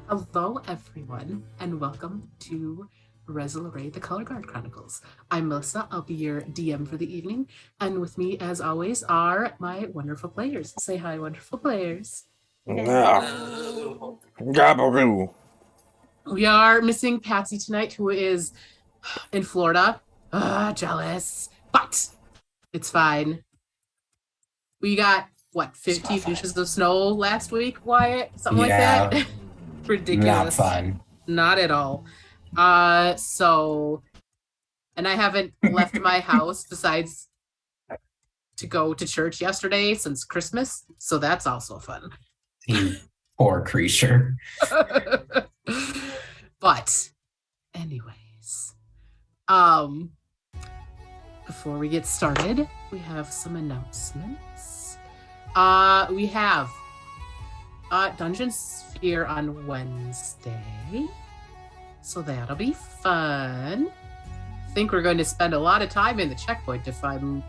Hello, everyone, and welcome to Lorei, the Color Guard Chronicles. I'm Melissa. I'll be your DM for the evening, and with me, as always, are my wonderful players. Say hi, wonderful players. Gabagoo. We are missing Patsy tonight, who is in Florida. Jealous, but it's fine. We got, what, 15 inches of snow last week, Wyatt? Something like that? Yeah, not Ridiculous. fun. Not at all. And I haven't left my house besides to go to church yesterday since Christmas, so that's also fun. You poor creature. But anyways, before we get started, we have some announcements. We have Dungeon Sphere on Wednesday, so that'll be fun. I think we're going to spend a lot of time in the checkpoint if I'm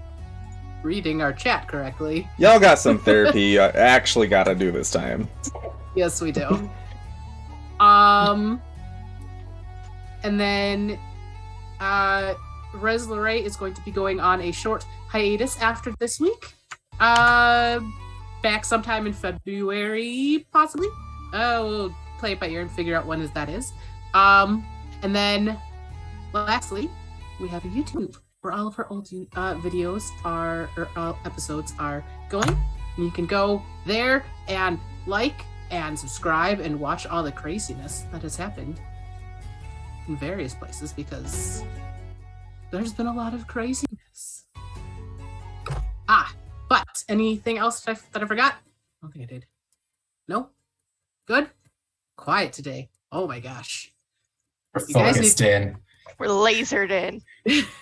reading our chat correctly. Y'all got some therapy I actually gotta do this time. Yes, we do. And then Lorei is going to be going on a short hiatus after this week. Back sometime in February, possibly. We'll play it by ear and figure out when that is. And then, lastly, we have a YouTube where all of our old videos episodes are going. And you can go there and like and subscribe and watch all the craziness that has happened in various places because there's been a lot of craziness. But anything else that I forgot? I don't think I did. No? Good? Quiet today. Oh my gosh. We're focused in. We're lasered in.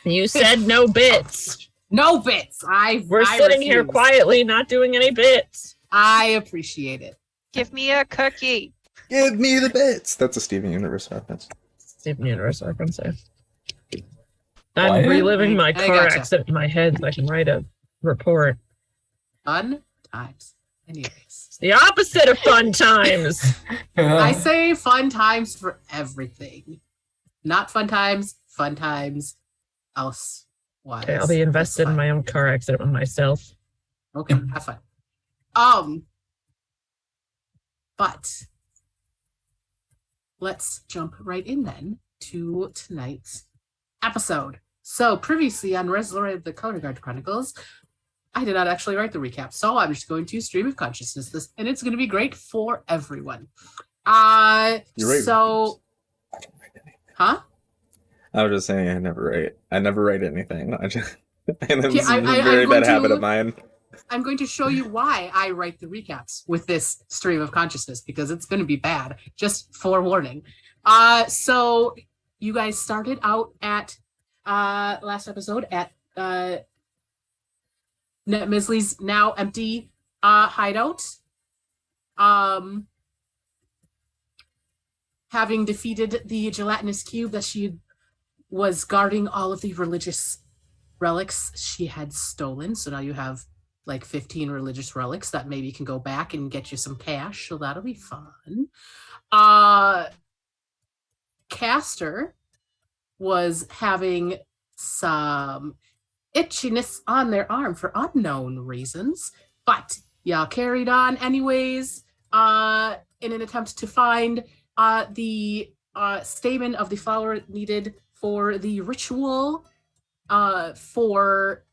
You said no bits. No bits. We're sitting here refuse. quietly, not doing any bits. I appreciate it. Give me a cookie. Give me the bits. That's a Steven Universe reference. Steven Universe, I can say. What? I'm reliving my I car gotcha. accident in my head so I can write a report. Fun times. Anyways. It's the opposite of fun times. I say fun times for everything. Not fun times elsewise. Okay, I'll be invested in my own car accident with myself. Okay, have fun. But let's jump right in then to tonight's episode. So previously on Lorei, the Color Guard Chronicles, I did not actually write the recap, so I'm just going to stream of consciousness this, and it's going to be great for everyone. You're right. So, huh? I was just saying I never write anything. And it's Okay, a very I'm bad going habit to- of mine. I'm going to show you why I write the recaps with this stream of consciousness, because it's going to be bad. Just forewarning. So you guys started out at last episode at Net Misley's now empty hideout. Having defeated the gelatinous cube that she was guarding all of the religious relics she had stolen. So now you have like 15 religious relics that maybe can go back and get you some cash. So that'll be fun. Caster was having some itchiness on their arm for unknown reasons, but y'all carried on anyways in an attempt to find the stamen of the flower needed for the ritual for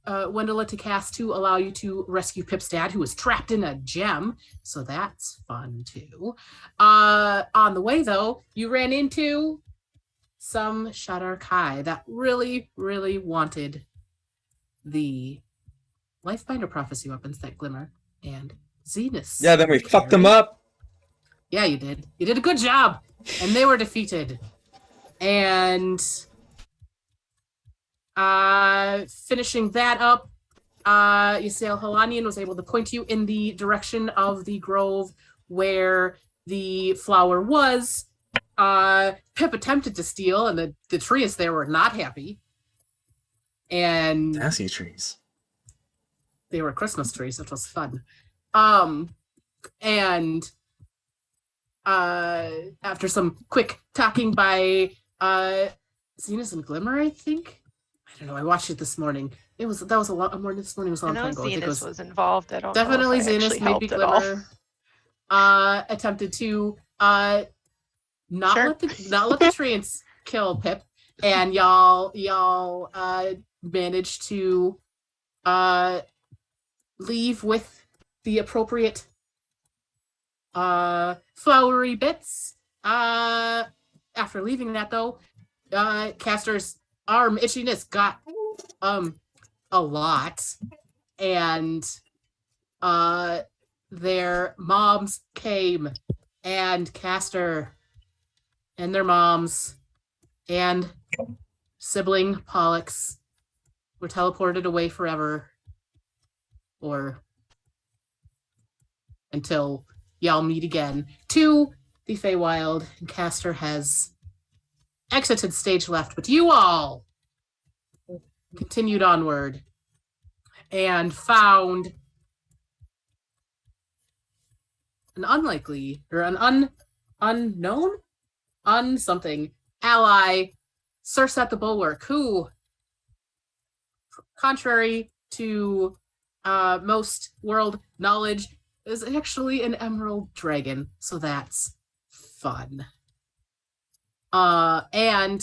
Wendella to cast to allow you to rescue Pip's dad, who was trapped in a gem. So that's fun too. On the way, though, you ran into some Shadar Kai that really, really wanted the Lifebinder prophecy weapons that Glimmer and Zenus. Yeah, then we fucked them up. Yeah, you did. You did a good job. And they were defeated. And finishing that up, Ysael Helanian was able to point you in the direction of the grove where the flower was. Pip attempted to steal, and the trees there were not happy. And Sassy trees. they were Christmas trees, which was fun. And after some quick talking by Zenus and Glimmer, I think. I don't know. I watched it this morning. That was a lot. This morning was a I long know time ago. I think it Zenus was was involved. I don't definitely know if I actually Zenus, maybe helped at all. Glimmer. Attempted to not Sure. let the treants kill Pip, and y'all managed to leave with the appropriate flowery bits. After leaving that though, Caster's arm itchiness got a lot, and their moms came, and Caster and their moms and sibling Pollux were teleported away forever, or until y'all meet again to the Feywild. And Caster has exited stage left, but you all continued onward and found an unlikely or an unknown something ally, Surset the Bulwark, who, contrary to most world knowledge, is actually an emerald dragon, so that's fun. And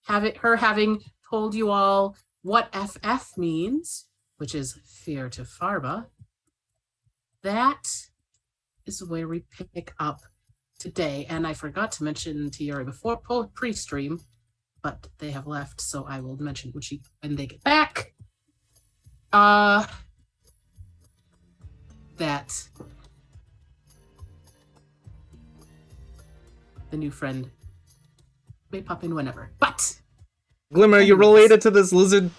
having told you all what FF means, which is fear to Farba, that is where we pick up today. And I forgot to mention to Yuri before pre-stream, but they have left, so I will mention when they get back. That the new friend may pop in whenever. But Glimmer, you anyways. related to this lizard?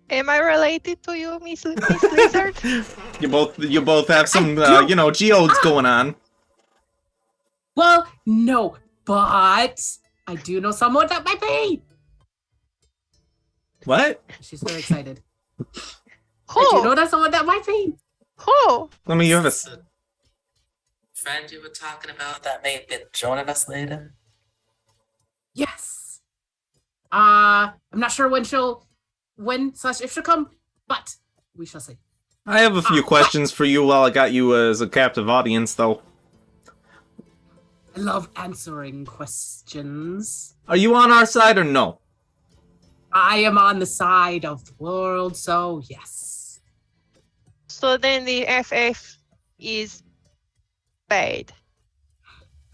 Am I related to you, Miss Lizard? You both have some geodes going on. Well, no, but I do know someone that might be. What? She's very excited. I do know that someone that might be. Who? I mean, you have a. The friend you were talking about that may be joining us later. Yes. I'm not sure if she'll come, but we shall see. I have a few questions for you while I got you as a captive audience, though. I love answering questions. Are you on our side or no? I am on the side of the world, so yes. So then the FF is bad.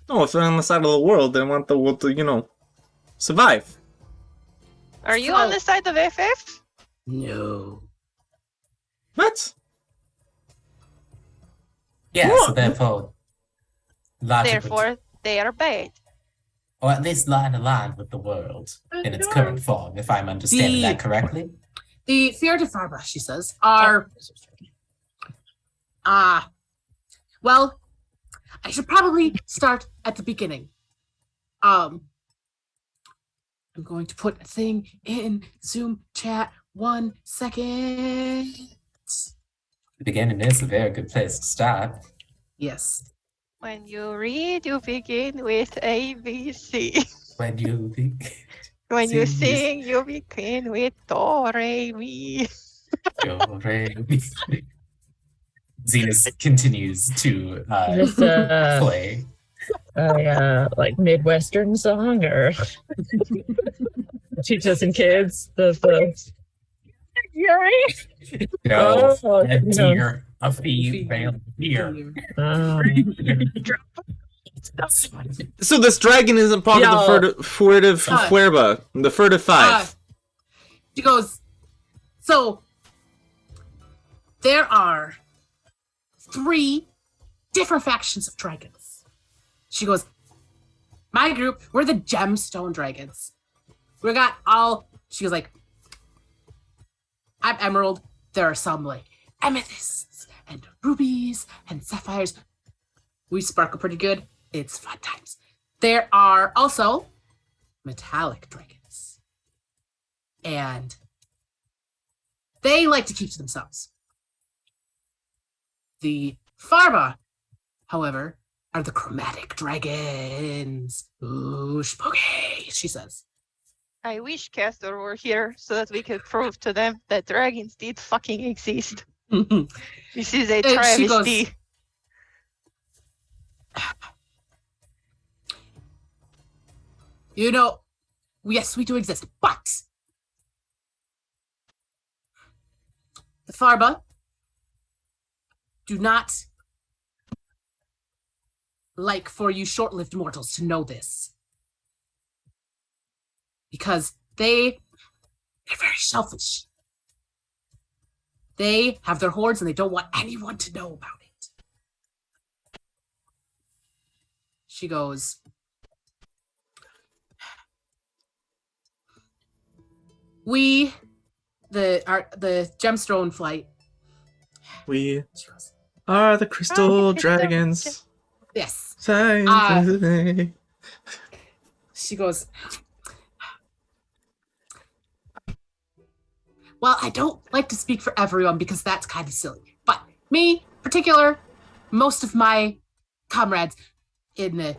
No, if they're on the side of the world, they want the world to, survive. Are you So- on the side of FF? No. What? Yeah, What? so therefore, logic would- Therefore, they are bad. or at least line aligned with the world in its current form, if I'm understanding that correctly. The fear to Farba, she says, are well, I should probably start at the beginning. I'm going to put a thing in Zoom chat 1 second. The beginning is a very good place to start. Yes. When you read, you begin with ABC. When you When you Sing sing, you begin with Do, Re, Mi. Zenus continues to This play. like Midwestern song or teach us some kids the Yuri. No, Oh, a no. deer, a female deer. So this dragon isn't part Yo. of the furtive Fuerba, the furtive five. She goes, so there are 3 different factions of dragons. She goes, my group, we're the gemstone dragons. We got she was like, I'm emerald. There are some like amethysts and rubies and sapphires. We sparkle pretty good. It's fun times. There are also metallic dragons. And they like to keep to themselves. The Farba, however, are the chromatic dragons. Ooh, spooky, she says. I wish Castor were here so that we could prove to them that dragons did fucking exist. This is a And she travesty. goes, you know, yes, we do exist, but the Farba do not like for you short-lived mortals to know this. Because they're very selfish. They have their hordes and they don't want anyone to know about it. She goes, we, the gemstone flight. We She goes, are the crystal Crystal dragons. yes. Science. She goes, well, I don't like to speak for everyone because that's kind of silly. But me, particular, most of my comrades in the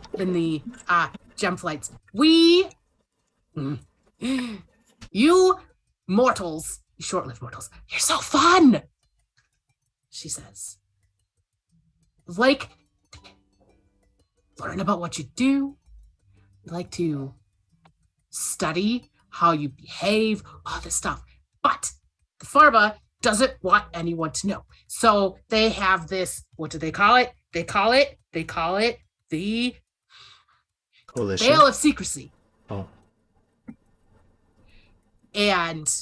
gem flights, we, you mortals, you short-lived mortals, you're so fun, she says. Like, learn about what you do. You like to study how you behave, all this stuff. But the Farba doesn't want anyone to know. So they have this, what do they call it? They call it the Coalition. veil of secrecy. Oh. And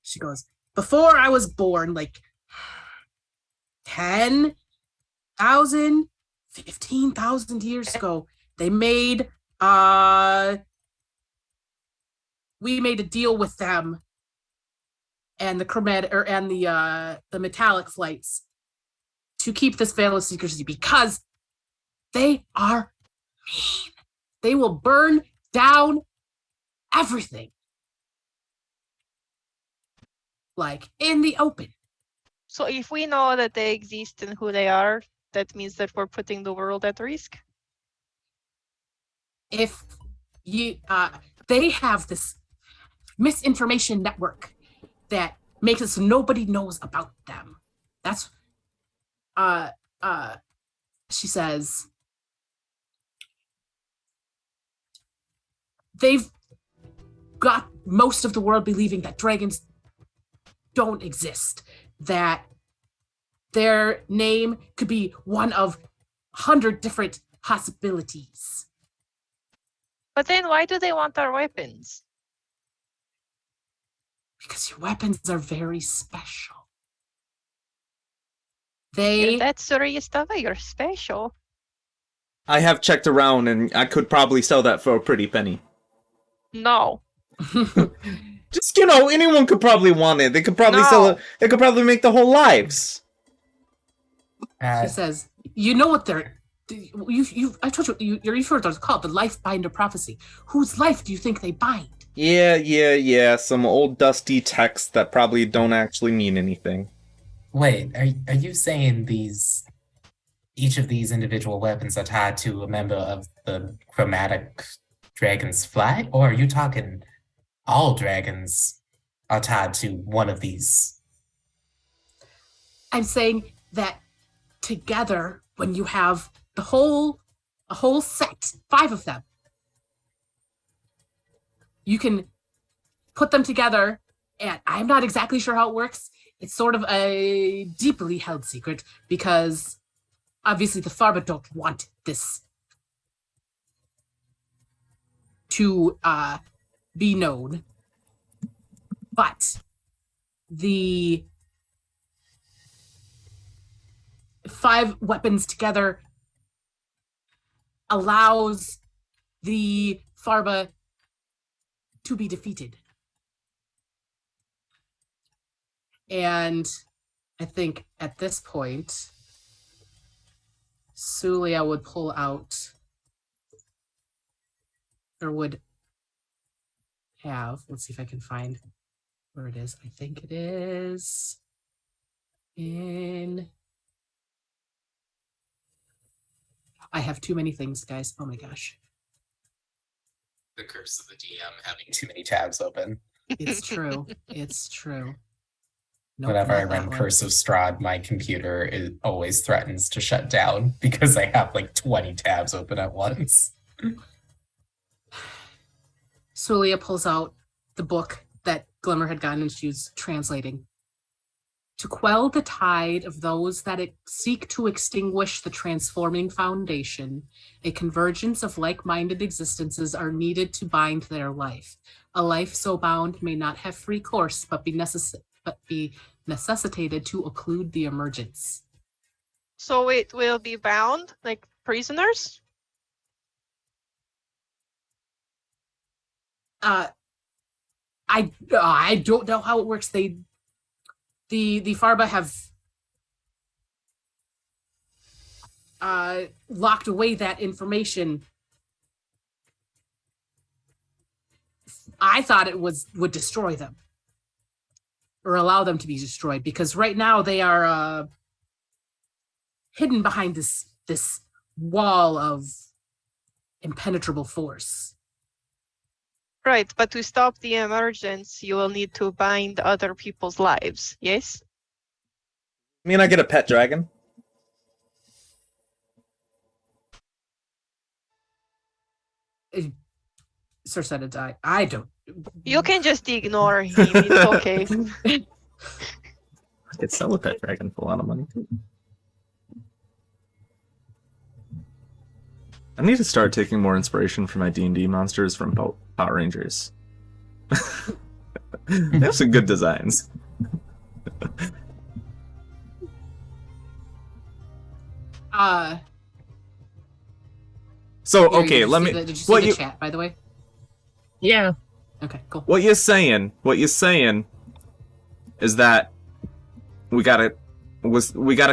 she goes, before I was born, like 10,000, 15,000 years ago, they made we made a deal with them and the chromatic and the metallic flights to keep this veil of secrecy because they are mean. They will burn down everything. Like in the open. So if we know that they exist and who they are, that means that we're putting the world at risk? If you they have this misinformation network that makes it so nobody knows about them. That's she says they've got most of the world believing that dragons don't exist, that their name could be one of 100 different possibilities. But then why do they want our weapons? Because your weapons are very special. That's Suliya, you're special. I have checked around and I could probably sell that for a pretty penny. No. Just, anyone could probably want it. They could probably No. sell it. They could probably make the whole lives. She says, you know what they're... I told you, you've heard what's called the life binder prophecy. Whose life do you think they bind? Yeah. Some old dusty texts that probably don't actually mean anything. Wait, are you saying each of these individual weapons are tied to a member of the chromatic dragon's flag? Or are you talking all dragons are tied to one of these? I'm saying that together, when you have a whole set, 5 of them, you can put them together, and I'm not exactly sure how it works. It's sort of a deeply held secret because obviously the Farba don't want this to be known. But the 5 weapons together allows the Farba to be defeated. And I think at this point, Suliya would pull out, or would have, let's see if I can find where it is. I think it is in... I have too many things, guys. Oh my gosh. The curse of the DM having too many tabs open. It's true. It's true. Nope, Whenever I not that run one. Curse of Strahd, my computer always threatens to shut down because I have like 20 tabs open at once. Suliya pulls out the book that Glimmer had gotten and she was translating. To quell the tide of those that seek to extinguish the transforming foundation, a convergence of like-minded existences are needed to bind their life. A life so bound may not have free course, but be necessitated to occlude the emergence. So it will be bound like prisoners? I don't know how it works. The Farba have locked away that information. I thought it would destroy them or allow them to be destroyed, because right now they are hidden behind this wall of impenetrable force. Right, but to stop the emergence, you will need to bind other people's lives, yes? I mean, I get a pet dragon. Sursetta died. I don't. You can just ignore him, it's okay. I could sell a pet dragon for a lot of money. I need to start taking more inspiration from my D&D monsters from Power Rangers. They have some good designs. So Yuri, okay, let me. did you see the chat, by the way? Yeah. Okay, cool. What you're saying is that we gotta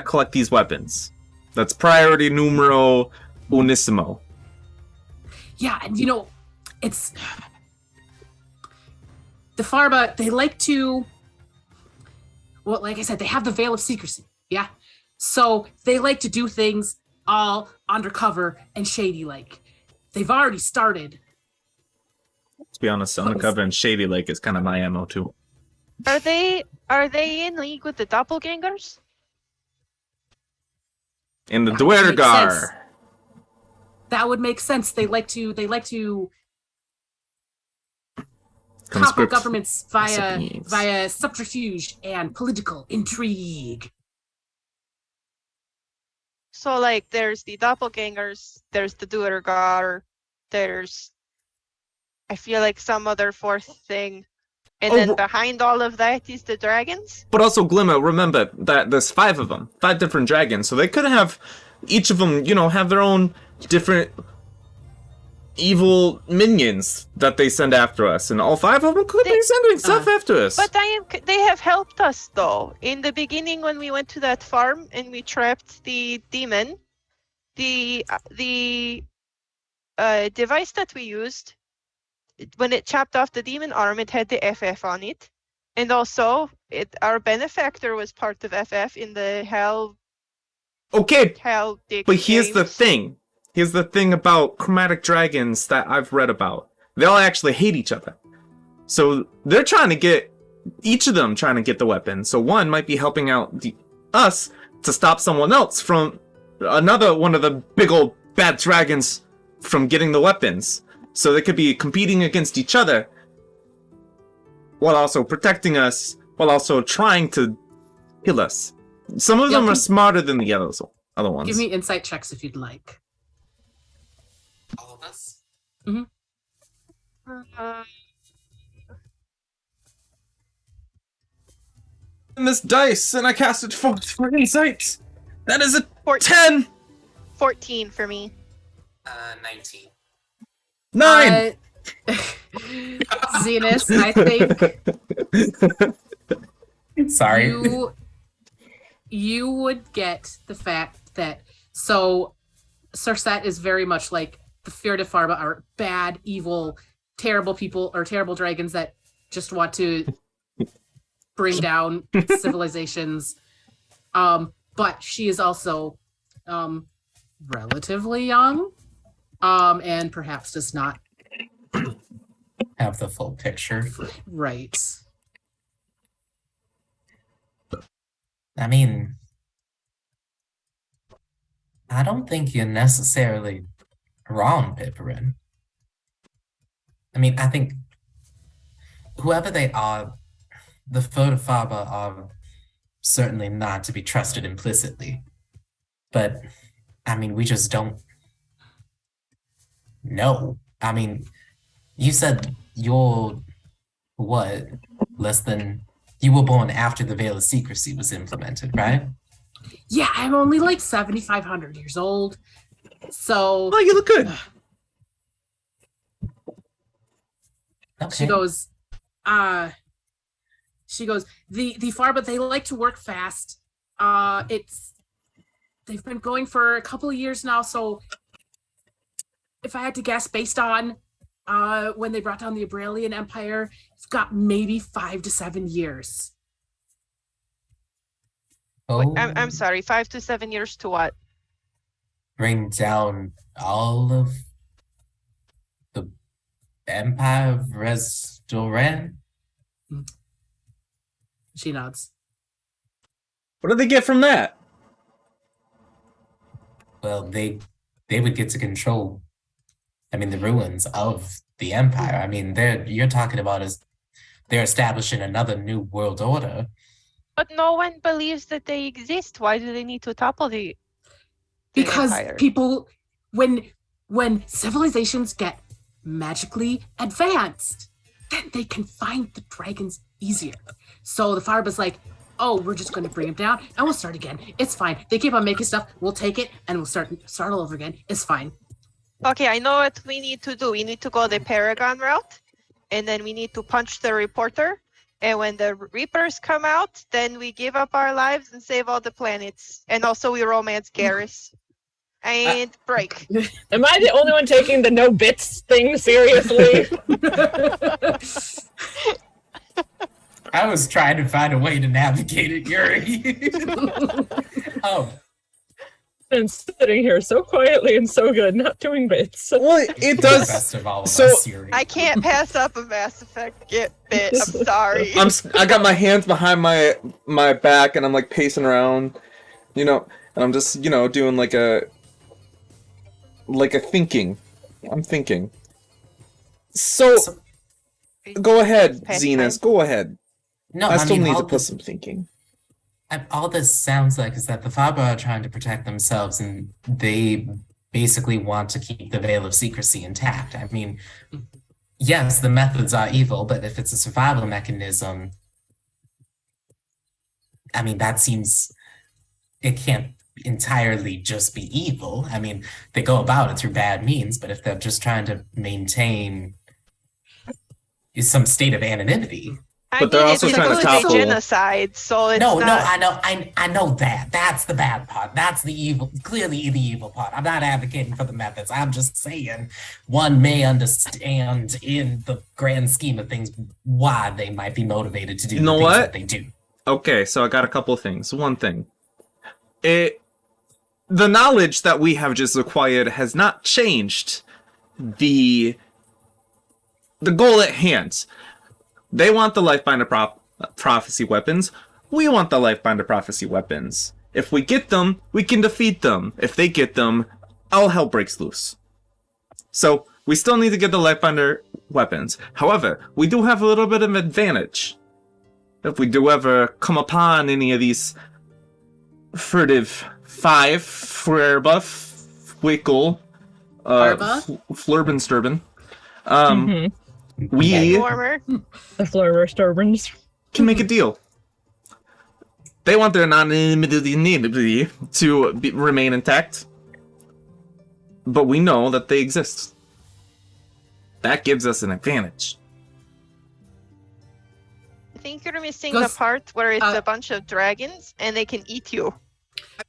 collect these weapons. That's priority numero unissimo. Yeah, and it's the Farba, they like to, well, like I said, they have the veil of secrecy, yeah? So they like to do things all undercover and shady-like. They've already started. To be honest, undercover and shady like is kind of my MO too. Are they in league with the doppelgangers? In the That would make sense. Duergar. That would make sense. They like to topple Conscript governments recipes. via subterfuge and political intrigue. So, like, there's the doppelgangers, there's the Duergar, there's, I feel like, some other fourth thing. And then behind all of that is the dragons? But also, Glimmer, remember that there's 5 of them. 5 different dragons. So they could have, each of them, have their own different evil minions that they send after us. And all 5 of them could be sending stuff after us. But they have helped us, though. In the beginning, when we went to that farm and we trapped the demon, the device that we used, when it chopped off the demon arm, it had the FF on it. And also, our benefactor was part of FF in the Hell Dick but here's the games. thing. Here's the thing about chromatic dragons that I've read about. They all actually hate each other. So they're trying to get, each of them trying to get the weapon. So one might be helping out us to stop someone else from another one of the big old bad dragons from getting the weapons. So they could be competing against each other while also protecting us, while also trying to kill us. Some of them are smarter than the other ones. Give me insight checks if you'd like. All of us? Mm-hmm. In this dice, and I cast it for insight. That is a 10. 14 for me. 19. 9. Zenus, I think Sorry. you would get the fact that, so Sursetta is very much like the Fear de Farba are bad, evil, terrible people or terrible dragons that just want to bring down civilizations. But she is also relatively young, and perhaps does not Have the full picture. right. I mean, I don't think you're necessarily wrong, Pipperin. I mean, I think whoever they are, the Photopharba are certainly not to be trusted implicitly. But, I mean, we just don't know. I mean, you said you're, what, you were born after the Veil of Secrecy was implemented, right? Yeah, I'm only like 7,500 years old. So Oh, you look good. Okay. she goes, the Farba, they like to work fast. They've been going for a couple of years now, so if I had to guess based on when they brought down the Abralian Empire, it's got maybe 5 to 7 years. Wait, Oh, I'm sorry, 5 to 7 years to what? bring down all of the Empire of Rhez. She nods. What do they get from that? Well, they would get to control, I mean, the ruins of the Empire. I mean, you're talking about they're establishing another new world order. But no one believes that they exist. Why do they need to topple the Because empire? people, when civilizations get magically advanced, then they can find the dragons easier. So the Farba's like, oh, we're just going to bring them down and we'll start again. It's fine. They keep on making stuff. We'll take it and we'll start all over again. It's fine. Okay, I know what we need to do. We need to go the Paragon route, and then we need to punch the reporter. And when the Reapers come out, then we give up our lives and save all the planets. And also we romance Garrus. And break. Am I the only one taking the no bits thing seriously? I was trying to find a way to navigate it, Yuri. And sitting here so quietly and so good, not doing bits. Well, it The does. best of all of so- us, Yuri. I can't pass up a Mass Effect bit. I'm sorry. I got my hands behind my back and I'm like pacing around, and I'm just doing like a thinking. I'm thinking. So go ahead, Past Zenus. time. Go ahead. No, I still need all to put some thinking. all this sounds like is that the Farba are trying to protect themselves, and they basically want to keep the Veil of Secrecy intact. I mean, yes, the methods are evil, but if it's a survival mechanism, I mean, it can't entirely just be evil. I mean, they go about it through bad means, but if they're just trying to maintain some state of anonymity. But they're also it's trying to technically topple- genocide, so it's No, not. I know that. That's the bad part. That's the evil, clearly the evil part. I'm not advocating for the methods. I'm just saying one may understand in the grand scheme of things why they might be motivated to do You know the things what? that they do. Okay, so I got a couple of things. One thing. The knowledge that we have just acquired has not changed the goal at hand. They want the Lifebinder prophecy weapons. We want the Lifebinder prophecy weapons. If we get them, we can defeat them. If they get them, all hell breaks loose. So, we still need to get the Lifebinder weapons. However, we do have a little bit of advantage. If we do ever come upon any of these furtive Wickle, Flurbensturbin, we Warmer. The floor disturbance. can make a deal. They want their anonymity to remain intact, but we know that they exist. That gives us an advantage. I think you're missing the part where it's a bunch of dragons and they can eat you.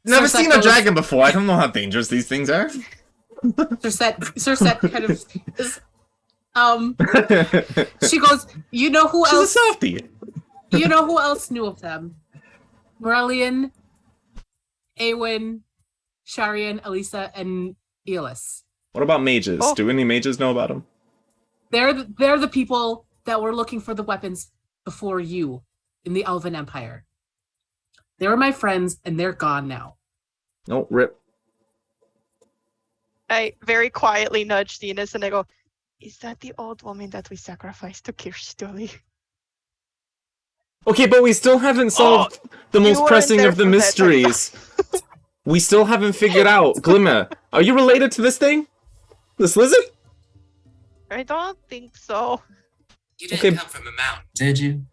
Never Cersei seen a goes- dragon before. I don't know how dangerous these things are. Cersei kind of is, she goes, you know who She's a else? softie. You know who else knew of them? Morellian Awen, Sharian, Elisa, and Elis. What about mages? Oh. Do any mages know about them? They're the people that were looking for the weapons before you in the Elven Empire. They were my friends, and they're gone now. No, rip. I very quietly nudge Zenus and I go, "Is that the old woman that we sacrificed to Kirstoli?" Okay, but we still haven't solved the you most weren't pressing there of the for that, mysteries. We still haven't figured out. Glimmer, are you related to this thing? This lizard? I don't think so. You didn't Okay. come from a mountain, did you?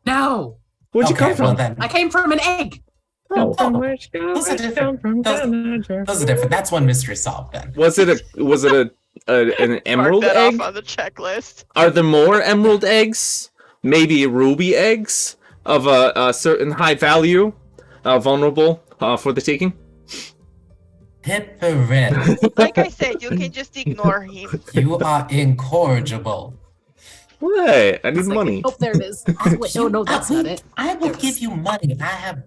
No, Where'd you come Well from? then, I came from an egg. Oh. Which go, Those are which different. come from Those- those are different. That's one mystery solved then. Was it an emerald Mark that egg? off on the checklist. Are there more emerald eggs? Maybe ruby eggs of a certain high value, vulnerable for the taking? Pipperin, Like I said, you can just ignore him. you are incorrigible. What? I need It's like, money. oh, there it is. Wait, no, that's not it. I will There it give is. you money. I have.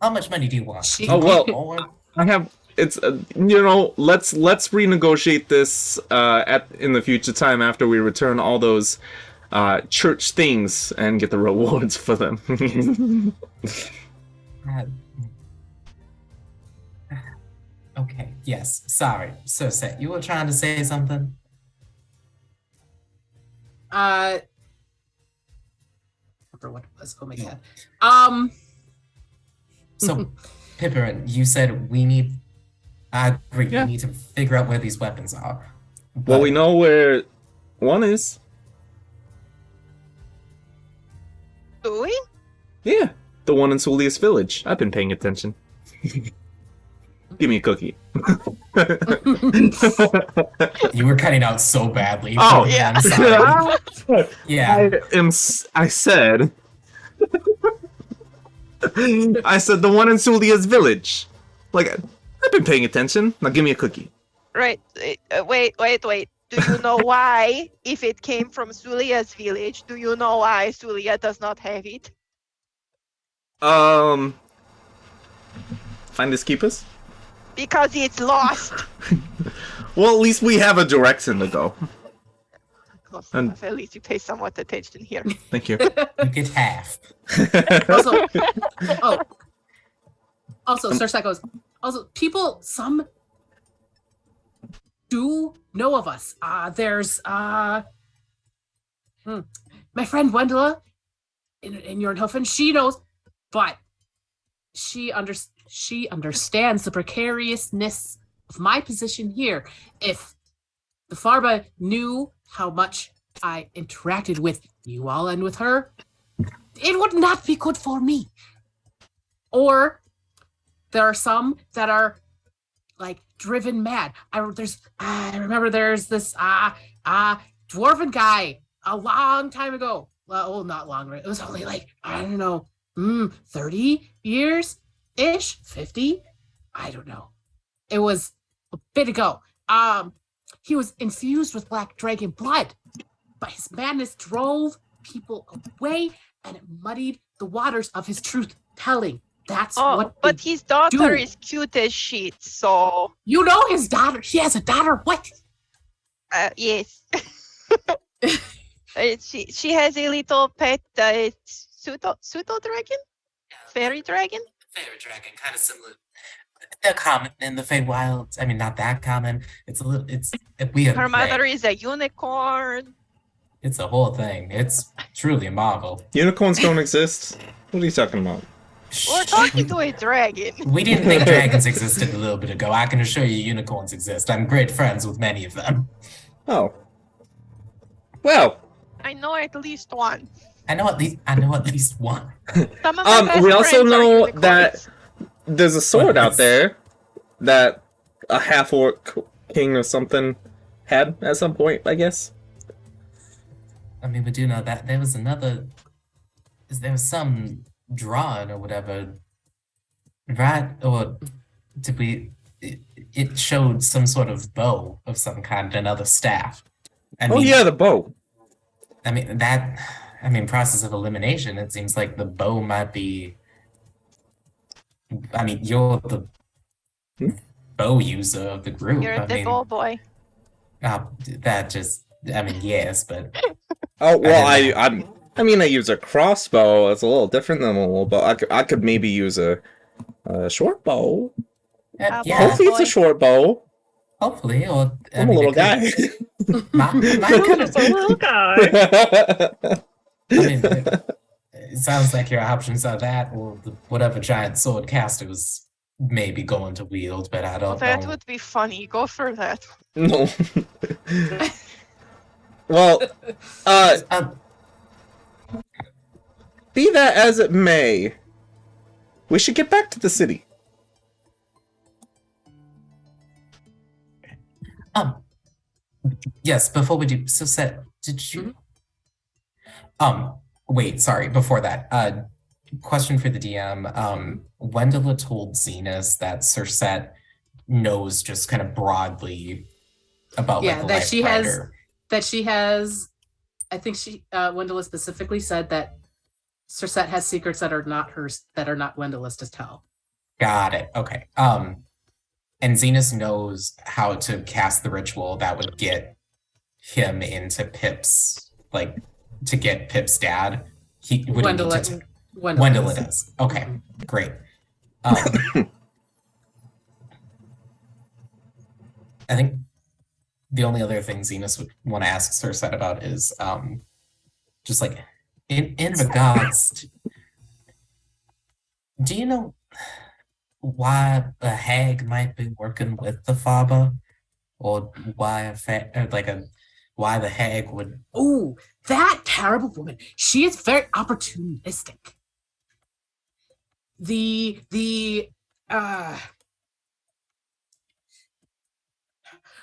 How much money do you want? She- Do you Oh, well. want more? I have. It's let's renegotiate this in the future time after we return all those church things and get the rewards for them. Uh, okay. Yes. Sorry, Cersei. You were trying to say something. I remember what it was. Oh my Yeah. god. So, Pipperin, you said we need. I agree. Yeah. We need to figure out where these weapons are. Well, But we know where one is. Do we? Yeah, the one in Suliya's village. I've been paying attention. Give me a cookie. you were cutting out so badly. Oh, yeah. I'm sorry. Yeah. I said. I said the one in Suliya's village. Like, I've been paying attention. Now give me a cookie. Right. Wait. Do you know why, if it came from Suliya's village, do you know why Suliya does not have it? Finders keepers? Because it's lost. Well, at least we have a direction to go. Close And- enough. At least you pay somewhat attention here. Thank you. You get half. Also, Cersei goes. Also, some do know of us. There's my friend Wendela in Jornhofen. She knows, but she understands the precariousness of my position here. If the Farba knew how much I interacted with you all and with her, it would not be good for me. Or there are some that are like driven mad. I remember there's this dwarven guy a long time ago. Well, not long. It was only like, I don't know, 30 years ish, 50. I don't know. It was a bit ago. He was infused with black dragon blood, but his madness drove people away, and it muddied the waters of his truth telling. That's Oh, what. but they his daughter do. is cute as shit, so You know his daughter. He has a daughter. What? yes. She has a little pet pseudo dragon? Fairy dragon? Fairy dragon, kind of similar. They're common in the Feywild. I mean, not that common. It's a little. It's a weird. Her mother thing. is a unicorn. It's a whole thing. It's truly a marvel. Unicorns don't exist. What are you talking about? We're talking to a dragon. We didn't think dragons existed a little bit ago. I can assure you, unicorns exist. I'm great friends with many of them. Oh. Well, I know at least one. I know at least one. Some of my best we also friends are know unicorns. that there's a sword out Yes. there that a half-orc king or something had at some point, I guess. I mean, we do know that there was some drawing or whatever, right? Or did we? It showed some sort of bow of some kind, another staff. I Oh mean, yeah, the bow. I mean, process of elimination. It seems like the bow might be I mean, you're the bow user of the group. You're I the mean, ball boy. that just, I mean, yes, but Oh well, didn't I mean I use a crossbow. It's a little different than a little bow. I could maybe use a short bow. Ball yeah, Hopefully it's a boy. short bow. hopefully, or I I'm a mean, little it could- guy. mine could Just a have. little guy. I mean, it sounds like your options are that or whatever giant sword caster was maybe going to wield, but I Well, don't that know. would be funny. Go for that. No. Well, Um, be that as it may, we should get back to the city. yes, before we do, so Seth, did you? Wait, sorry, before that, question for the DM. Wendella told Zenus that Cersei knows just kind of broadly about Yeah, like the that life she rider. has. I think Wendella specifically said that Cersei has secrets that are not hers, that are not Wendella's to tell. Got it. Okay. And Zenus knows how to cast the ritual that would get him into Pip's, like, to get Pip's dad. He would he need to Wendella does. Okay, great. I think the only other thing Zenus would want to ask Cersei about is just like in regards to, do you know why a hag might be working with the father, or why why the hag would? Oh, that terrible woman. She is very opportunistic.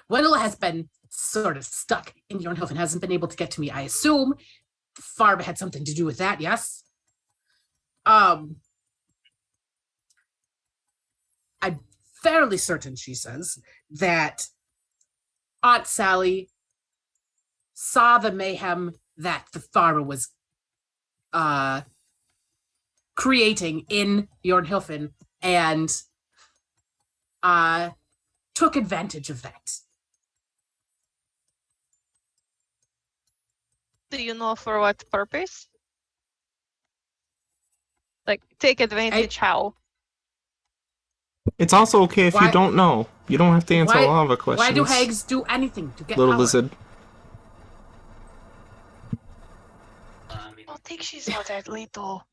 Wendell has been sort of stuck in Jornhof and hasn't been able to get to me. I assume Farb had something to do with that, yes? I'm fairly certain, she says, that Aunt Sally saw the mayhem that the Farber was creating in Jornhilfen and took advantage of that. Do you know for what purpose? Like, take advantage how? It's also okay if Why- you don't know. You don't have to answer Why- all of our questions. Why do hags do anything to get Little power? lizard. I don't think she's not that little.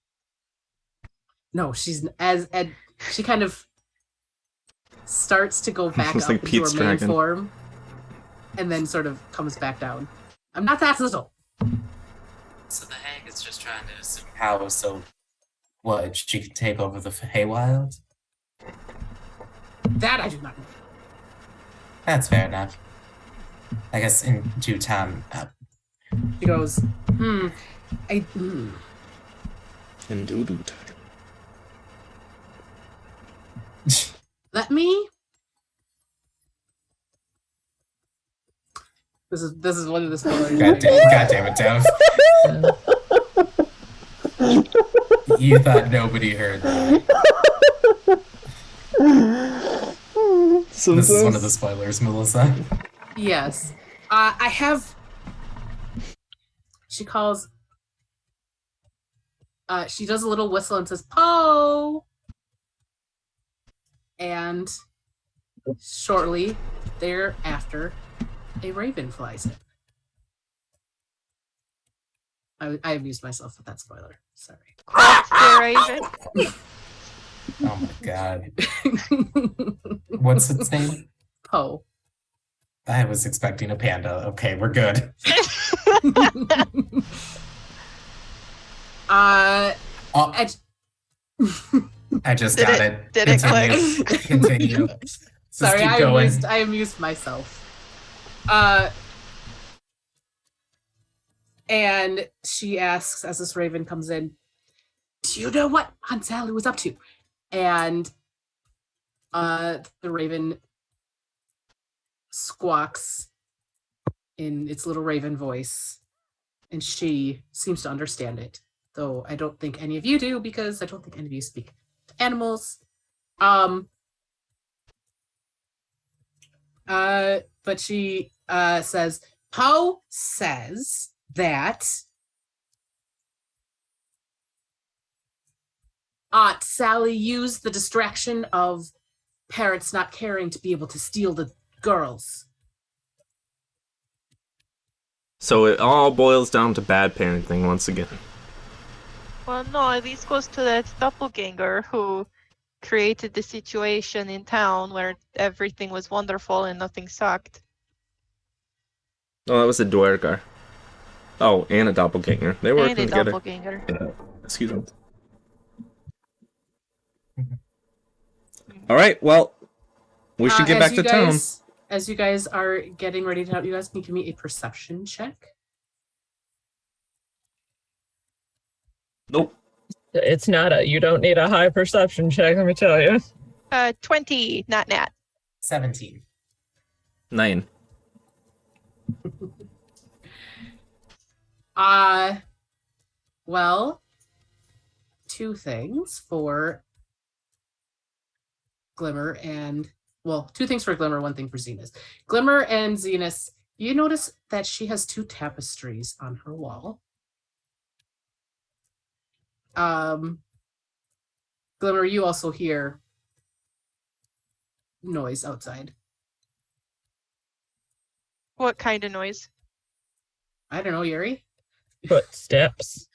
No, she's she kind of starts to go back It's up like into Pete's her main dragon. form, and then sort of comes back down. I'm not that little. So the hag is just trying to assume how. So what? She could take over the Haywild? That I do not know. That's fair enough. I guess in due time. She goes, And doo-doo time. let me. This is one of the spoilers. God damn it, Dev. You thought nobody heard that. This is one of the spoilers, Melissa. Yes. I have. She calls. She does a little whistle and says, "Poe!" And shortly thereafter, a raven flies in. I amused myself with that spoiler. Sorry. The raven. Oh my god. What's its name? Poe. I was expecting a panda. Okay, we're good. uh, Oh, and- I just Did got it- it. did it Continue. click? Continue. Just Sorry, keep going. I amused myself. And she asks as this raven comes in, "Do you know what Aunt Sally was up to?" And the raven squawks in its little raven voice, and she seems to understand it, though I don't think any of you do, because I don't think any of you speak to animals. But she says, Poe says that Aunt Sally used the distraction of parents not caring to be able to steal the girls. So it all boils down to bad parenting once again. Well, no, this goes to that doppelganger who created the situation in town where everything was wonderful and nothing sucked. Oh, that was a Dwergar. Oh, and a doppelganger. They were And working a together. doppelganger. Yeah. Excuse me. All right, well, we should get As back you to town. guys, as you guys are getting ready to help, you guys can give me a perception check. Nope. It's not you don't need a high perception check, let me tell you. 20, not nat. 17. 9. Well, two things for Glimmer and, well, two things for Glimmer, one thing for Zenus. Glimmer and Zenus, you notice that she has 2 tapestries on her wall. Glimmer, you also hear noise outside. What kind of noise? I don't know, Yuri. Footsteps.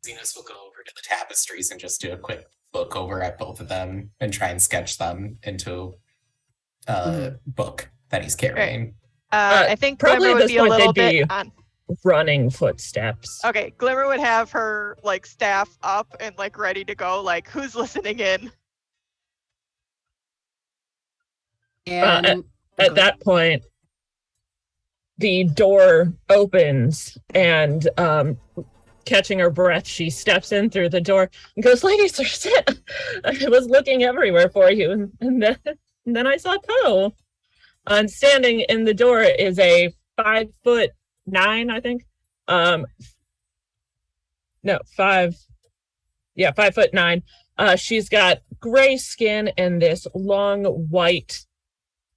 Zenus will go over to the tapestries and just do a quick look over at both of them and try and sketch them into a book that he's carrying. I think probably Glimmer at would this be a point little they'd be bit on. running footsteps. Okay, Glimmer would have her like staff up and like ready to go. Like, who's listening in? And At that point, the door opens and catching her breath, she steps in through the door and goes, "Lady Cersei, I was looking everywhere for you, and then I saw Poe." And standing in the door is a 5'9", I think. No, 5'9". She's got gray skin and this long white,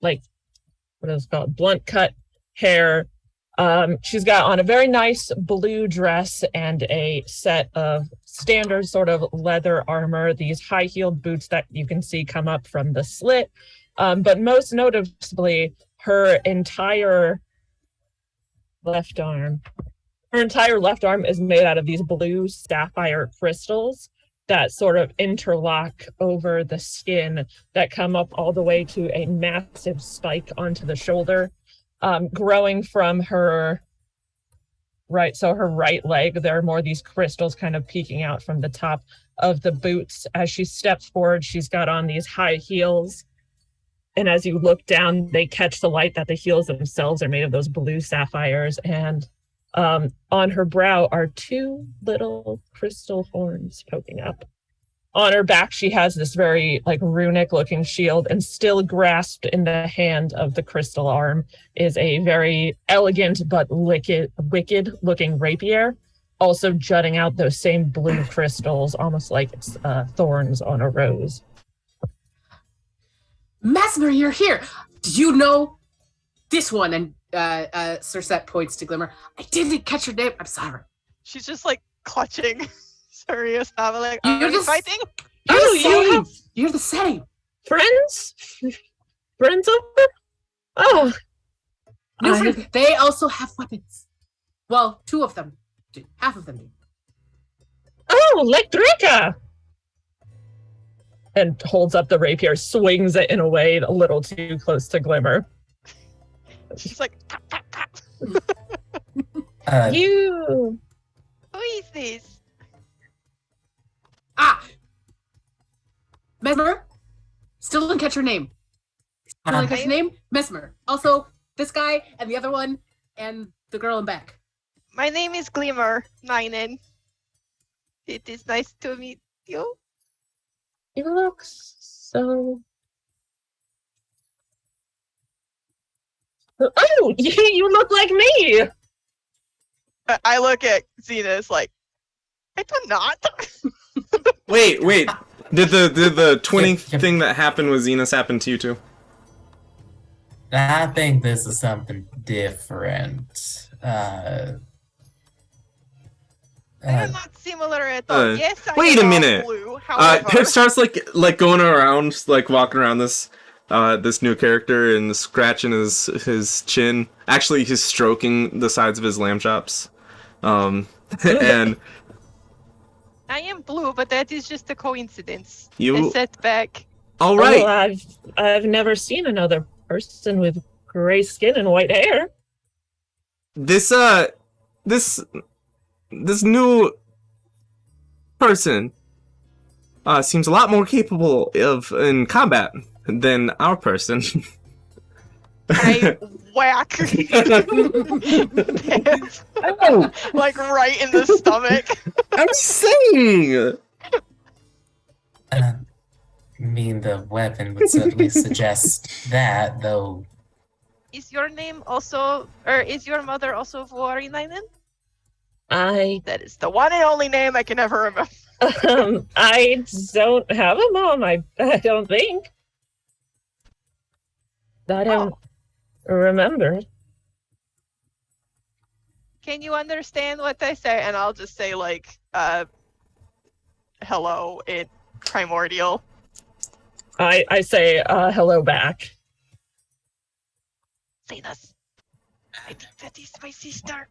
like, what is it called, blunt cut hair. She's got on a very nice blue dress and a set of standard sort of leather armor, these high-heeled boots that you can see come up from the slit. But most noticeably, her entire left arm is made out of these blue sapphire crystals that sort of interlock over the skin that come up all the way to a massive spike onto the shoulder. Growing from her right leg, there are more of these crystals kind of peeking out from the top of the boots. As she steps forward, she's got on these high heels. And as you look down, they catch the light that the heels themselves are made of those blue sapphires. And on her brow are 2 little crystal horns poking up. On her back, she has this very like runic looking shield, and still grasped in the hand of the crystal arm is a very elegant but wicked looking rapier, also jutting out those same blue crystals, almost like it's thorns on a rose. Messmur, you're here. Do you know this one? And Cersei points to Glimmer. I didn't catch your name. I'm sorry. She's just like clutching serious novel. Like, You're are we just- fighting? You're the same. Friends? Friends over? Oh. New friends. They also have weapons. Well, 2 of them do. Half of them do. Oh, like Drika! And holds up the rapier, swings it in a way a little too close to Glimmer. She's like, tap, tap, tap. You! Who is this? Messmur? Still didn't catch your name. Still didn't catch your name? Messmur. Also, this guy and the other one and the girl in back. My name is Glimmer, Ninen. It is nice to meet you. You look so... Oh, you look like me! I look at Zenus like, I do not. Wait. Did the twinning Yep. thing that happened with Zenus happen to you too? I think this is something different. They're not similar at all. Yes, I wait am a all minute. blue. However, Pip starts like going around, like walking around this new character and scratching his chin. Actually, he's stroking the sides of his lamb chops. And I am blue, but that is just a coincidence. You- A setback. all Well, right, I've never seen another person with gray skin and white hair. this new person seems a lot more capable in combat than our person. I whack Oh, like right in the stomach. I'm saying. I mean, the weapon would certainly suggest that, though. Is your name also, or is your mother also Vuorinainen? I That is the one and only name I can ever remember. I don't have a mom. I don't think. I don't remember. Can you understand what they say? And I'll just say like, hello in primordial. I say hello back. Zenus, I think that is my sister.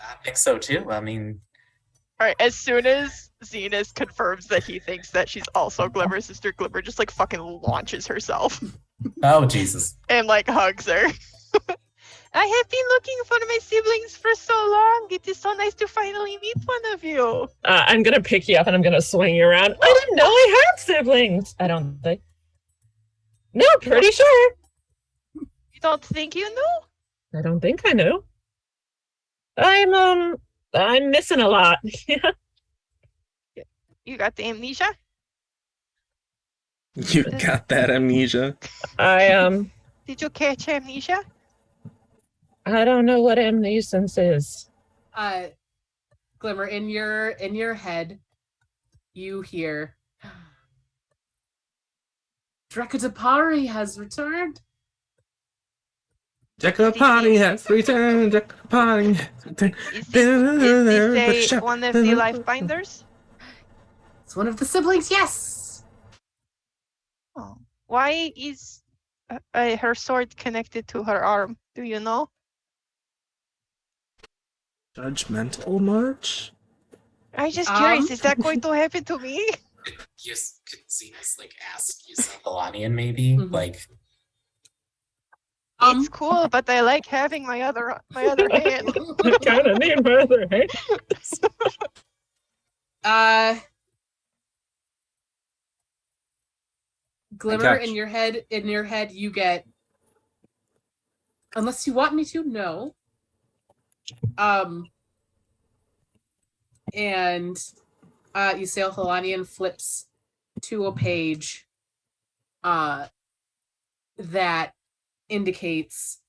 I think so too. I mean, Alright, as soon as Zenus confirms that he thinks that she's also Glimmer's sister, Glimmer just like fucking launches herself oh Jesus. and like hugs her. I have been looking for my siblings for so long. It is so nice to finally meet one of you. I'm gonna pick you up and I'm gonna swing you around. I didn't know I had siblings. I don't think. No, pretty sure. You don't think you knew? I don't think I knew. I'm missing a lot. You got the amnesia? You got that amnesia. Did you catch amnesia? I don't know what amnescence is. Glimmer, in your head, you hear Drekatapari has returned. Jakapani has returned. Jakapani has returned. Is this one of the life binders? It's one of the siblings, yes. Oh. Why is her sword connected to her arm? Do you know? Judgmental much? I'm just curious. Is that going to happen to me? Just could Zenus like ask you some Polanian maybe? Mhm. Like It's cool, but I like having my other hand. I kind of need my other hand. Glimmer, Gotcha. in your head, you get, unless you want me to, no. And Ysael Helanian flips to a page that indicates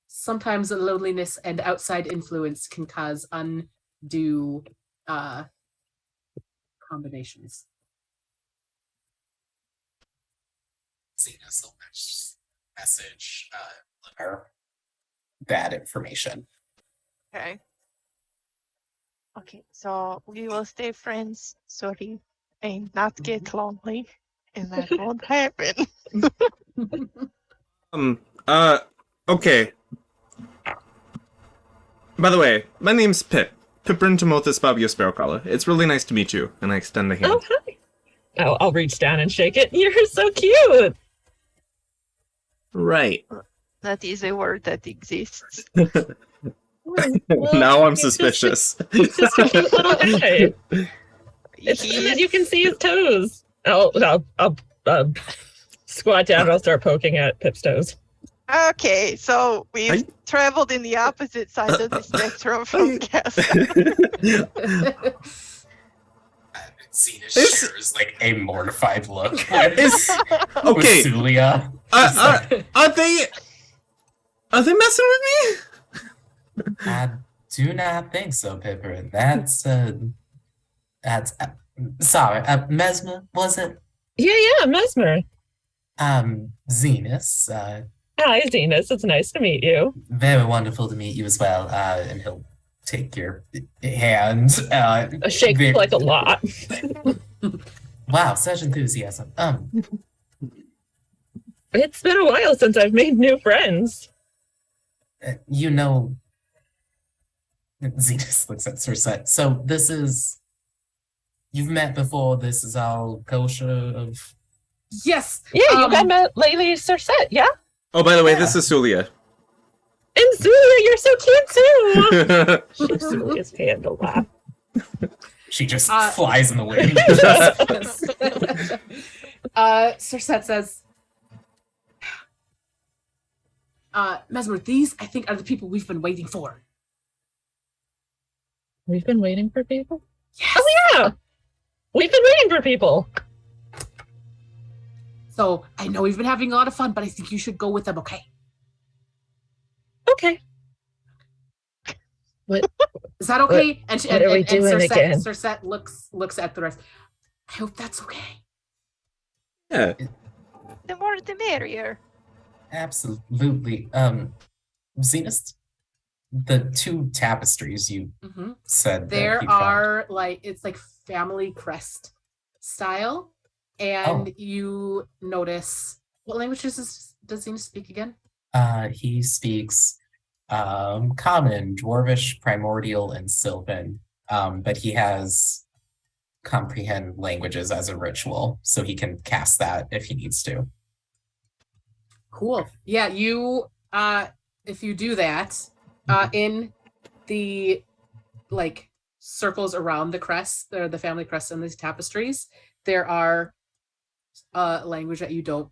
sometimes loneliness and outside influence can cause undue combinations. Zenus will message her that information. Okay. Okay, so we will stay friends, sorry, and not get lonely, and that won't happen. Okay. By the way, my name's Pipperin Timothus Fabio Sparrowcrawler. It's really nice to meet you, and I extend a hand. Oh, hi. Oh, I'll reach down and shake it. You're so cute. Right. That is a word that exists. Well, Now I'm he's just suspicious. He's just a cute little guy. It's He so that is- you can see his toes. I'll squat down and I'll start poking at Pip's toes. Okay, so we've traveled in the opposite side of the spectrum from Castle. Zenus It's- shares like a mortified look Is with okay. Suliya. Are Are they messing with me? I do not think so, Pipperin. That's sorry, Messmur, was it? Yeah, Messmur. Zenus, Hi, Zenus. It's nice to meet you. very wonderful to meet you as well. And he'll take your hand. A shake very- like a lot. Wow, such enthusiasm. It's been a while since I've made new friends. You know, Zenus looks at Cersei. So this is, you've met before. This is all kosher of. Yes. Yeah, you guys met Lady Cersei, yeah? Oh, by the way, Yeah. this is Suliya. And Suliya, you're so cute too. She's Suliya's hand a lot. She just flies in the wind. Cersei says, Messmur, these, I think, are the people we've been waiting for. We've been waiting for people? Yes. Oh, yeah. We've been waiting for people. So I know we've been having a lot of fun, but I think you should go with them, okay? Okay. What? Is that okay? And what are we doing again? Cersei looks at the rest. I hope that's okay. Yeah. The more the merrier. Absolutely. Zenus, the two tapestries you Mm-hmm. said that There you found. are it's like family crest style, and you notice what languages does Zenus speak again? He speaks Common, Dwarvish, Primordial, and Sylvan. But he has comprehend languages as a ritual, so he can cast that if he needs to. Cool. Yeah, you if you do that, in the circles around the crest, the family crest and these tapestries, there are language that you don't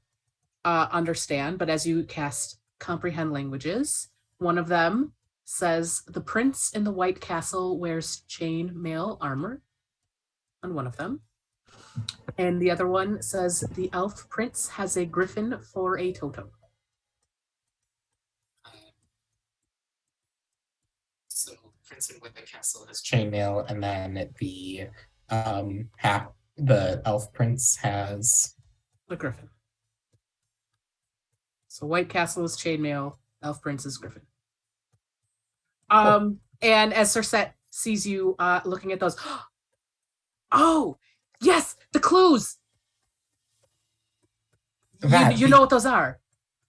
understand, but as you cast comprehend languages, one of them says the prince in the white castle wears chain mail armor on one of them. And the other one says the elf prince has a griffin for a totem. So Prince in Whippet Castle has chainmail, and then the elf prince has A griffin. So White Castle is chainmail, Elf Prince is griffin. And as Cersei sees you looking at those, oh yes, the clues. Right, You know what those are.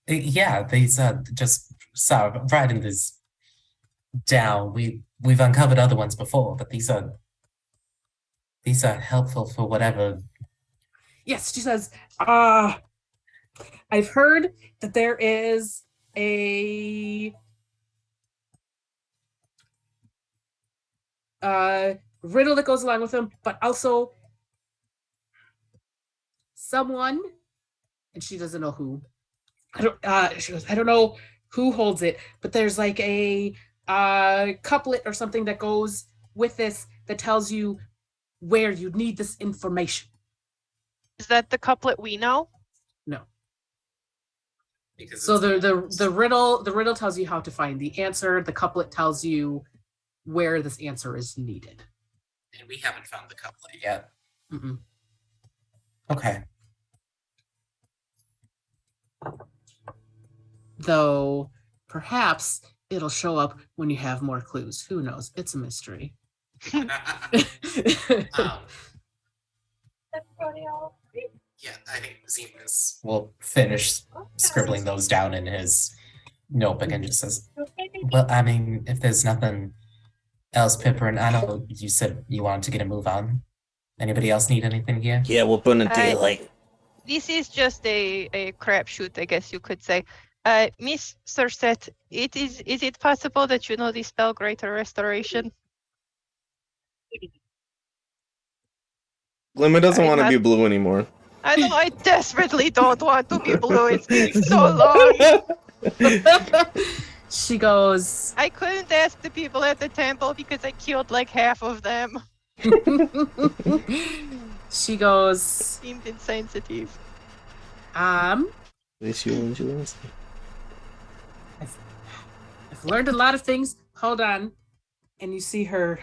yeah, these just writing this down. We've uncovered other ones before, but these are helpful for whatever. Yes, she says, I've heard that there is a riddle that goes along with them, but also someone, and she doesn't know who. She goes, I don't know who holds it, but there's like a couplet or something that goes with this that tells you where you need this information. Is that the couplet we know? No. Because So the riddle tells you how to find the answer. The couplet tells you where this answer is needed. and we haven't found the couplet yet. Mm-mm. Okay. Though perhaps it'll show up when you have more clues. Who knows? It's a mystery. Um, yeah, I think Zenus will finish scribbling those down in his notebook and just says, well, I mean, if there's nothing else, Pipperin, I know you said you wanted to get a move on. Anybody else need anything here? Yeah, we'll put in daylight. This is just a crapshoot, I guess you could say. Miss Cersei, is it possible that you know the spell Greater Restoration? Glimmer doesn't I want to had- be blue anymore. I know I desperately don't want to be blue. It's been so long. She goes, I couldn't ask the people at the temple because I killed like half of them. she goes, Seemed insensitive. This you and Julian. learned a lot of things. Hold on. And you see her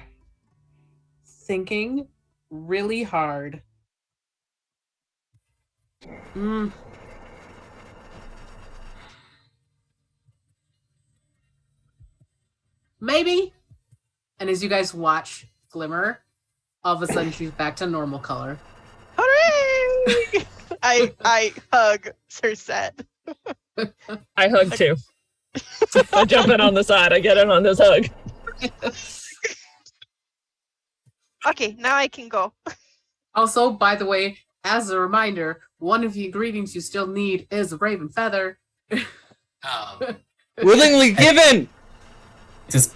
thinking really hard. Maybe. And as you guys watch Glimmer, all of a sudden she's back to normal color. Hooray! I hug Cersette. I hug too. I jump in on the side. I get in on this hug. Okay, now I can go. Also, by the way, as a reminder, one of the ingredients you still need is a raven feather. Willingly given! Just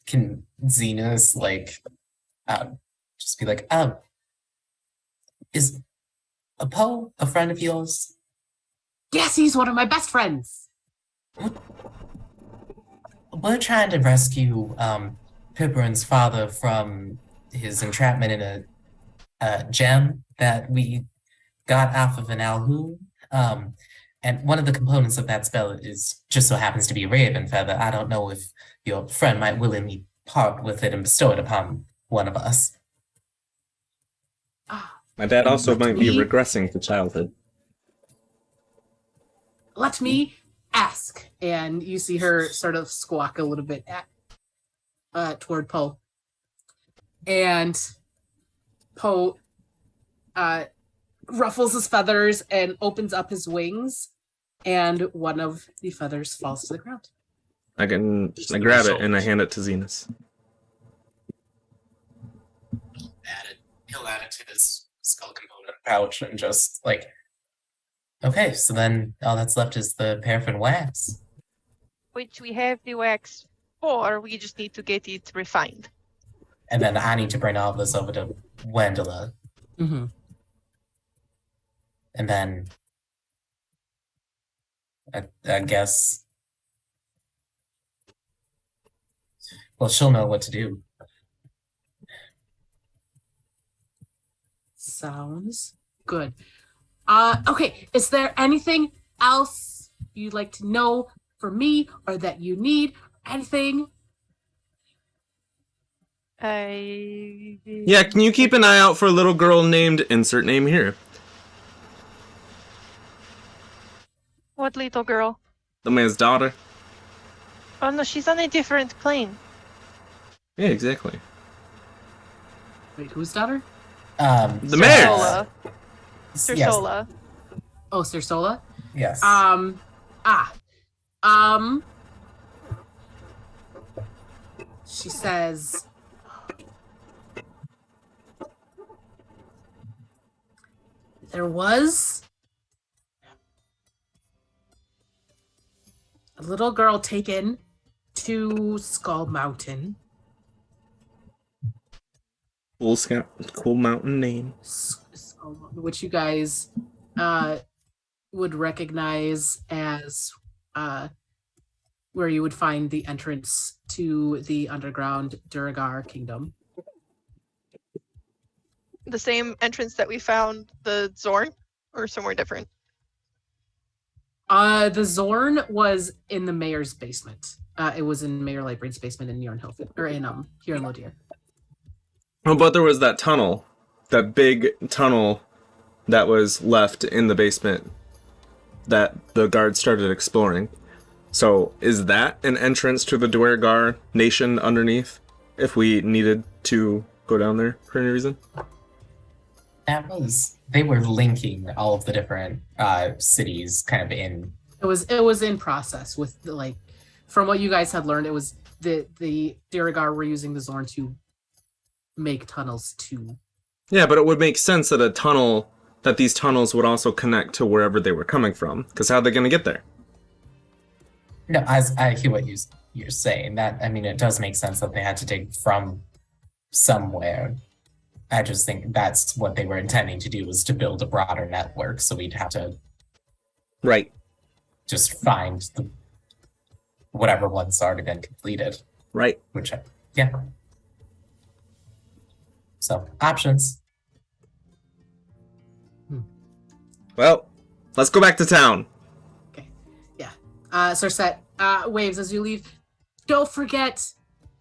can Zenus just be like, is a Poe a friend of yours? Yes, he's one of my best friends. We're trying to rescue Pipperin's father from his entrapment in a gem that we got off of an Alhu. And one of the components of that spell is just so happens to be a raven feather. I don't know if your friend might willingly part with it and bestow it upon one of us. My dad also might be Me? regressing to childhood. Let me ask. And you see her sort of squawk a little bit toward Poe. And Poe ruffles his feathers and opens up his wings, and one of the feathers falls to the ground. I grab it and I hand it to Zenus. He'll add it to his skull component pouch and just like, okay, so then all that's left is the paraffin wax. Which we have the wax for, we just need to get it refined. And then I need to bring all of this over to Wendela. Mm-hmm. And then I guess, well, she'll know what to do. Sounds good. Okay, is there anything else you'd like to know from me or that you need? Anything? Yeah, can you keep an eye out for a little girl named insert name here? What little girl? The man's daughter. Oh no, she's on a different plane. Yeah, exactly. Wait, whose daughter? The mayor. Cersola. Yes. Cersola. Oh, Cersola? Yes. She says, there was a little girl taken to Skull Mountain. Cool mountain name. Which you guys would recognize as where you would find the entrance to the underground Duragar kingdom. The same entrance that we found the Zorn, or somewhere different? The Zorn was in the mayor's basement. It was in Mayor Lightbrain's basement in Jornhofen, or in here in Lodir. Oh, but there was that tunnel, that big tunnel that was left in the basement that the guards started exploring. So is that an entrance to the Dwergar nation underneath if we needed to go down there for any reason? They were linking all of the different cities kind of in. It was in process with from what you guys had learned, it was the Duragar were using the Zorn to make tunnels to. Yeah, but it would make sense that these tunnels would also connect to wherever they were coming from, because how are they going to get there? No, I hear what you're saying. That, I mean, it does make sense that they had to dig from somewhere. I just think that's what they were intending to do, was to build a broader network, so we'd have to Right. just find whatever one's already been completed. Right. Yeah. So, options. Well, let's go back to town. Okay, yeah. Cersei waves as you leave. Don't forget,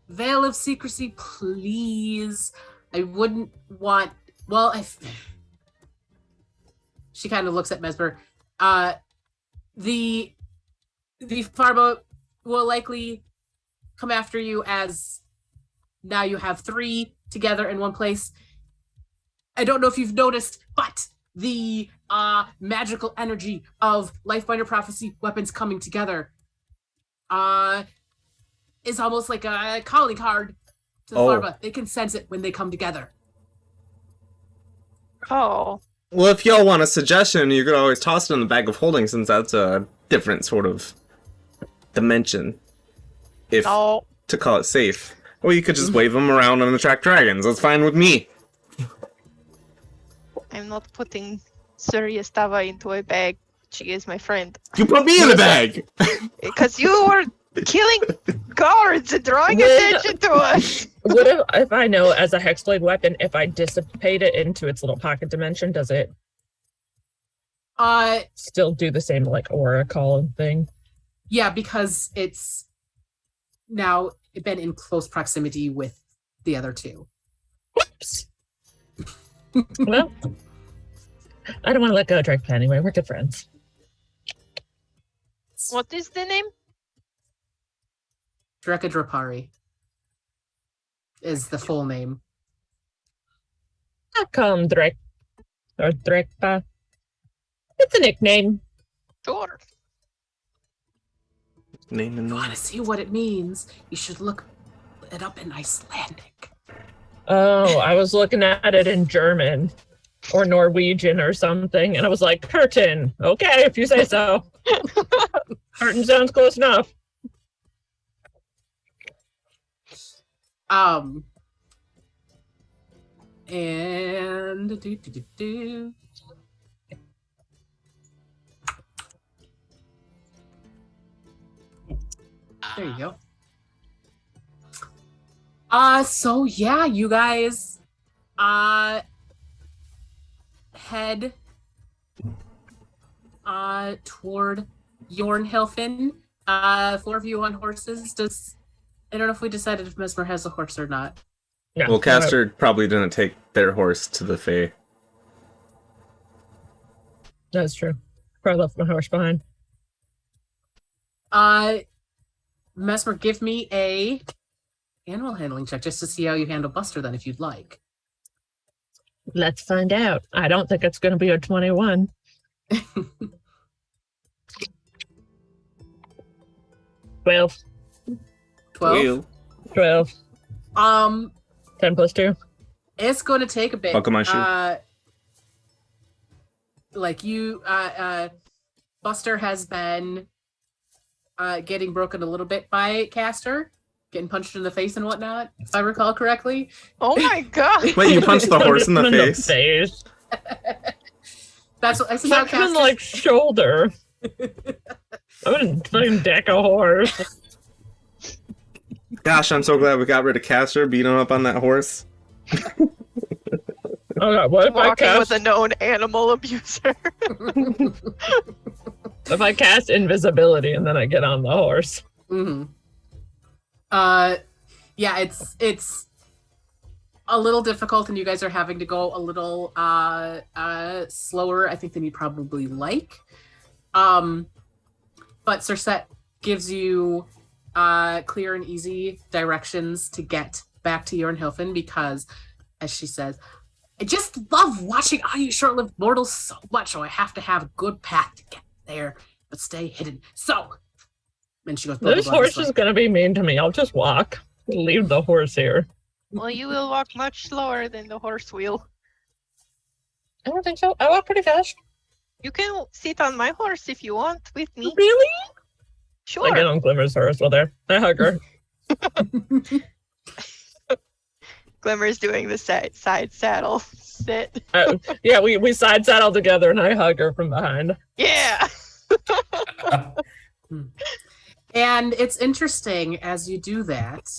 veil of secrecy, please. I wouldn't want. Well, she kind of looks at Messmur. The Farbo will likely come after you as now you have 3 together in one place. I don't know if you've noticed, but the magical energy of Lifebinder Prophecy weapons coming together is almost like a calling card to the Farba. They can sense it when they come together. Oh. Well, if y'all want a suggestion, you could always toss it in the bag of holding, since that's a different sort of dimension. If to call it safe. Or you could just wave them around and attract dragons. That's fine with me. I'm not putting Suliya Stava into a bag. She is my friend. You put me in the bag! Because you were killing guards and drawing attention to us. What if I know as a hexblade weapon, if I dissipate it into its little pocket dimension, does it still do the same like aura column thing? Yeah, because it's now been in close proximity with the other 2. Whoops. Well, I don't want to let go of Drake anyway. We're good friends. What is the name? Dreka Drapari is the full name. I call him Drake. Or Drekpa. It's a nickname. Sure. Name and You want to see what it means? You should look it up in Icelandic. Oh, I was looking at it in German or Norwegian or something, and I was like, curtain. Okay, if you say so. Curtain sounds close enough. And there you go. So yeah, you guys head toward Jornhelfen. 4 of you on horses. I don't know if we decided if Messmur has a horse or not. Yeah. Well, Castor probably didn't take their horse to the Fae. That's true. Probably left my horse behind. Messmur, give me a animal handling check just to see how you handle Buster then, if you'd like. Let's find out. I don't think it's going to be a 21. 12. 12. 12. 10 plus 2. It's going to take a bit. Buckle my shoe. Like you, Buster has been getting broken a little bit by Castor, getting punched in the face and whatnot, if I recall correctly. Oh my god. Wait, you punched the horse in the face? That's what I said. How Castor's like shoulder. I wouldn't fucking deck a horse. Gosh, I'm so glad we got rid of Castor, beat him up on that horse. Oh god, what if Walking I with cast a known animal abuser. if I cast invisibility and then I get on the horse? Mm-hmm. Yeah, it's a little difficult, and you guys are having to go a little slower, I think, than you probably like. But Cersei gives you clear and easy directions to get back to Jornhelfen because, as she says, I just love watching all you short-lived mortals so much, so I have to have a good path to get there, but stay hidden. So, and she goes, blah, This blah, blah, horse this is going to be mean to me. I'll just walk. Leave the horse here. Well, you will walk much slower than the horse will. I don't think so. I walk pretty fast. You can sit on my horse if you want with me. Really? Sure. I get on Glimmer's horse while there. I hug her. Glimmer's doing the side saddle sit. Yeah, we side saddle together and I hug her from behind. Yeah. And it's interesting as you do that.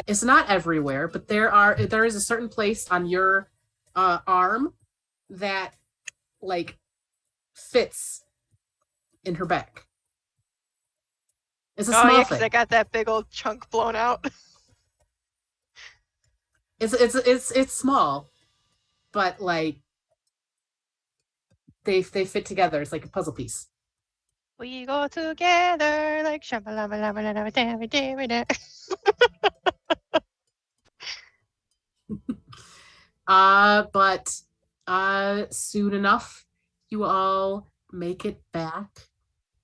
It's not everywhere, but there is a certain place on your arm that like fits in her back. It's a Oh small yeah, because thing. I got that big old chunk blown out. It's small, but like they fit together. It's like a puzzle piece. We go together like shabba-labba-labba-labba-dabba-dabba-da. But soon enough, you all make it back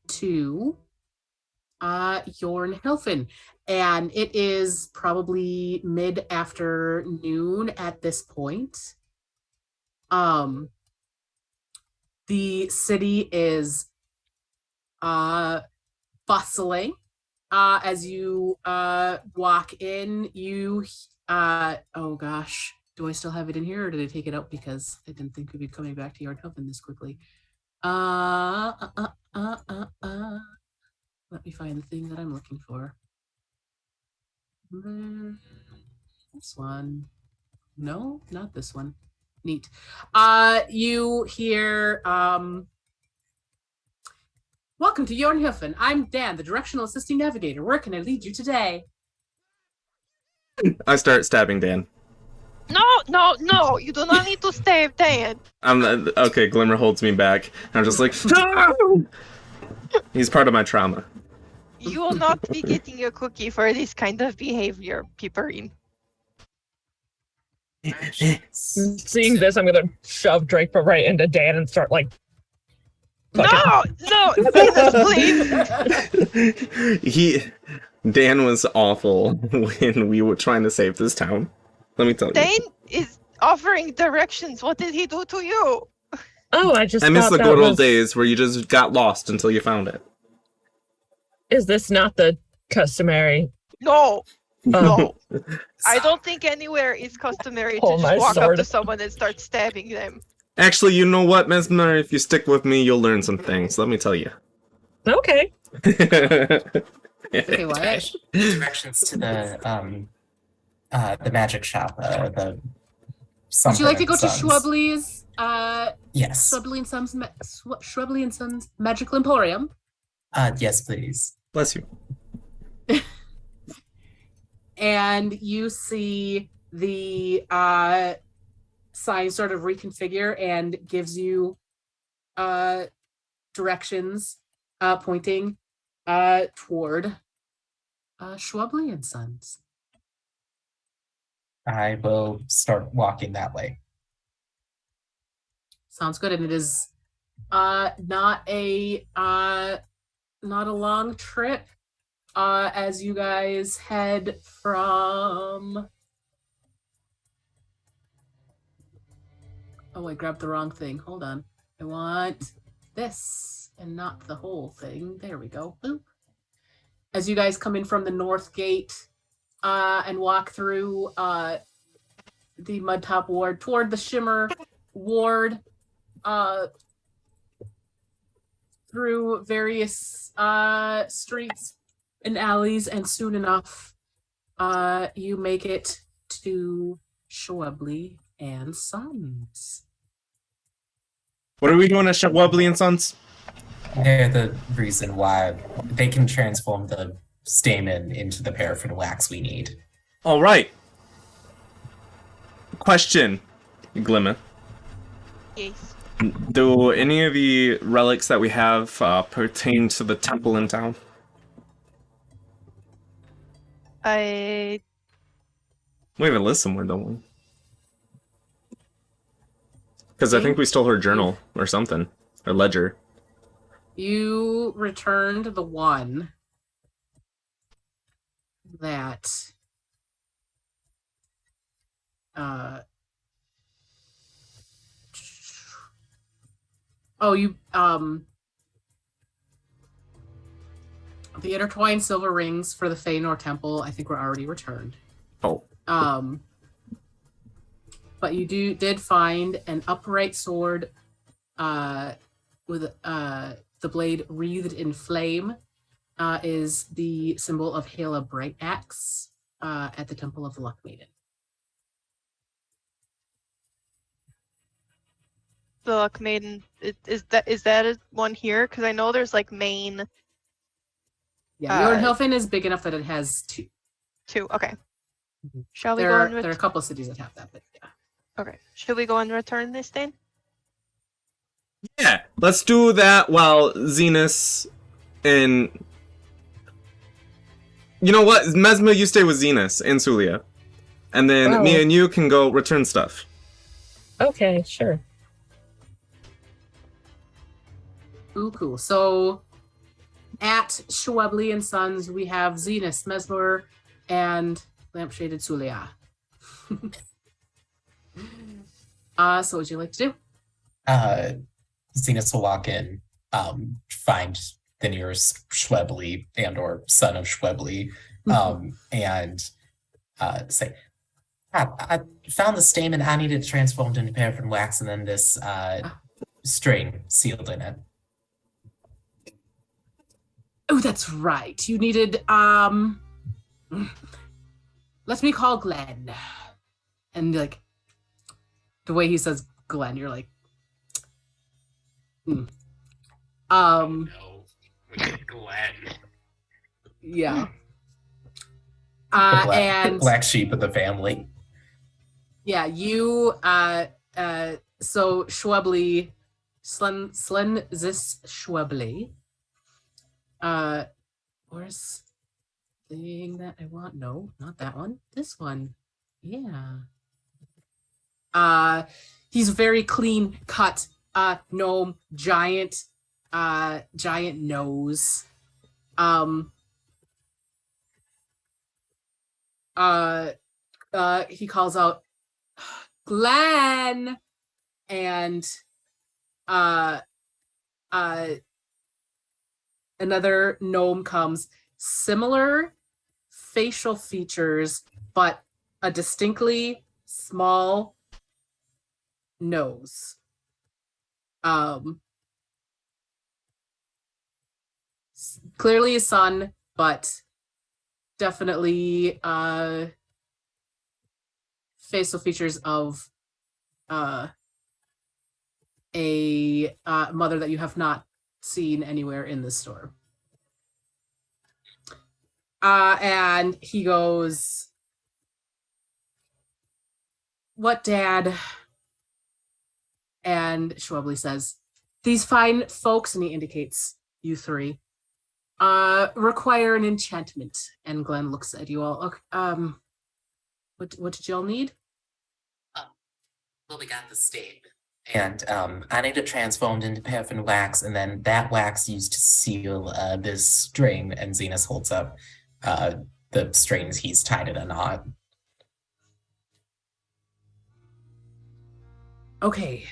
to Jornhilfen. And it is probably mid-afternoon at this point. The city is bustling. As you walk in, you oh gosh, do I still have it in here, or did I take it out because I didn't think we'd be coming back to Jornhilfen this quickly? Let me find the thing that I'm looking for. This one. No, not this one. Neat. You hear, welcome to Jornhilfen. I'm Dan, the directional assisting navigator. Where can I lead you today? I start stabbing Dan. No, you do not need to stab Dan. Okay, Glimmer holds me back. I'm just like, no! He's part of my trauma. You will not be getting a cookie for this kind of behavior, Pipperin. Seeing this, I'm gonna shove Draper right into Dan and start like. No, Zenus, please. Dan was awful when we were trying to save this town. Let me tell you. Dan is offering directions. What did he do to you? Oh, I miss the thought good that old was- days where you just got lost until you found it. Is this not the customary? No, Oh. no. I don't think anywhere is customary to Pull my just walk up sword. to someone and start stabbing them. Actually, you know what, Messmur? If you stick with me, you'll learn some things. Let me tell you. Okay. Okay, Wyatt. Directions to the magic shop. The Would you like to go to Sons. Schwubley's Yes. Schwubley and Sons Magical Emporium? Yes, please. Bless you. And you see the sign sort of reconfigure and gives you directions pointing toward Schwubley and Sons. I will start walking that way. Sounds good, and it is not a long trip as you guys head from. Oh, I grabbed the wrong thing. Hold on. I want this and not the whole thing. There we go. Boop. As you guys come in from the north gate and walk through the Mudtop Ward toward the Shimmer Ward, through various streets and alleys, and soon enough, you make it to Schwubley and Sons. What are we doing at Wobbly and Sons? They're the reason why they can transform the stamen into the paraffin wax we need. All right. Question, Glimmer. Yes. Do any of the relics that we have pertain to the temple in town? I We have a list somewhere, don't we? Because I think we stole her journal or something. Or ledger. You returned the one that the intertwined silver rings for the Feanor Temple, I think, were already returned. Oh. But you did find an upright sword with the blade wreathed in flame, is the symbol of Hela Bright Axe at the Temple of the Luck Maiden. the Luck Maiden. Is that one here? Because I know there's like main Yeah, Jornhofen is big enough that it has 2. 2. Okay. Mhm. Shall we There go are, and there are a couple of cities that have that, but yeah. Okay. Should we go and return this then? Yeah, let's do that while Zenus and... You know what? Messmur, you stay with Zenus and Suliya. And then me Oh. and you can go return stuff. Okay, sure. Ooh, cool. So at Schwebly and Sons, we have Zenus, Messmur, and Lampshaded Suliya. So what would you like to do? Zenus will walk in, find the nearest Schwebly and or son of Schwebly, and say, I found the stamen. I needed to transform into paraffin wax, and then this string sealed in it. Oh, that's right. You needed, let me call Glenn. And like, the way he says Glenn, you're like, No, Glenn. yeah. The And black sheep of the family. yeah, you, so Schwebly, Slen Zis Schwebly, where's the thing that I want? No, not that one. This one. Yeah. He's very clean cut, gnome, giant nose. He calls out, Glenn, and another gnome comes, similar facial features, but a distinctly small nose. Clearly a son, but definitely facial features of a mother that you have not seen anywhere in the store. And he goes, what, Dad? And Schwebly says, these fine folks, and he indicates you 3, require an enchantment. And Glenn looks at you all. Okay, what did y'all need? Well, we got the statement. And I need it transformed into paraffin wax, and then that wax used to seal this string. And Zenus holds up the strings he's tied in a knot. Okay.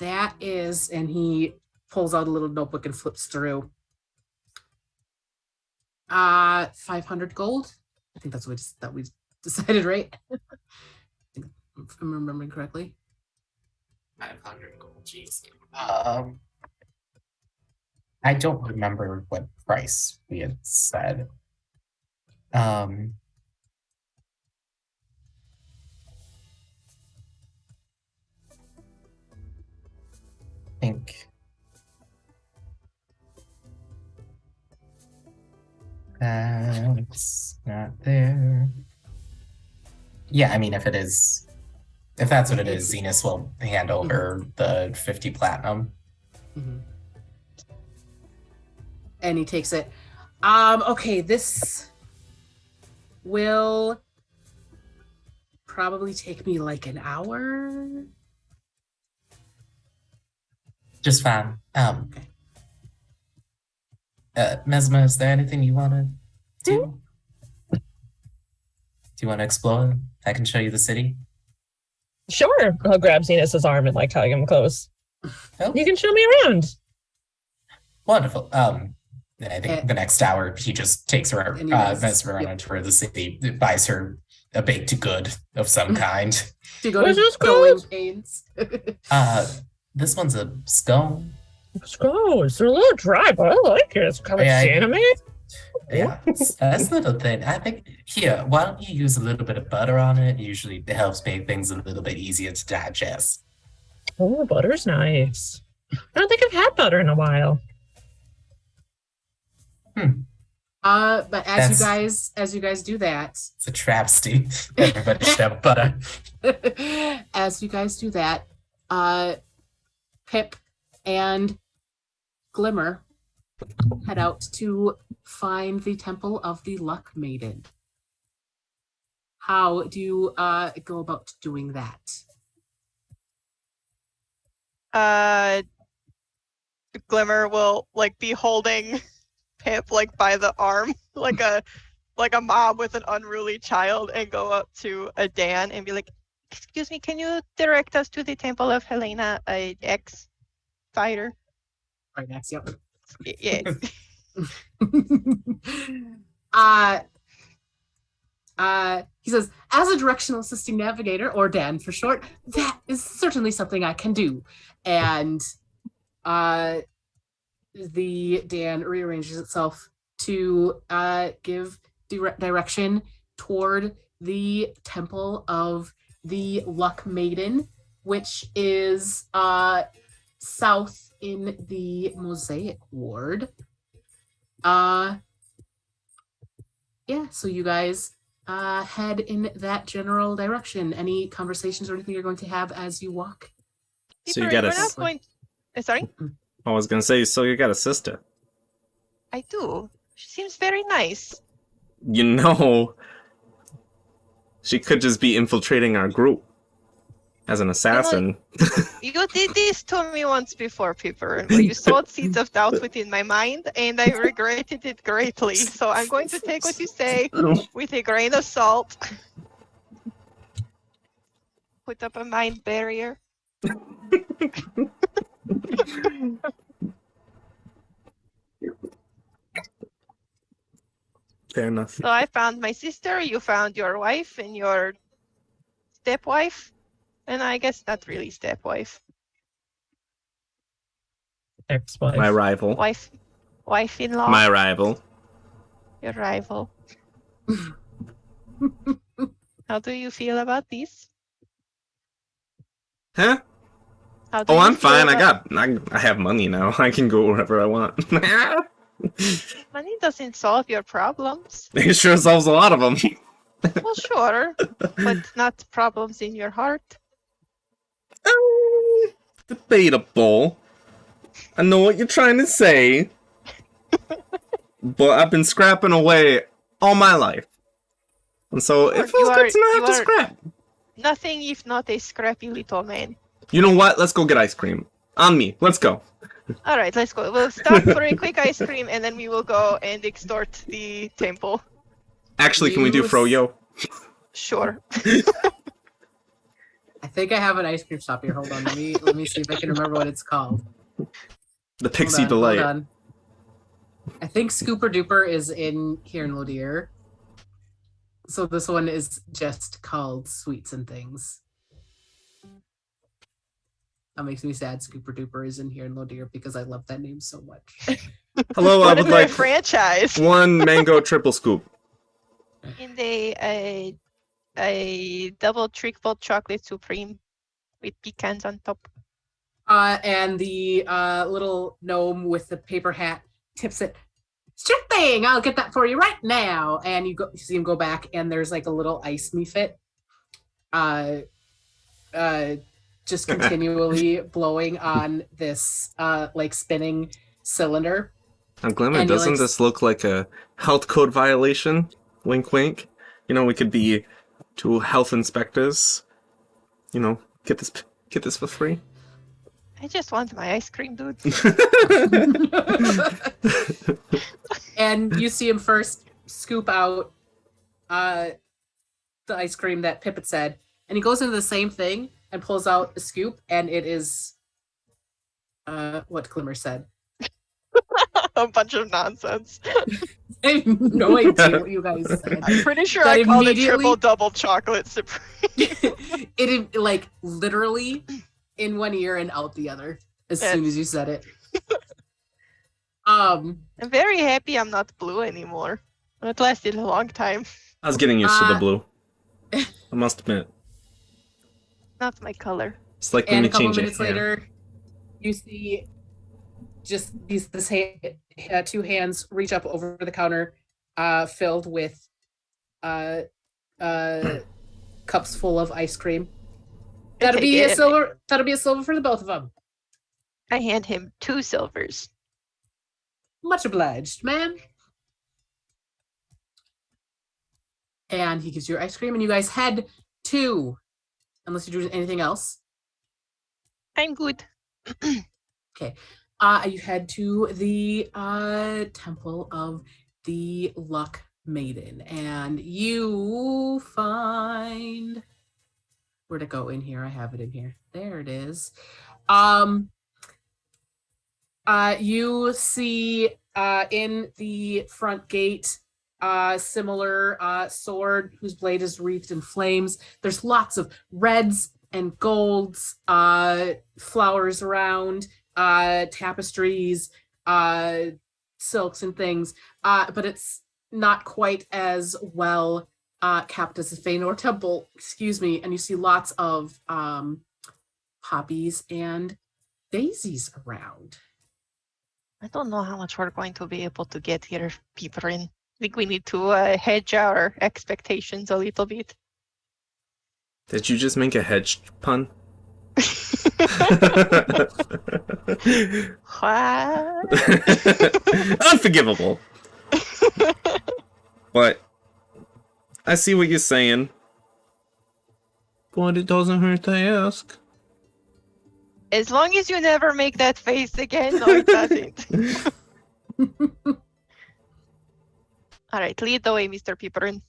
That is, and he pulls out a little notebook and flips through. 500 gold. I think that's what we decided, right? If I'm remembering correctly. 500 gold, jeez. I don't remember what price we had said. I think it's not there. Yeah, I mean, if that's what it is, Zenus will hand over the 50 platinum. Mm-hmm. And he takes it. Okay, this will probably take me like an hour. Just fine. Messmur, is there anything you want to do? Do you want to explore? I can show you the city. Sure. I'll grab Zenus's arm and like tug him close. Oh, You can show me around. wonderful. Then I think the next hour he just takes her, And he does, Messmur around a tour of the city, buys her a baked good of some kind. To go What's to this growing called? pains. This one's a scone. They're a little dry, but I like it. It's kind of Yeah, cinnamon. Yeah, that's not a thing. I think here, why don't you use a little bit of butter on it? Usually it helps make things a little bit easier to digest. Oh, butter's nice. I don't think I've had butter in a while. But as That's- you guys do that, It's a travesty. Everybody should have butter. as you guys do that, Pip and Glimmer head out to find the Temple of the Luck Maiden. How do you go about doing that? Glimmer will like be holding Pip like by the arm, like a mom with an unruly child, and go up to a Dan and be like, "Excuse me, can you direct us to the Temple of Helena, a ex-fighter?" Right next, yep. Yeah. He says, as a directional assisting navigator, or Dan for short, that is certainly something I can do. And the Dan rearranges itself to give direction toward the Temple of the Luck Maiden, which is south in the Mosaic Ward. Yeah, so you guys head in that general direction. Any conversations or anything you're going to have as you walk? So you Pipperin, got we're a. not going. Sorry, I was gonna say, so you got a sister. I do. She seems very nice. You know, she could just be infiltrating our group as an assassin. You did this to me once before, Pipperin, where you sowed seeds of doubt within my mind, and I regretted it greatly. So I'm going to take what you say with a grain of salt. Put up a mind barrier. Fair enough. So I found my sister, you found your wife and your stepwife, and I guess not really stepwife. Ex-wife. My rival. Wife-in-law. My rival. Your rival. How do you feel about this? Huh? How do Oh, you I'm feel fine. about- I have money now. I can go wherever I want. Money doesn't solve your problems. It sure solves a lot of them. Well, sure, but not problems in your heart. Debatable. I know what you're trying to say. But I've been scrapping away all my life. And so Sure, it feels good to not you have to are- scrap. Nothing if not a scrappy little man. You know what? Let's go get ice cream. On me. Let's go. All right, let's go. We'll stop for a quick ice cream, and then we will go and extort the temple. Actually, can we do You- Froyo? Sure. I think I have an ice cream shop here. Hold on, let me see if I can remember what it's called. The Pixie Hold on, Delight. hold on. I think Scooper Duper is in here in Lodier. So this one is just called Sweets and Things. That makes me sad. Scooper Duper is in here in Lodier because I love that name so much. Hello, I What would is their like franchise? one mango triple scoop. In a double triple chocolate supreme with pecans on top. And the little gnome with the paper hat tips it. Sure thing, I'll get that for you right now. And you see him go back, and there's like a little ice meafit, just continually blowing on this like spinning cylinder. Now, Glimmer, And he doesn't likes- this look like a health code violation? Wink, wink. You know, we could be two health inspectors. You know, get this for free. I just want my ice cream, dude. And you see him first scoop out the ice cream that Pippet said, and he goes into the same thing and pulls out a scoop, and it is what Glimmer said. A bunch of nonsense. I have no idea what you guys said. I'm pretty sure That I called it immediately- triple double chocolate supreme. It like literally in one ear and out the other as soon as you said it. I'm very happy I'm not blue anymore. It lasted a long time. I was getting used to the Uh, blue. I must admit. Not my color. It's like when And you a couple change your minutes hair. later, You see just two hands reach up over the counter, filled with cups full of ice cream. That'll be a silver. That'll be a silver for the both of them. I hand him 2 silvers. Much obliged, ma'am. And he gives you your ice cream, and you guys head to, unless you do anything else. I'm good. Okay. You head to the Temple of the Luck Maiden, and you find, where'd it go in here? I have it in here. There it is. You see in the front gate similar sword whose blade is wreathed in flames. There's lots of reds and golds, flowers around, tapestries, silks and things, but it's not quite as well kept as the Feanor Temple, and you see lots of poppies and daisies around. I don't know how much we're going to be able to get here, Pipperin. I think we need to hedge our expectations a little bit. Did you just make a hedge pun? What? Unforgivable. But I see what you're saying. But it doesn't hurt to ask. As long as you never make that face again, no, it doesn't. All right, lead the way, Mr. Pipperin.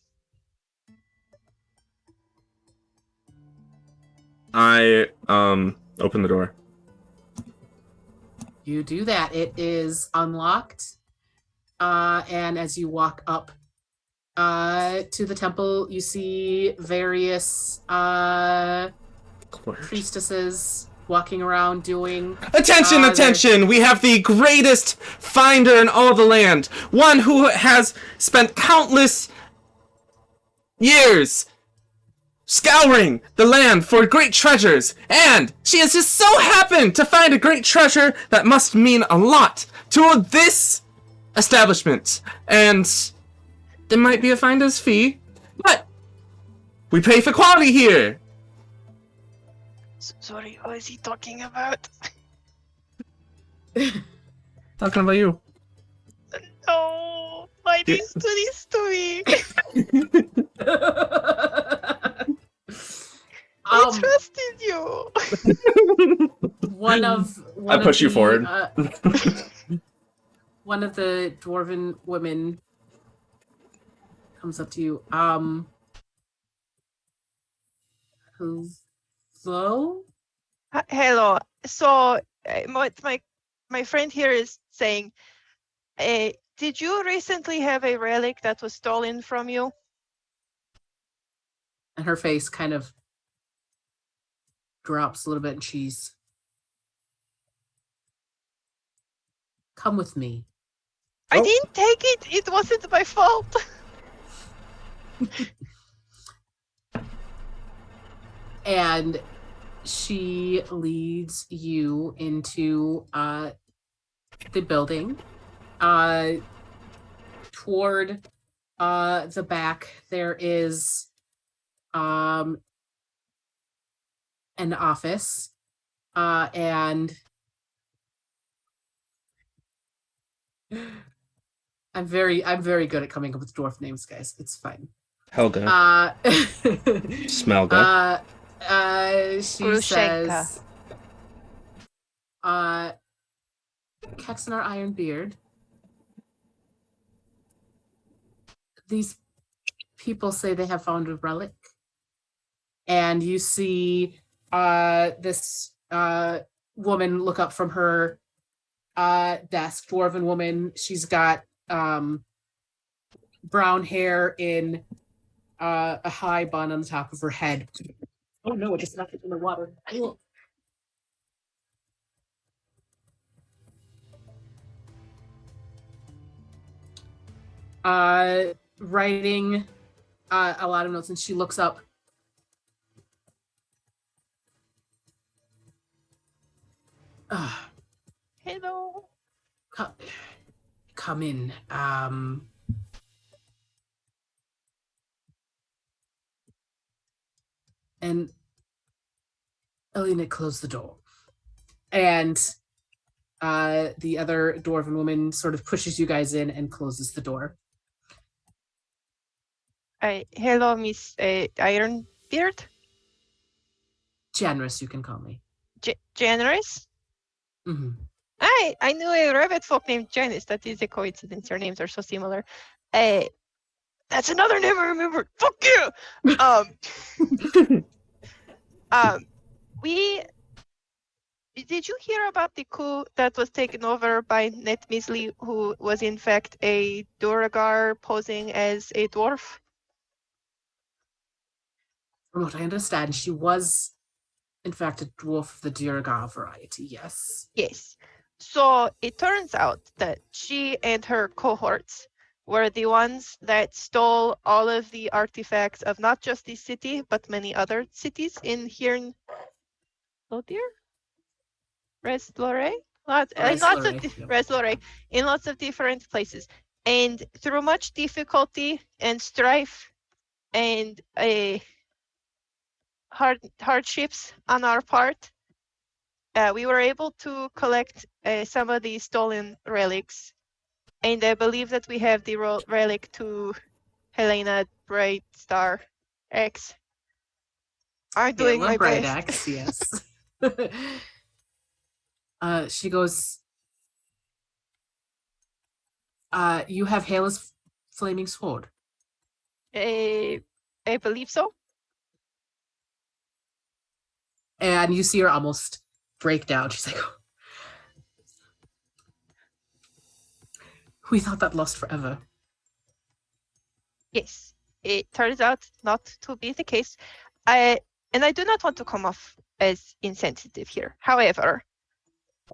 I open the door. You do that. It is unlocked. And as you walk up to the temple, you see various priestesses walking around doing... Attention, attention! We have the greatest finder in all the land. One who has spent countless years scouring the land for great treasures. And she has just so happened to find a great treasure that must mean a lot to this establishment. And there might be a finder's fee, but we pay for quality here. Sorry, what is he talking about? Talking about you. No, why did you do this to me? I trusted you. I push you forward. One of the dwarven women comes up to you. Hello? Hello. So, my friend here is saying, did you recently have a relic that was stolen from you? And her face kind of drops a little bit, and she's, come with me. I didn't take it. It wasn't my fault. And she leads you into the building. Toward the back, there is an office, and I'm very good at coming up with dwarf names, guys. It's fine. Helga. Smelga. She Grushenka. says, Kexanar Ironbeard, these people say they have found a relic. And you see this woman look up from her desk, dwarven woman. She's got brown hair in a high bun on the top of her head. Oh no, it just knocked it in the water. Writing a lot of notes, and she looks up. come in. And Elena closed the door. And the other dwarven woman sort of pushes you guys in and closes the door. Hello, Miss Ironbeard. Generous, you can call me. Generous? Mm-hmm. I knew a rabbit folk named Janice. That is a coincidence. Your names are so similar. That's another name I remembered. Fuck you! Did you hear about the coup that was taken over by Net Misley, who was in fact a Duragar posing as a dwarf? From what I understand, she was, in fact, a dwarf of the Duragar variety, yes. Yes. So it turns out that she and her cohorts were the ones that stole all of the artifacts of not just this city, but many other cities in here in Rhez Lorei? Rhez Lorei, in lots of different places. And through much difficulty and strife and hardships on our part, we were able to collect some of these stolen relics. And I believe that we have the relic to Helena Bright Star X. I'm doing my Bright best. X, yes. She goes, you have Hela's flaming sword. I believe so. And you see her almost break down. She's like, oh. We thought that lost forever. Yes, it turns out not to be the case. And I do not want to come off as insensitive here. However,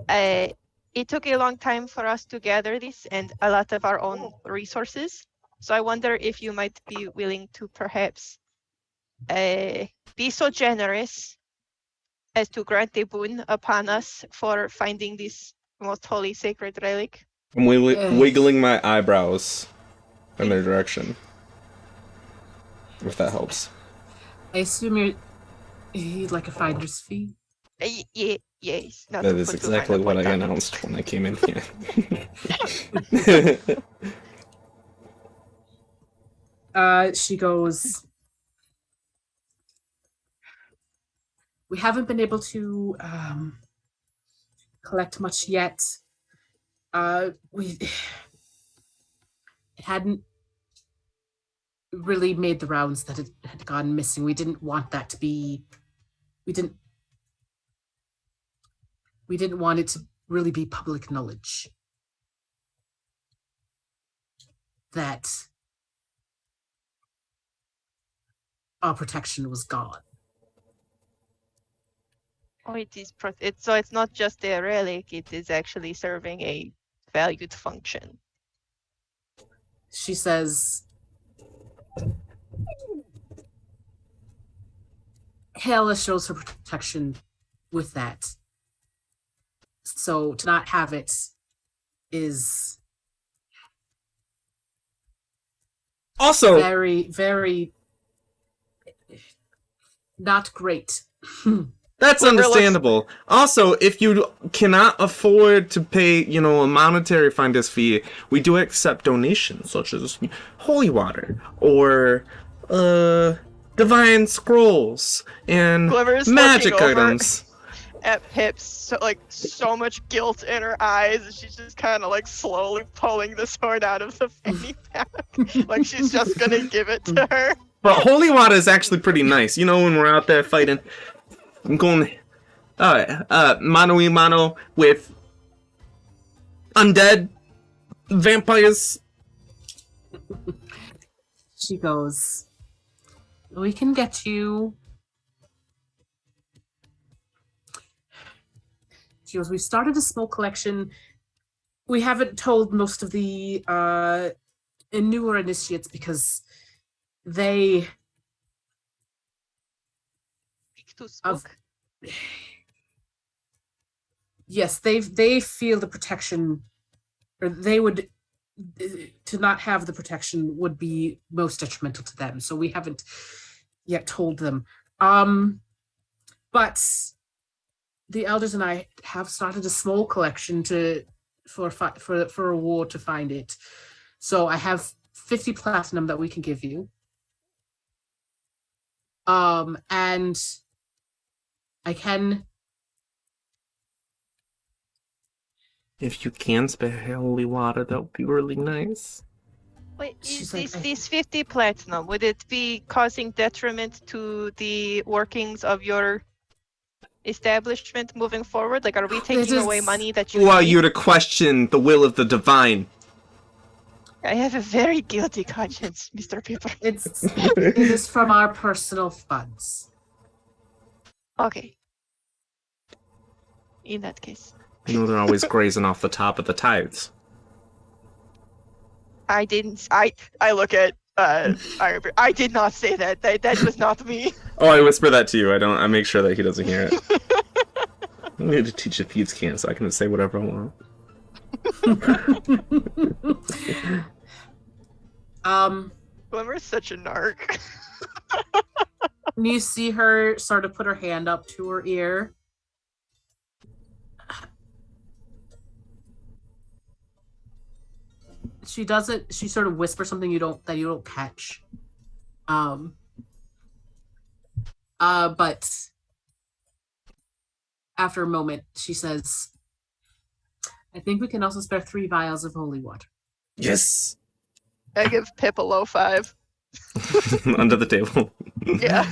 it took a long time for us to gather this and a lot of our own resources. So I wonder if you might be willing to perhaps be so generous as to grant a boon upon us for finding this most holy sacred relic. I'm wiggling my eyebrows in their direction. If that helps. I assume you'd like a finder's fee? Yes. That is exactly what I announced when I came in here. She goes, we haven't been able to collect much yet. It hadn't really made the rounds that it had gone missing. We didn't want that to be, we didn't want it to really be public knowledge that our protection was gone. Oh, so it's not just a relic, it is actually serving a valued function. She says, Hela shows her protection with that. So to not have it is also very, very not great. That's understandable. Also, if you cannot afford to pay, a monetary finder's fee, we do accept donations such as holy water or divine scrolls and Glimmer's magic looking over items. At Pip's, so much guilt in her eyes, and she's just kind of slowly pulling the sword out of the fanny pack, like she's just gonna give it to her. But holy water is actually pretty nice. When we're out there fighting, I'm going mano y mano with undead vampires. She goes, we can get you. She goes, we've started a small collection. We haven't told most of the newer initiates because they yes, they feel the protection, or they would to not have the protection would be most detrimental to them. So we haven't yet told them. But the elders and I have started a small collection for a war to find it. So I have 50 platinum that we can give you. And I can. If you can spare holy water, that would be really nice. Wait, She's is like, this 50 platinum, would it be causing detriment to the workings of your establishment moving forward? Like, are we taking away money that you Well, need? you're to question the will of the divine. I have a very guilty conscience, Mr. Pipperin. It is from our personal funds. Okay. In that case. You know they're always grazing off the top of the tithes. I didn't. I look at. I did not say that. That was not me. Oh, I whisper that to you. I make sure that he doesn't hear it. I need to teach a Thieves' Cant so I can say whatever I want. Glimmer's such a narc. And you see her sort of put her hand up to her ear. She does it. She sort of whispers something you don't catch. But after a moment, she says, "I think we can also spare 3 vials of holy water." Yes! I give Pip a low 5. Under the table. Yeah.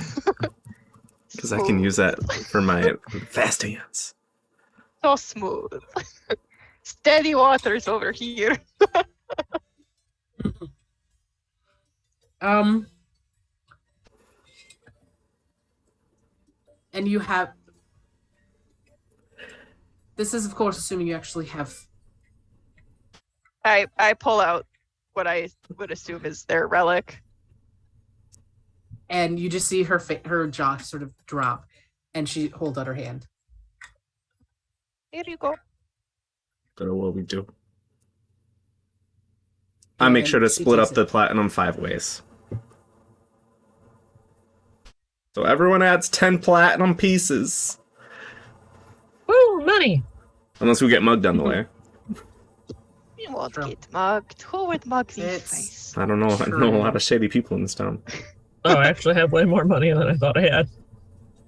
Because I can use that for my fast hands. So smooth. Steady waters over here. And you have. This is, of course, assuming you actually have. I pull out what I would assume is their relic. And you just see her jaw sort of drop, and she holds out her hand. Here you go. That's what we do. I make sure to split up the platinum 5 ways. So everyone adds 10 platinum pieces. Woo, money! Unless we get mugged on the way. You won't True. get mugged. Who would mug these It's- face? I don't know. I know a lot of shady people in this town. Oh, I actually have way more money than I thought I had.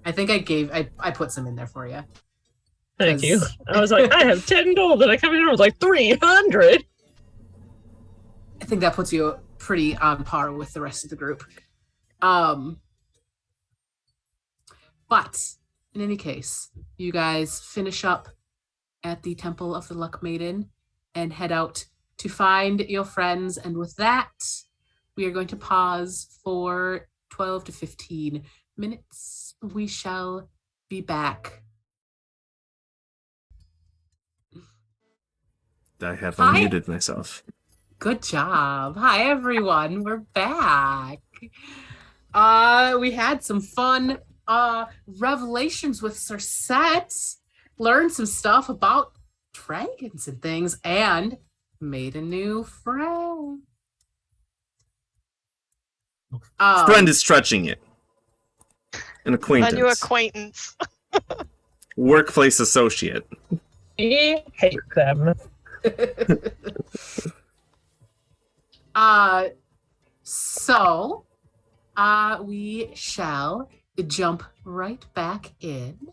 I think I put some in there for you. Thank you. 'Cause- I was like, I have 10 gold, and I come in here with like 300. I think that puts you pretty on par with the rest of the group. But in any case, you guys finish up at the Temple of the Luck Maiden and head out to find your friends. And with that, we are going to pause for 12 to 15 minutes. We shall be back. I have Hi. unmuted myself. Good job. Hi, everyone. We're back. We had some fun revelations with Cersette, learned some stuff about dragons and things, and made a new friend. Friend is stretching it. An A acquaintance. new acquaintance. Workplace associate. I hate them. So we shall jump right back in.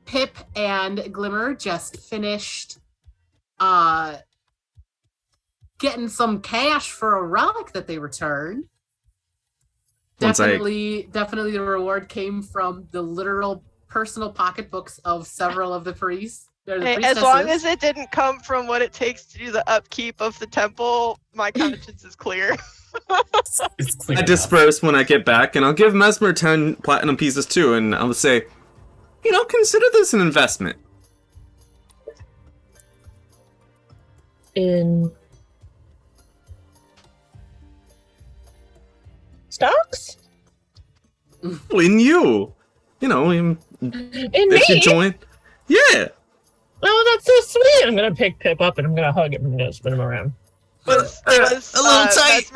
Pip and Glimmer just finished getting some cash for a relic that they returned. Definitely the reward came from the literal personal pocketbooks of several of the priests. Hey, as long as it didn't come from what it takes to do the upkeep of the temple, my conscience is clear. It's clear I enough. disperse when I get back, and I'll give Messmur 10 platinum pieces too, and I'll say, consider this an investment. In stocks? In you. You know, if you join. Yeah. Oh, that's so sweet. I'm gonna pick Pip up and I'm gonna hug him and I'm gonna spin him around. Was a little tight.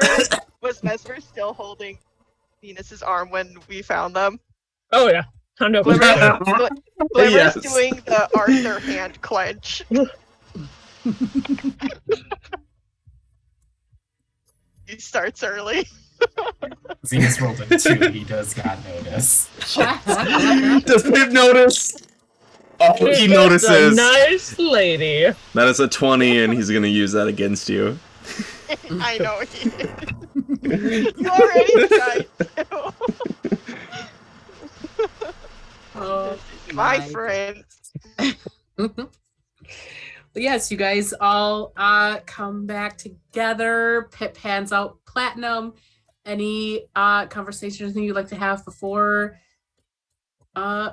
Mesmer still holding Venus's arm when we found them? Oh yeah. Glimmer's Yes. doing the Arthur hand clench. He starts early. Zenus rolled a 2. He does not notice. Does Pip notice? Oh, he Pip is notices. a nice lady. That is a 20, and he's gonna use that against you. I know he is. You already tried to. Oh, My friend. But yes, you guys all come back together. Pip hands out platinum. Any conversations you'd like to have before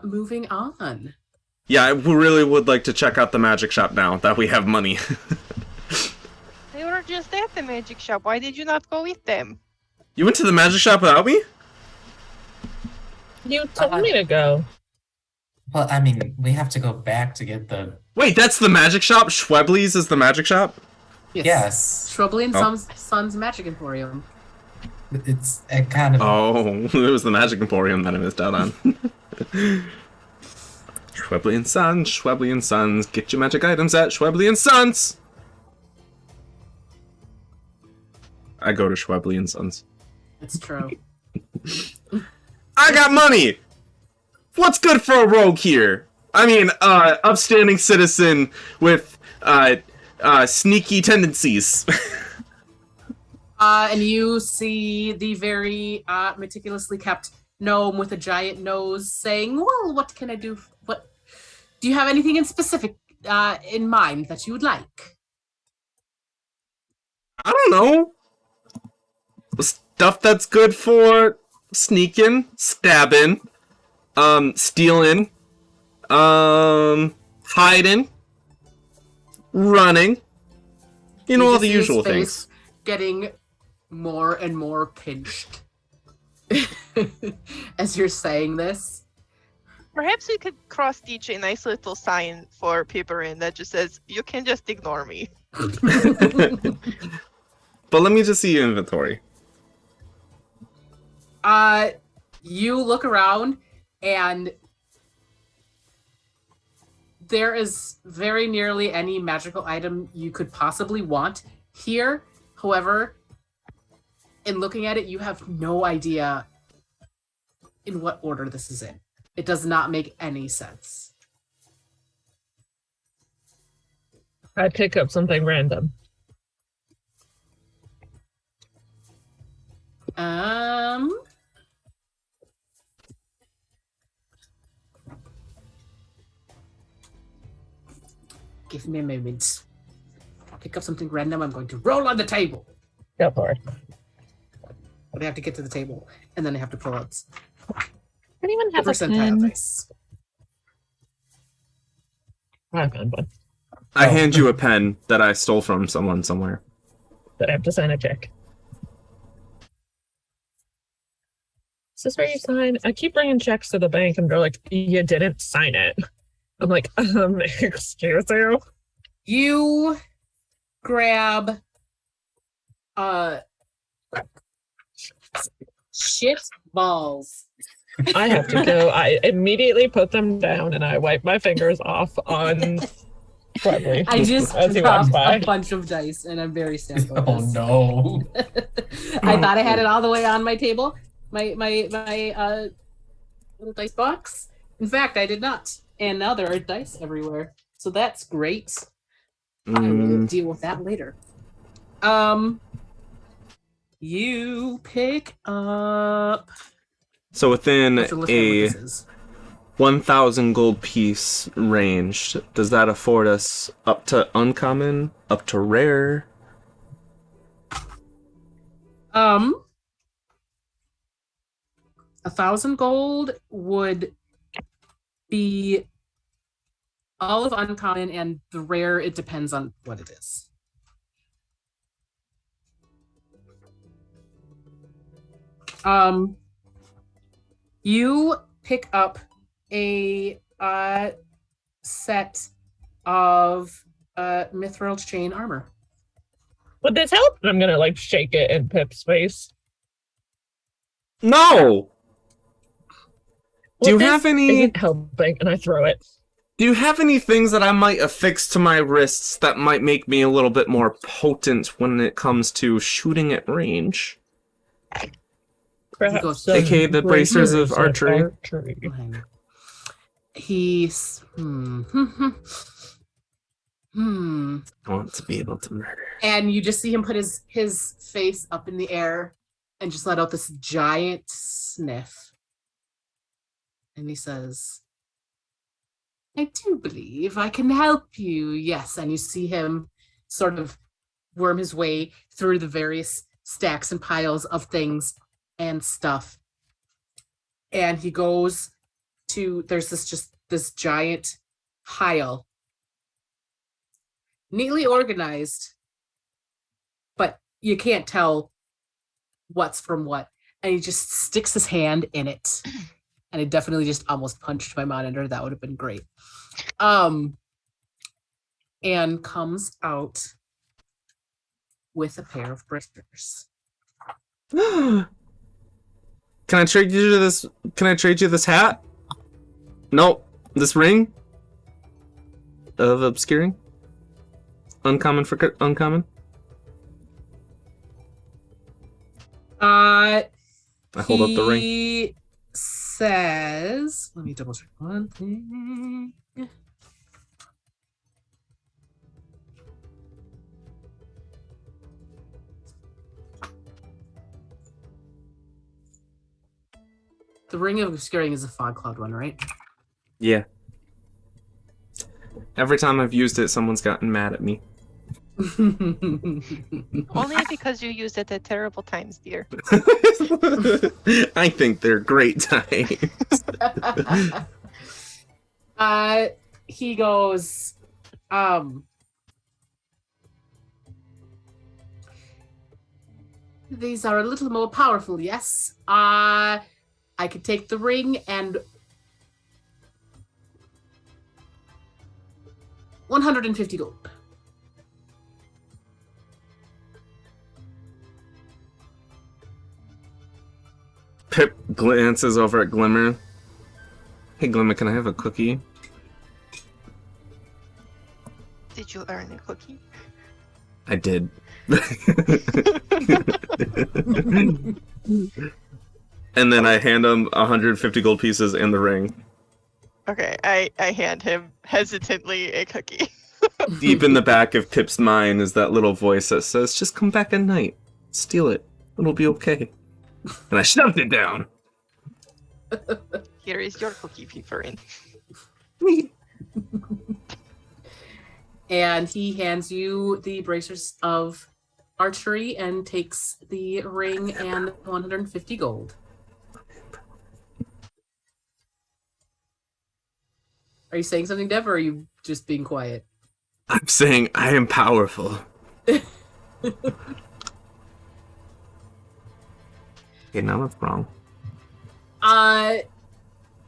moving on? Yeah, I really would like to check out the magic shop now that we have money. They were just at the magic shop. Why did you not go with them? You went to the magic shop without me? You told me to go. Well, I mean, we have to go back to get the. Wait, that's the magic shop? Schwebley's is the magic shop? Yes. Shrubley and Oh. Son's Magic Emporium. It's a kind of. Oh, it was the magic emporium that I missed out on. Schwebley and Sons. Get your magic items at Schwebley and Sons. I go to Schwebley and Sons. It's true. I got money. What's good for a rogue here? I mean, upstanding citizen with sneaky tendencies. And you see the very meticulously kept gnome with a giant nose saying, well, what can I do? What do you have anything in specific in mind that you would like? I don't know. Stuff that's good for sneaking, stabbing, stealing, hiding, running. You know, all the just see his usual face things. Getting more and more pinched as you're saying this. Perhaps we could cross-stitch a nice little sign for Pipperin that just says, you can just ignore me. But let me just see your inventory. You look around and there is very nearly any magical item you could possibly want here. However, in looking at it, you have no idea in what order this is in. It does not make any sense. I pick up something random. Give me a moment. I'll pick up something random. I'm going to roll on the table. Go for it. But I have to get to the table, and then I have to pull out I don't even have a percentile pen. dice. I found one. I hand you a pen that I stole from someone somewhere. That I have to sign a check. Is this where you sign? I keep bringing checks to the bank and they're like, you didn't sign it. I'm like, excuse you? You grab shit balls. I have to go. I immediately put them down and I wipe my fingers off on Schwebley. I just As he walks dropped by. a bunch of dice, and I'm very sad about Oh this. no. I thought I had it all the way on my table, my little dice box. In fact, I did not, and now there are dice everywhere. So that's great. I will deal with that later. You pick up. So within What's the list of what a this is? 1,000 gold piece range, does that afford us up to uncommon, up to rare? 1,000 gold would be all of uncommon, and the rare, it depends on what it is. You pick up a set of mithril chain armor. Would this help? I'm gonna like shake it in Pip's face. No! Do you Well, have this any- Isn't helping, and I throw it. Do you have any things that I might affix to my wrists that might make me a little bit more potent when it comes to shooting at range? Perhaps goes, some AKA the bracers of archery. He's I want to be able to murder. And you just see him put his face up in the air and just let out this giant sniff. And he says, I do believe I can help you. Yes. And you see him sort of worm his way through the various stacks and piles of things and stuff. And he goes to, there's this giant pile, neatly organized, but you can't tell what's from what. And he just sticks his hand in it. And it definitely just almost punched my monitor. That would have been great. And comes out with a pair of bristers. Can I trade you this? Can I trade you this hat? Nope. This ring of obscuring. Uncommon for uncommon. I hold up the ring. He says, let me double check one thing. The ring of obscuring is a fog cloud one, right? Yeah. Every time I've used it, someone's gotten mad at me. Only because you used it at terrible times, dear. I think they're great times. He goes, these are a little more powerful, yes. I could take the ring and 150 gold. Pip glances over at Glimmer. Hey Glimmer, can I have a cookie? Did you earn a cookie? I did. And then I hand him 150 gold pieces and the ring. Okay, I hand him hesitantly a cookie. Deep in the back of Pip's mind is that little voice that says, just come back at night. Steal it. It'll be okay. And I shoved it down. Here is your cookie, Pipperin. And he hands you the bracers of archery and takes the ring and 150 gold. Are you saying something, Dev, or are you just being quiet? I'm saying I am powerful. Okay, now that's wrong.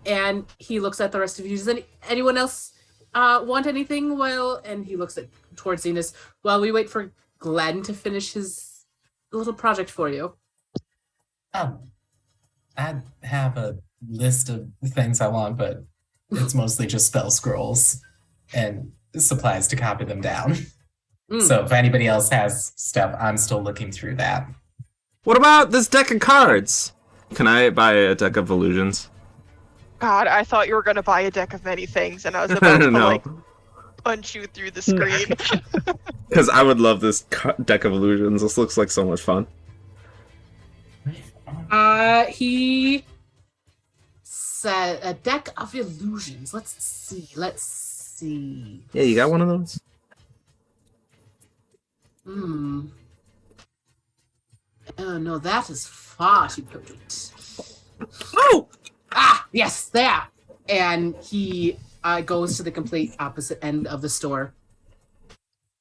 And he looks at the rest of you. Does anyone else want anything? Well, and he looks towards Zenus. While we wait for Glenn to finish his little project for you. I have a list of things I want, but it's mostly just spell scrolls and supplies to copy them down. So if anybody else has stuff, I'm still looking through that. What about this deck of cards? Can I buy a deck of illusions? God, I thought you were gonna buy a deck of many things, and I was about to No. like punch you through the screen. Because I would love this deck of illusions. This looks like so much fun. He said a deck of illusions. Let's see. Yeah, you got one of those? Oh no, that is far too potent. Oh! Ah, yes, there. And he goes to the complete opposite end of the store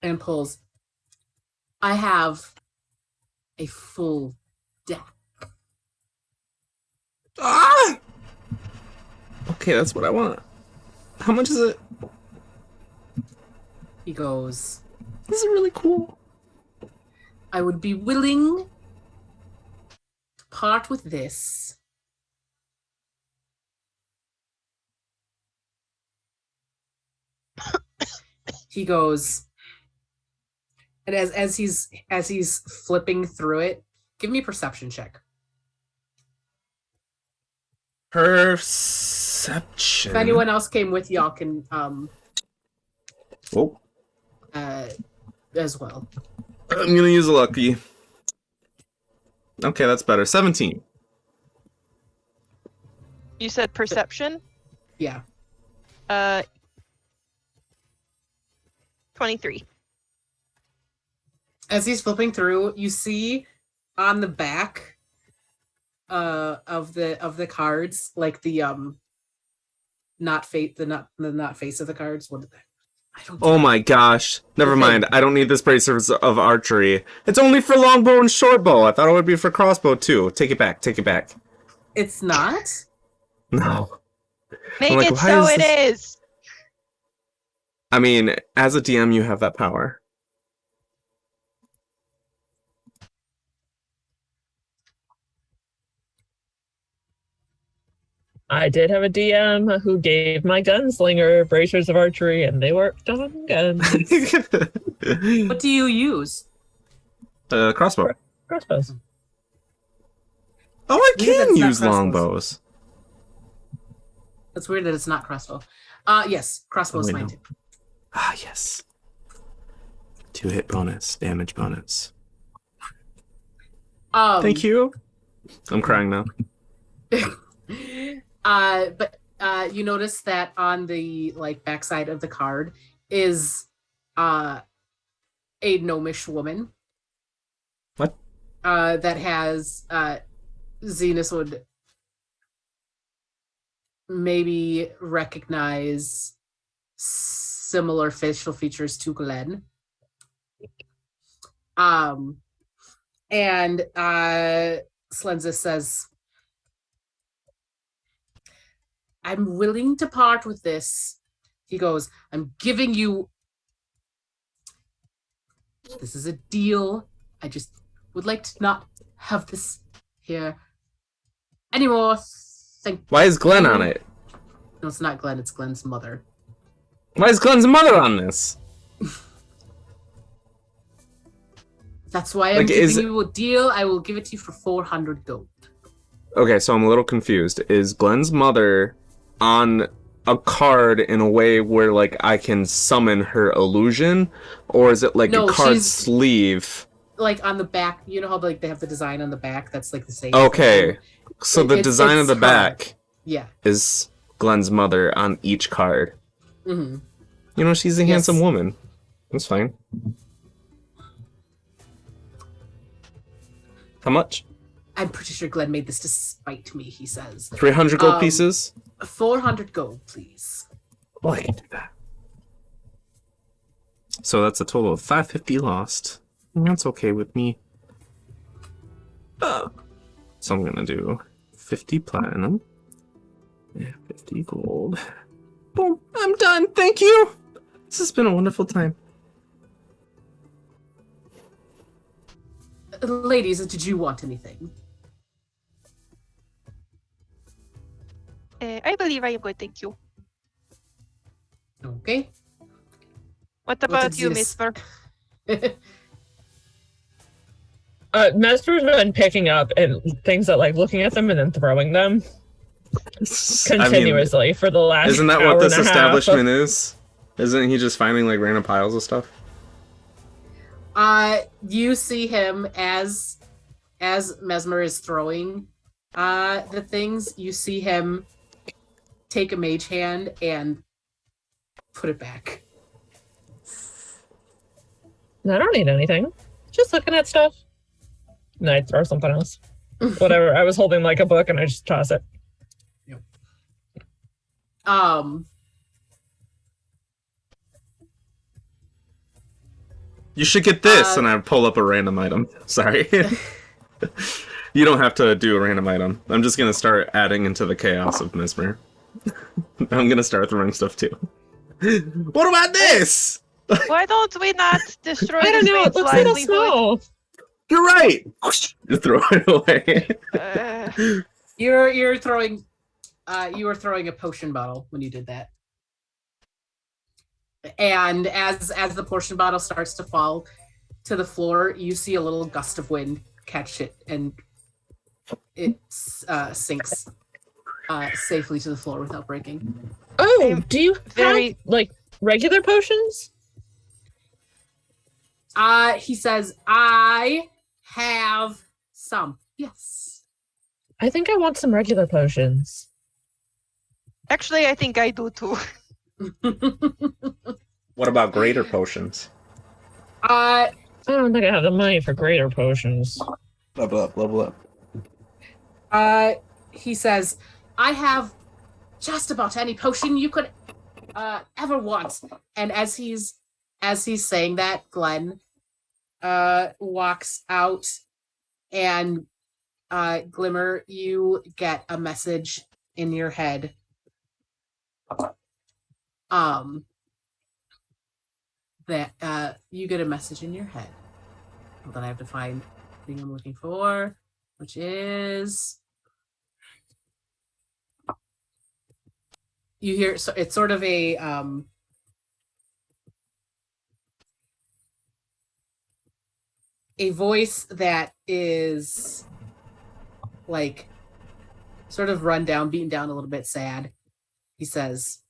and pulls. I have a full deck. Ah! Okay, that's what I want. How much is it? He goes, This is really cool. I would be willing to part with this. He goes, and as he's flipping through it, give me a perception check. Perception. If anyone else came with y'all can Oh, as well. I'm gonna use a lucky. Okay, that's better. 17. You said perception? Yeah. 23. As he's flipping through, you see on the back of the cards, like the not face the not face of the cards. What I don't Oh my gosh. Never Okay. mind. I don't need this bracer of archery. It's only for longbow and shortbow. I thought it would be for crossbow too. Take it back. Take it back. It's not. No. Make like, it why so is it this- is. I mean, as a DM, you have that power. I did have a DM who gave my gunslinger bracers of archery, and they worked on guns. What do you use? Crossbow. Crossbows. Oh, I Weird can that's not use crossbows. longbows. It's weird that it's not crossbow. Yes, crossbow's Oh, wait, fine no. too. Ah, yes. 2 hit bonus, damage bonus. Thank you. I'm crying now. But you notice that on the backside of the card is a gnomish woman. What? That has Zenus would maybe recognize similar facial features to Glenn. And Slenza says, I'm willing to part with this. He goes, I'm giving you. This is a deal. I just would like to not have this here anymore. Why is Glenn on it? No, it's not Glenn. It's Glenn's mother. Why is Glenn's mother on this? That's why I'm Like, giving is- you a deal. I will give it to you for 400 gold. Okay, so I'm a little confused. Is Glenn's mother on a card in a way where, like, I can summon her illusion? Or is it like No, a card she's- sleeve? Like on the back, you know how they have the design on the back? That's like the same. Okay, so the It's- design of it's the her. back Yeah. is Glenn's mother on each card. Mm-hmm. You know, she's a Yes. handsome woman. That's fine. How much? I'm pretty sure Glenn made this to spite me, he says. 300 gold Um, pieces? 400 gold, please. Well, I can do that. So that's a total of 550 lost. And that's okay with me. So I'm gonna do 50 platinum. Yeah, 50 gold. Boom, I'm done. Thank you. This has been a wonderful time. Ladies, did you want anything? I believe I am good, thank you. Okay. What about did you, Zenus- Messmur? Messmer's been picking up and things that looking at them and then throwing them continuously for the last. Isn't that hour what this and a half. establishment is? Isn't he just finding random piles of stuff? You see him as Messmur is throwing the things. You see him take a mage hand and put it back. I don't need anything. Just looking at stuff. And I throw something else. Whatever. I was holding a book and I just toss it. You should get this, and I pull up a random item. Sorry. You don't have to do a random item. I'm just gonna start adding into the chaos of Messmur. I'm gonna start throwing stuff too. What about this? Why don't we not destroy I don't this know. It man's looks like a livelihood? snow. You're right. Just throw it away. You're throwing. You were throwing a potion bottle when you did that. And as the potion bottle starts to fall to the floor, you see a little gust of wind catch it, and it sinks safely to the floor without breaking. Oh, I'm do you very- have like regular potions? He says, I have some. Yes. I think I want some regular potions. Actually, I think I do too. What about greater potions? I don't think I have the money for greater potions. Level up, level up. He says, I have just about any potion you could ever want. And as he's saying that, Glenn walks out, and Glimmer, you get a message in your head. That you get a message in your head. Hold on, I have to find the thing I'm looking for, which is you hear. So it's sort of a voice that is like sort of run down, beaten down, a little bit sad. He says,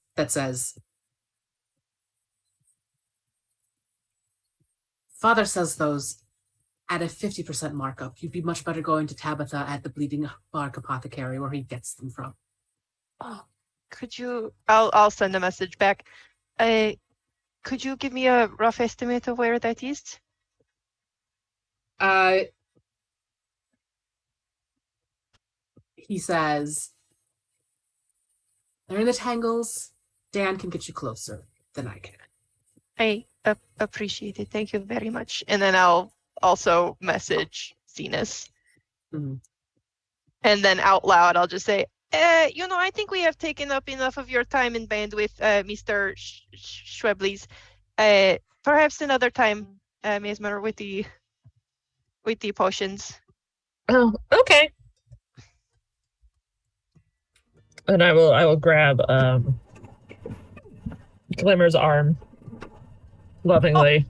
Father says those at a 50% markup. You'd be much better going to Tabitha at the Bleeding Bark Apothecary, where he gets them from. Oh, could you? I'll send a message back. Could you give me a rough estimate of where that is? He says, they're in the tangles. Dan can get you closer than I can. I appreciate it. Thank you very much. And then I'll also message Zenus. Mhm. And then out loud, I'll just say, I think we have taken up enough of your time and bandwidth, Mr. Schwebley's. Perhaps another time, Messmur, with the potions. Oh, okay. And I will grab Glimmer's arm lovingly.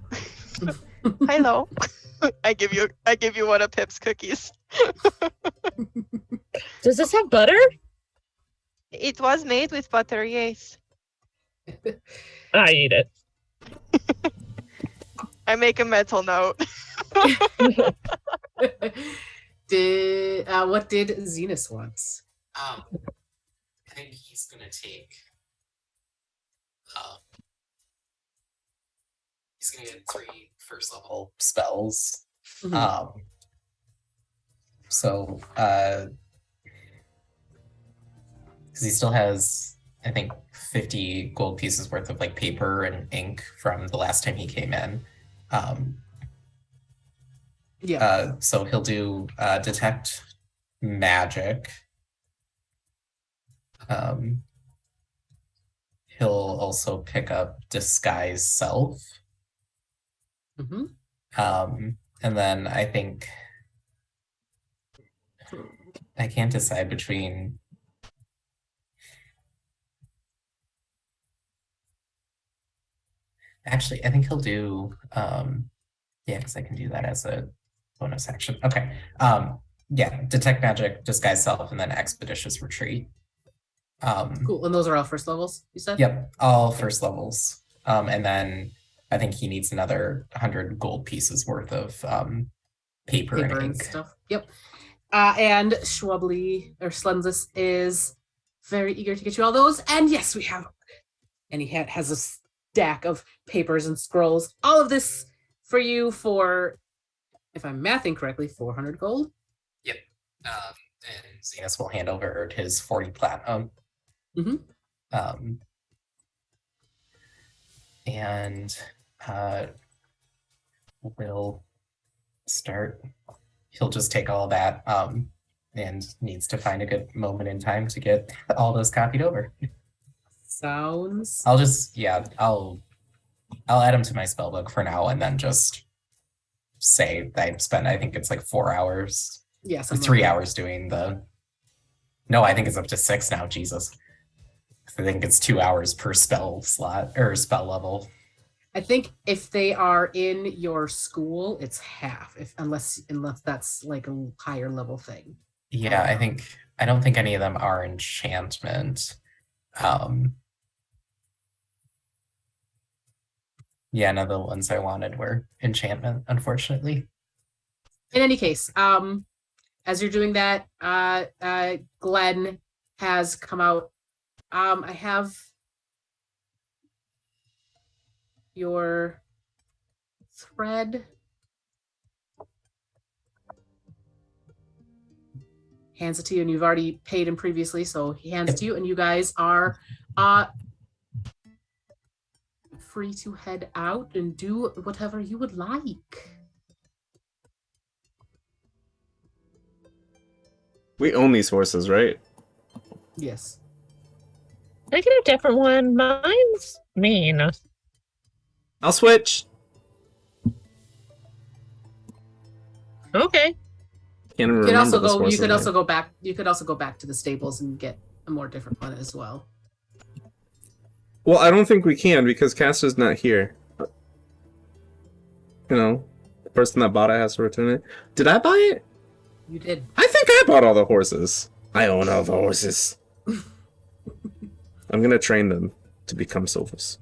Hello. I give you one of Pip's cookies. Does this have butter? It was made with butter, yes. I eat it. I make a mental note. What did Zenus want? I think he's gonna take. He's gonna get 3 first level spells. Mhm. So, because he still has, I think, 50 gold pieces worth of like paper and ink from the last time he came in. Yeah. So he'll do detect magic. He'll also pick up disguise self. Mhm. And then I think I can't decide between. Actually, I think he'll do yeah, because I can do that as a bonus action. Okay. Yeah, detect magic, disguise self, and then expeditious retreat. Cool. And those are all first levels, you said? Yep, all first levels. And then I think he needs another 100 gold pieces worth of paper and ink. Stuff. Yep. And Schwubbly or Slensis is very eager to get you all those. And yes, we have. And he has a stack of papers and scrolls. All of this for you for, if I'm mathing correctly, 400 gold. Yep. And Zenus will hand over his 40 platinum. Mm-hmm. And we'll start. He'll just take all that and needs to find a good moment in time to get all those copied over. Sounds. I'll add them to my spellbook for now and then just say I spent, I think it's like 4 hours, Yeah, or something 3 like that. hours doing no, I think it's up to 6 now, Jesus. I think it's 2 hours per spell slot or spell level. I think if they are in your school, it's half. Unless that's like a higher level thing. Yeah, I don't think any of them are enchantment. Yeah, none of the ones I wanted were enchantment, unfortunately. In any case, as you're doing that, Glenn has come out. I have your thread. Hands it to you, and you've already paid him previously, so he hands it to you, and you guys are free to head out and do whatever you would like. We own these horses, right? Yes. I get a different one. Mine's mean. I'll switch. Okay. Can't even You could remember also this go. You horse's could also name. go back. You could also go back to the stables and get a more different one as well. Well, I don't think we can because Caster's not here. You know, the person that bought it has to return it. Did I buy it? You did. I think I bought all the horses. I own all the horses. I'm gonna train them to become soldiers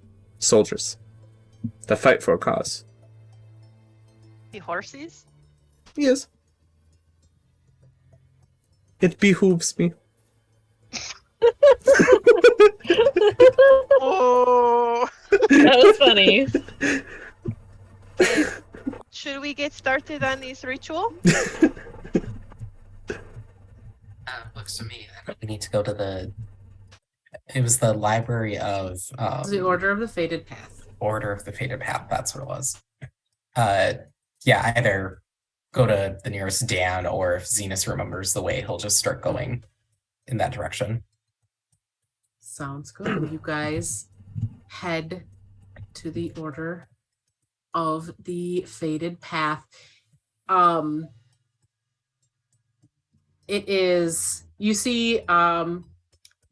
that fight for a cause. The horses? Yes. It behooves me. Oh! That was funny. Should we get started on this ritual? Looks to me that we need to go to it was the library of The Order of the Fated Path. Order of the Fated Path, that's what it was. Yeah, either go to the nearest Dan, or if Zenus remembers the way, he'll just start going in that direction. Sounds good. You guys head to the Order of the Fated Path. It is, you see, now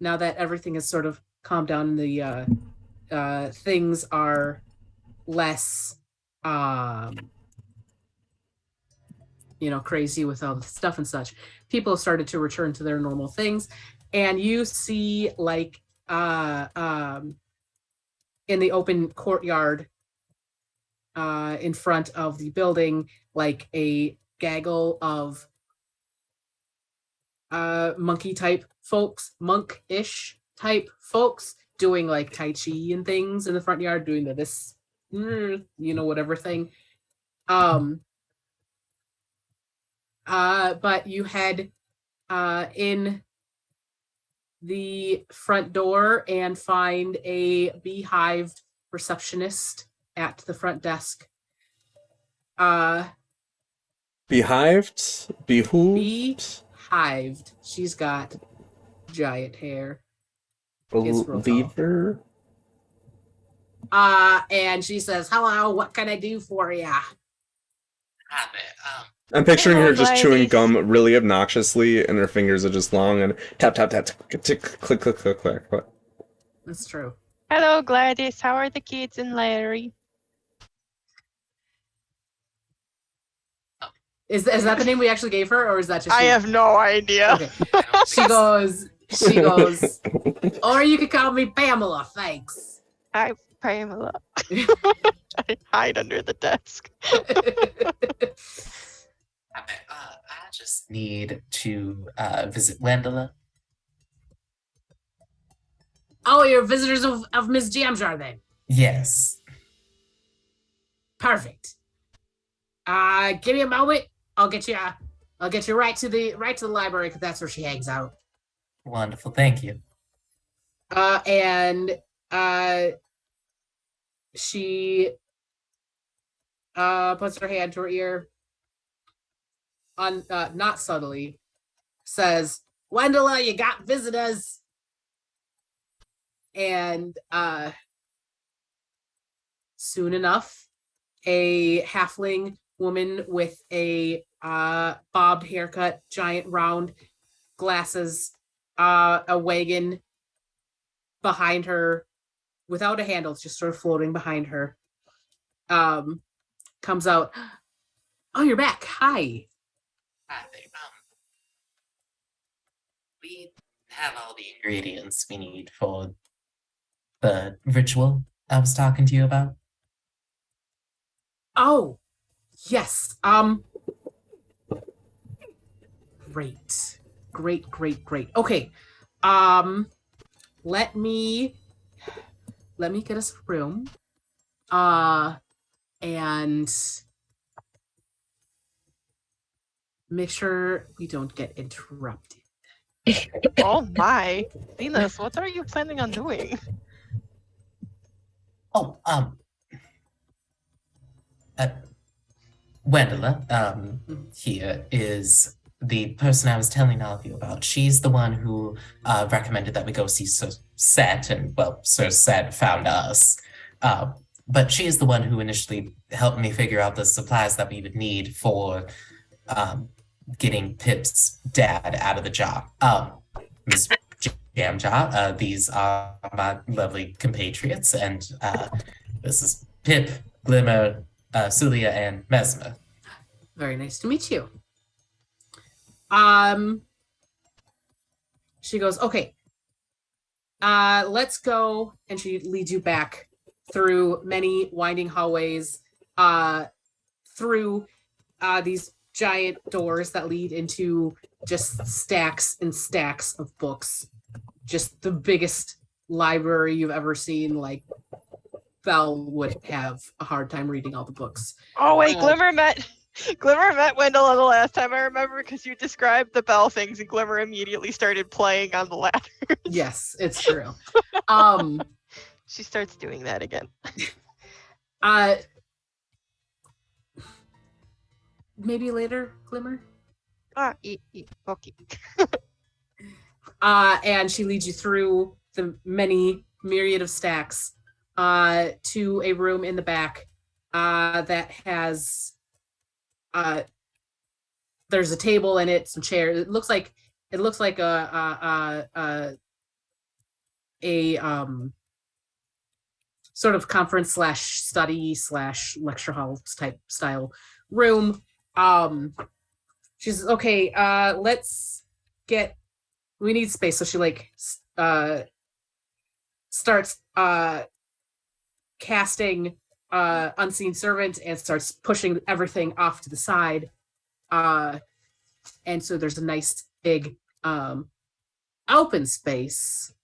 that everything has sort of calmed down, the things are less crazy with all the stuff and such. People have started to return to their normal things, and you see, like, in the open courtyard in front of the building, like a gaggle of monkey type folks, monk-ish type folks, doing like Tai Chi and things in the front yard, doing this whatever thing. But you head in the front door and find a beehived receptionist at the front desk. Behived? Behooved? Beehived. She's got giant hair. It's real tall. Believer? And she says, "Hello, what can I do for ya?" I'm picturing Hello, her just chewing Gladys. gum really obnoxiously, and her fingers are just long, and tap, tap, tap, tick, tick, click, click, click, click. What? That's true. Hello, Gladys. How are the kids in Larry? Is that the name we actually gave her, or is that just I you? have no idea. Okay. She goes, or you could call me Pamela, thanks. Hi, Pamela. I hide under the desk. I just need to visit Wendela. Oh, you're visitors of Miss Jamjar then? Yes. Perfect. Give me a moment. I'll get you right to the library, because that's where she hangs out. Wonderful, thank you. And she puts her hand to her ear, not subtly, says, Wendella, you got visitors. And soon enough, a halfling woman with a bobbed haircut, giant round glasses, a wagon behind her without a handle, it's just sort of floating behind her, comes out. Oh, you're back. Hi. Hi there. We have all the ingredients we need for the ritual I was talking to you about. Oh, yes. Great. Great. Okay. Let me get us a room. And make sure we don't get interrupted. Oh my. Zenus, what are you planning on doing? Oh, Wendella, here is the person I was telling all of you about. She's the one who recommended that we go see Sir Set, and well, Sir Set found us. But she is the one who initially helped me figure out the supplies that we would need for getting Pip's dad out of the job. Miss Jamjaw, these are my lovely compatriots, and this is Pip, Glimmer, Suliya, and Messmur. Very nice to meet you. She goes, okay. Let's go, and she leads you back through many winding hallways, through these giant doors that lead into just stacks and stacks of books. Just the biggest library you've ever seen. Like, Belle would have a hard time reading all the books. Oh wait, Glimmer met Wendella the last time I remember, because you described the bell things and Glimmer immediately started playing on the ladder. Yes, it's true. She starts doing that again. Maybe later, Glimmer. Okay. And she leads you through the many myriad of stacks to a room in the back that has there's a table in it, some chairs. It looks like a sort of conference / study / lecture hall type style room. She says, okay, we need space. So she starts casting unseen servant and starts pushing everything off to the side. And so there's a nice big open space.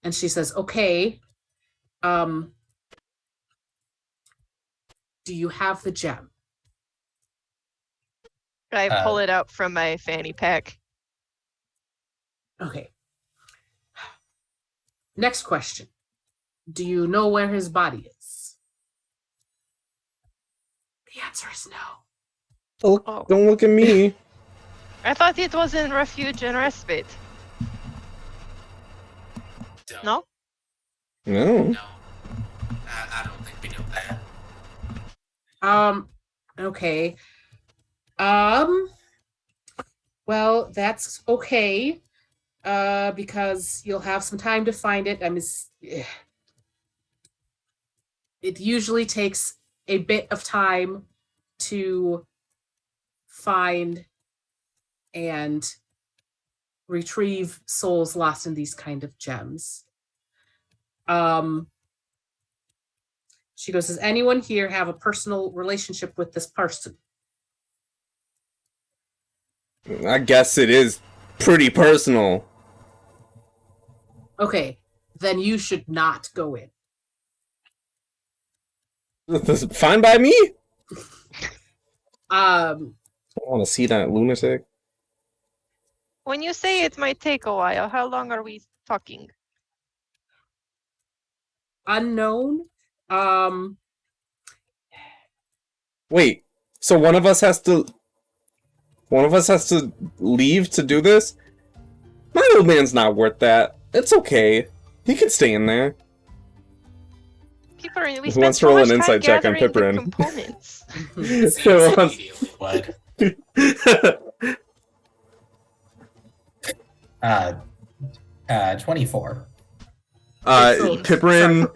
And she says, okay, do you have the gem? I pull it out from my fanny pack. Okay. Next question. Do you know where his body is? The answer is no. Oh. Don't look at me. I thought it was in refuge and respite. No? No. No, I don't think we know that. Okay. Well, that's okay. Because you'll have some time to find it. It usually takes a bit of time to find and retrieve souls lost in these kind of gems. She goes, does anyone here have a personal relationship with this person? I guess it is pretty personal. Okay, then you should not go in. Fine by me. Um, I want to see that lunatic. When you say it might take a while, how long are we talking? unknown. Wait, so one of us has to. One of us has to leave to do this? My old man's not worth that. It's okay. He can stay in there. Pipperin, we Who spent wants to so roll much an time insight check on gathering the Pipperin? components. Zenus immediately would. Uh, 24. So- Pipperin.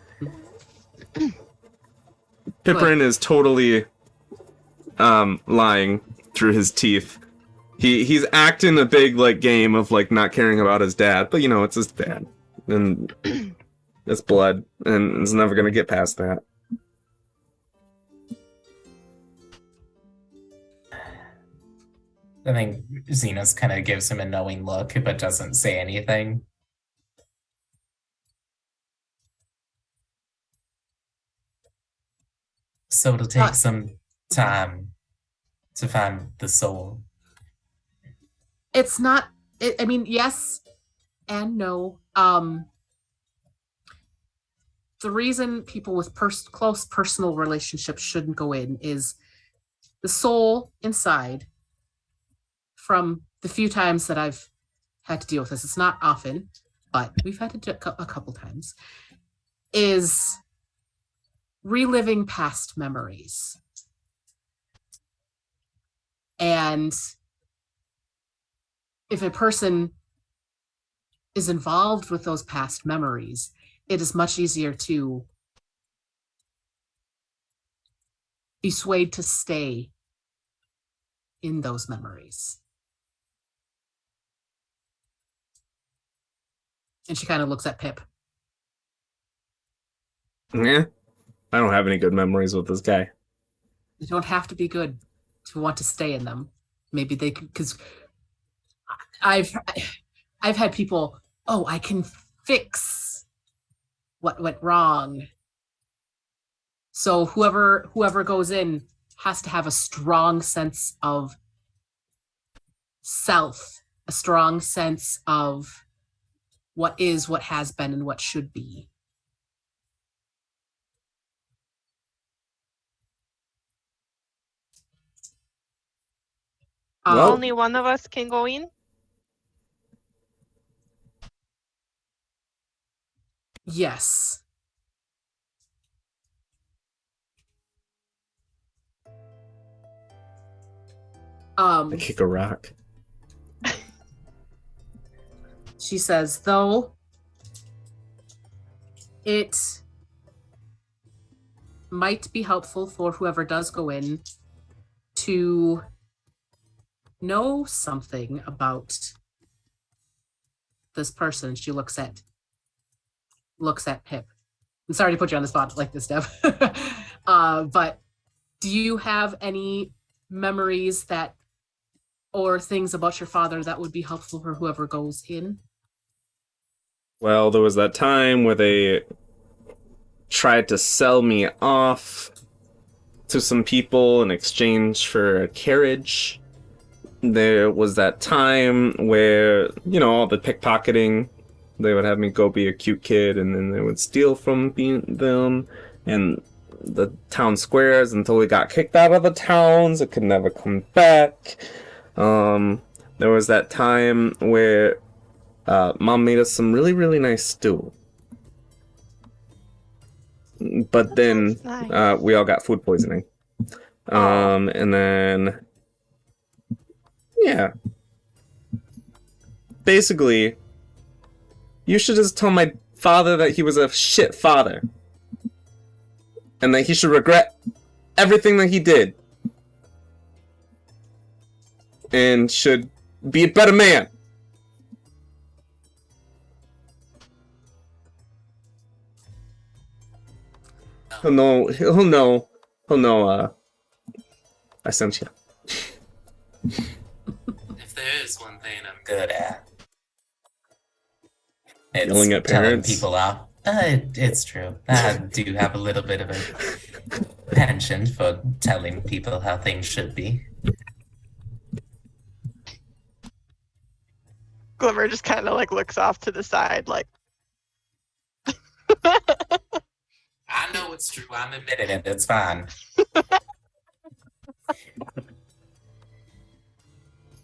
sorry. Pipperin is totally lying through his teeth. He's acting a big like game of like not caring about his dad, but you know it's his dad, and it's blood, and it's never gonna get past that. I think Zenus kind of gives him a knowing look, but doesn't say anything. So it'll take some time to find the soul. It's not. I mean, yes and no. The reason people with close personal relationships shouldn't go in is the soul inside. From the few times that I've had to deal with this, it's not often, but we've had to do a couple times, is reliving past memories. And if a person is involved with those past memories, it is much easier to be swayed to stay in those memories. And she kind of looks at Pip. Yeah, I don't have any good memories with this guy. They don't have to be good to want to stay in them. Maybe they could, because I've had people, oh, I can fix what went wrong. So whoever goes in has to have a strong sense of self, a strong sense of what is, what has been, and what should be. Well- Only one of us can go in. Yes. I kick a rock. She says, though it might be helpful for whoever does go in to know something about this person. She looks at Pip. I'm sorry to put you on the spot like this, Deb. But do you have any memories that or things about your father that would be helpful for whoever goes in? Well, there was that time where they tried to sell me off to some people in exchange for a carriage. There was that time where, you know, all the pickpocketing, they would have me go be a cute kid and then they would steal from them and the town squares until we got kicked out of the towns. It could never come back. There was that time where Mom made us some really, really nice stew. But then Nice. we all got food poisoning. And then, yeah. Basically, you should just tell my father that he was a shit father. And that he should regret everything that he did. And should be a better man. He'll know, I sent you. If there is one thing I'm good at, it's Yelling at telling parents? people out. It's true. I do have a little bit of a penchant for telling people how things should be. Glimmer just kind of like looks off to the side, like. I know it's true. I'm admitting it. It's fine.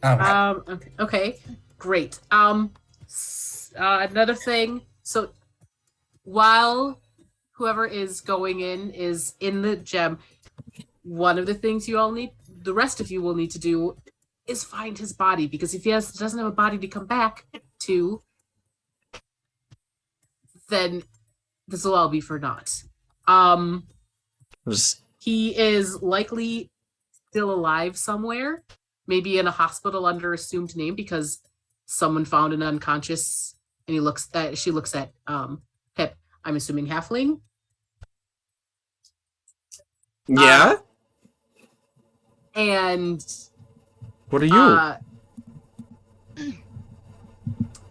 All right. Okay, great. Another thing. So while whoever is going in is in the gem, one of the things the rest of you will need to do is find his body, because if doesn't have a body to come back to, then this will all be for naught. Just He is likely still alive somewhere, maybe in a hospital under assumed name, because someone found an unconscious, and she looks at Pip. I'm assuming halfling. Yeah? And what are you?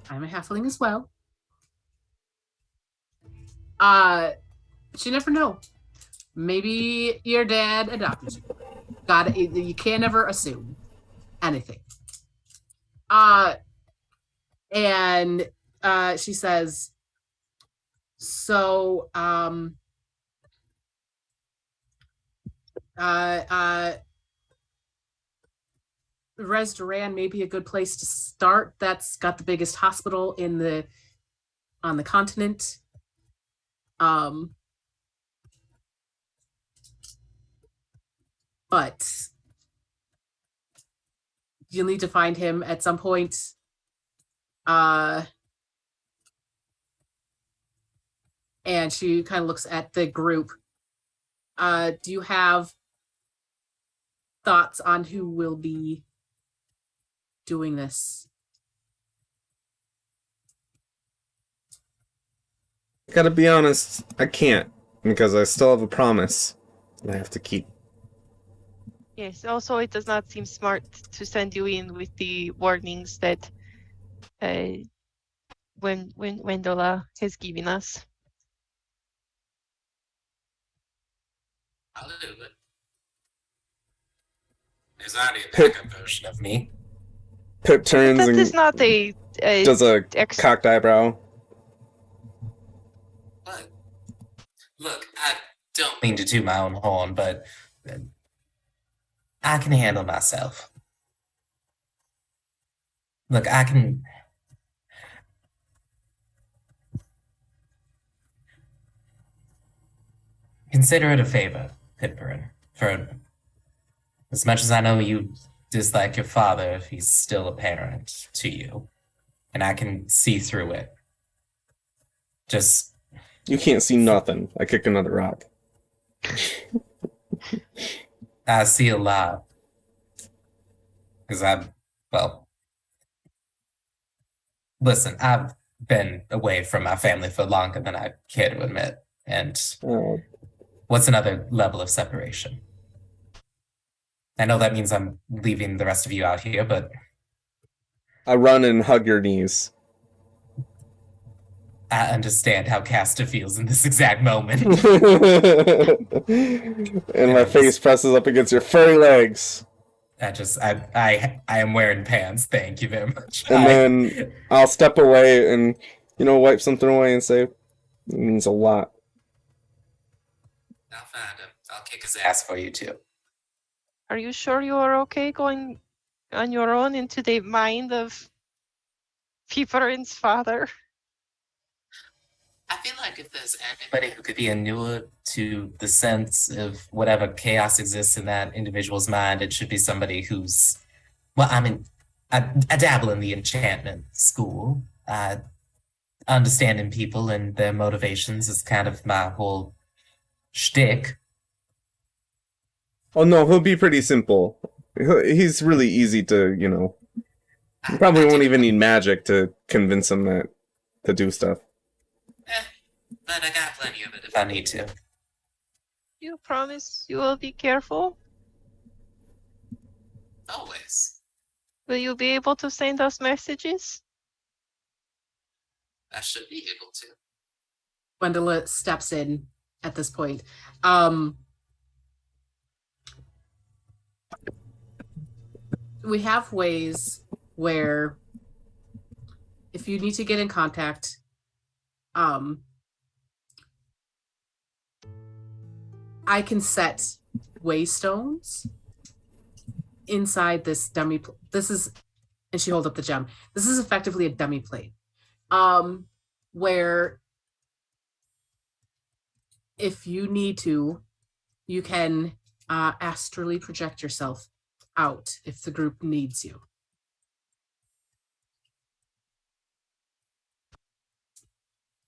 I'm a halfling as well. You never know. Maybe your dad adopted you. You can't ever assume anything. And she says, so Rhez Duran may be a good place to start. That's got the biggest hospital on the continent. But you'll need to find him at some point. And she kind of looks at the group. Do you have thoughts on who will be doing this? Gotta be honest, I can't, because I still have a promise that I have to keep. Yes, also it does not seem smart to send you in with the warnings that when Wendola has given us. I'll do it. There's already a backup version of me. Pip turns That and is not a does a cocked eyebrow. What? Look, I don't mean to toot my own horn, but I can handle myself. Look, I can. Consider it a favor, Pipperin, for as much as I know you dislike your father, if he's still a parent to you, and I can see through it. Just You can't see nothing. I kick another rock. I see a lot. Because listen, I've been away from my family for longer than I care to admit. And Oh, what's another level of separation? I know that means I'm leaving the rest of you out here, but I run and hug your knees. I understand how Casta feels in this exact moment. And my face presses up against your furry legs. I am wearing pants. Thank you very much. And then I'll step away and, wipe something away and say, it means a lot. I'll find him. I'll kick his ass for you too. Are you sure you are okay going on your own into the mind of Pipperin's father? I feel like if there's anybody who could be inured to the sense of whatever chaos exists in that individual's mind, it should be somebody who's, I dabble in the enchantment school. Understanding people and their motivations is kind of my whole shtick. Oh no, he'll be pretty simple. He's really easy to, you probably won't even need magic to convince him to do stuff. But I got plenty of it if I need to. You promise you will be careful? Always. Will you be able to send us messages? I should be able to. Wendola steps in at this point. We have ways where if you need to get in contact, I can set waystones inside this dummy. This is, and she holds up the gem. This is effectively a dummy plate, where if you need to, you can astrally project yourself out if the group needs you.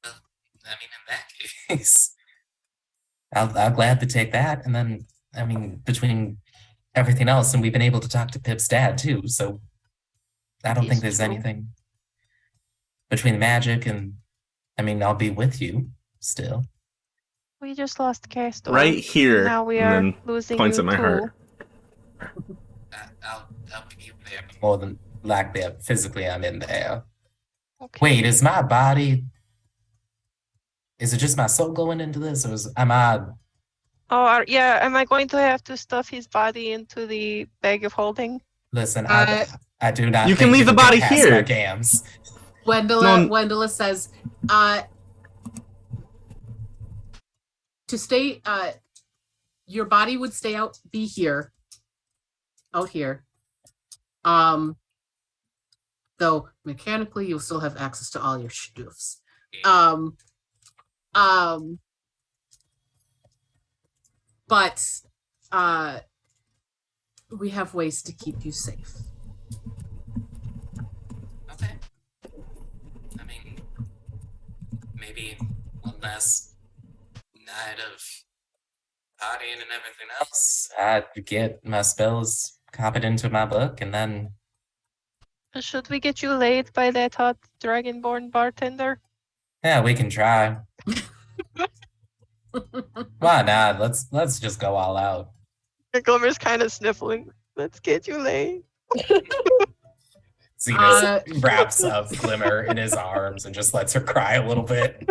I mean, in that case, I'll gladly take that. And then, I mean, between everything else, and we've been able to talk to Pip's dad too, so I don't think It's there's true. anything between magic and, I mean, I'll be with you still. We just lost Castor. Right here. Now we and are then losing points you at my too. heart. I'll be there more than likely. Physically, I'm in there. Okay. Wait, is my body? Is it just my soul going into this, or am I? Oh, yeah. Am I going to have to stuff his body into the bag of holding? Listen, Uh, I do not. You can think leave the will get body past here. my gams. Wendella says, to stay, your body would be here, out here. Though mechanically you'll still have access to all your stuffs. But we have ways to keep you safe. Okay. I mean, maybe one last night of partying and everything else. I'd get my spells copied into my book, and then Should we get you laid by that hot dragonborn bartender? yeah, we can try. Why not? Let's just go all out. Glimmer's kind of sniffling. Let's get you laid. Zenus wraps up Glimmer in his arms and just lets her cry a little bit.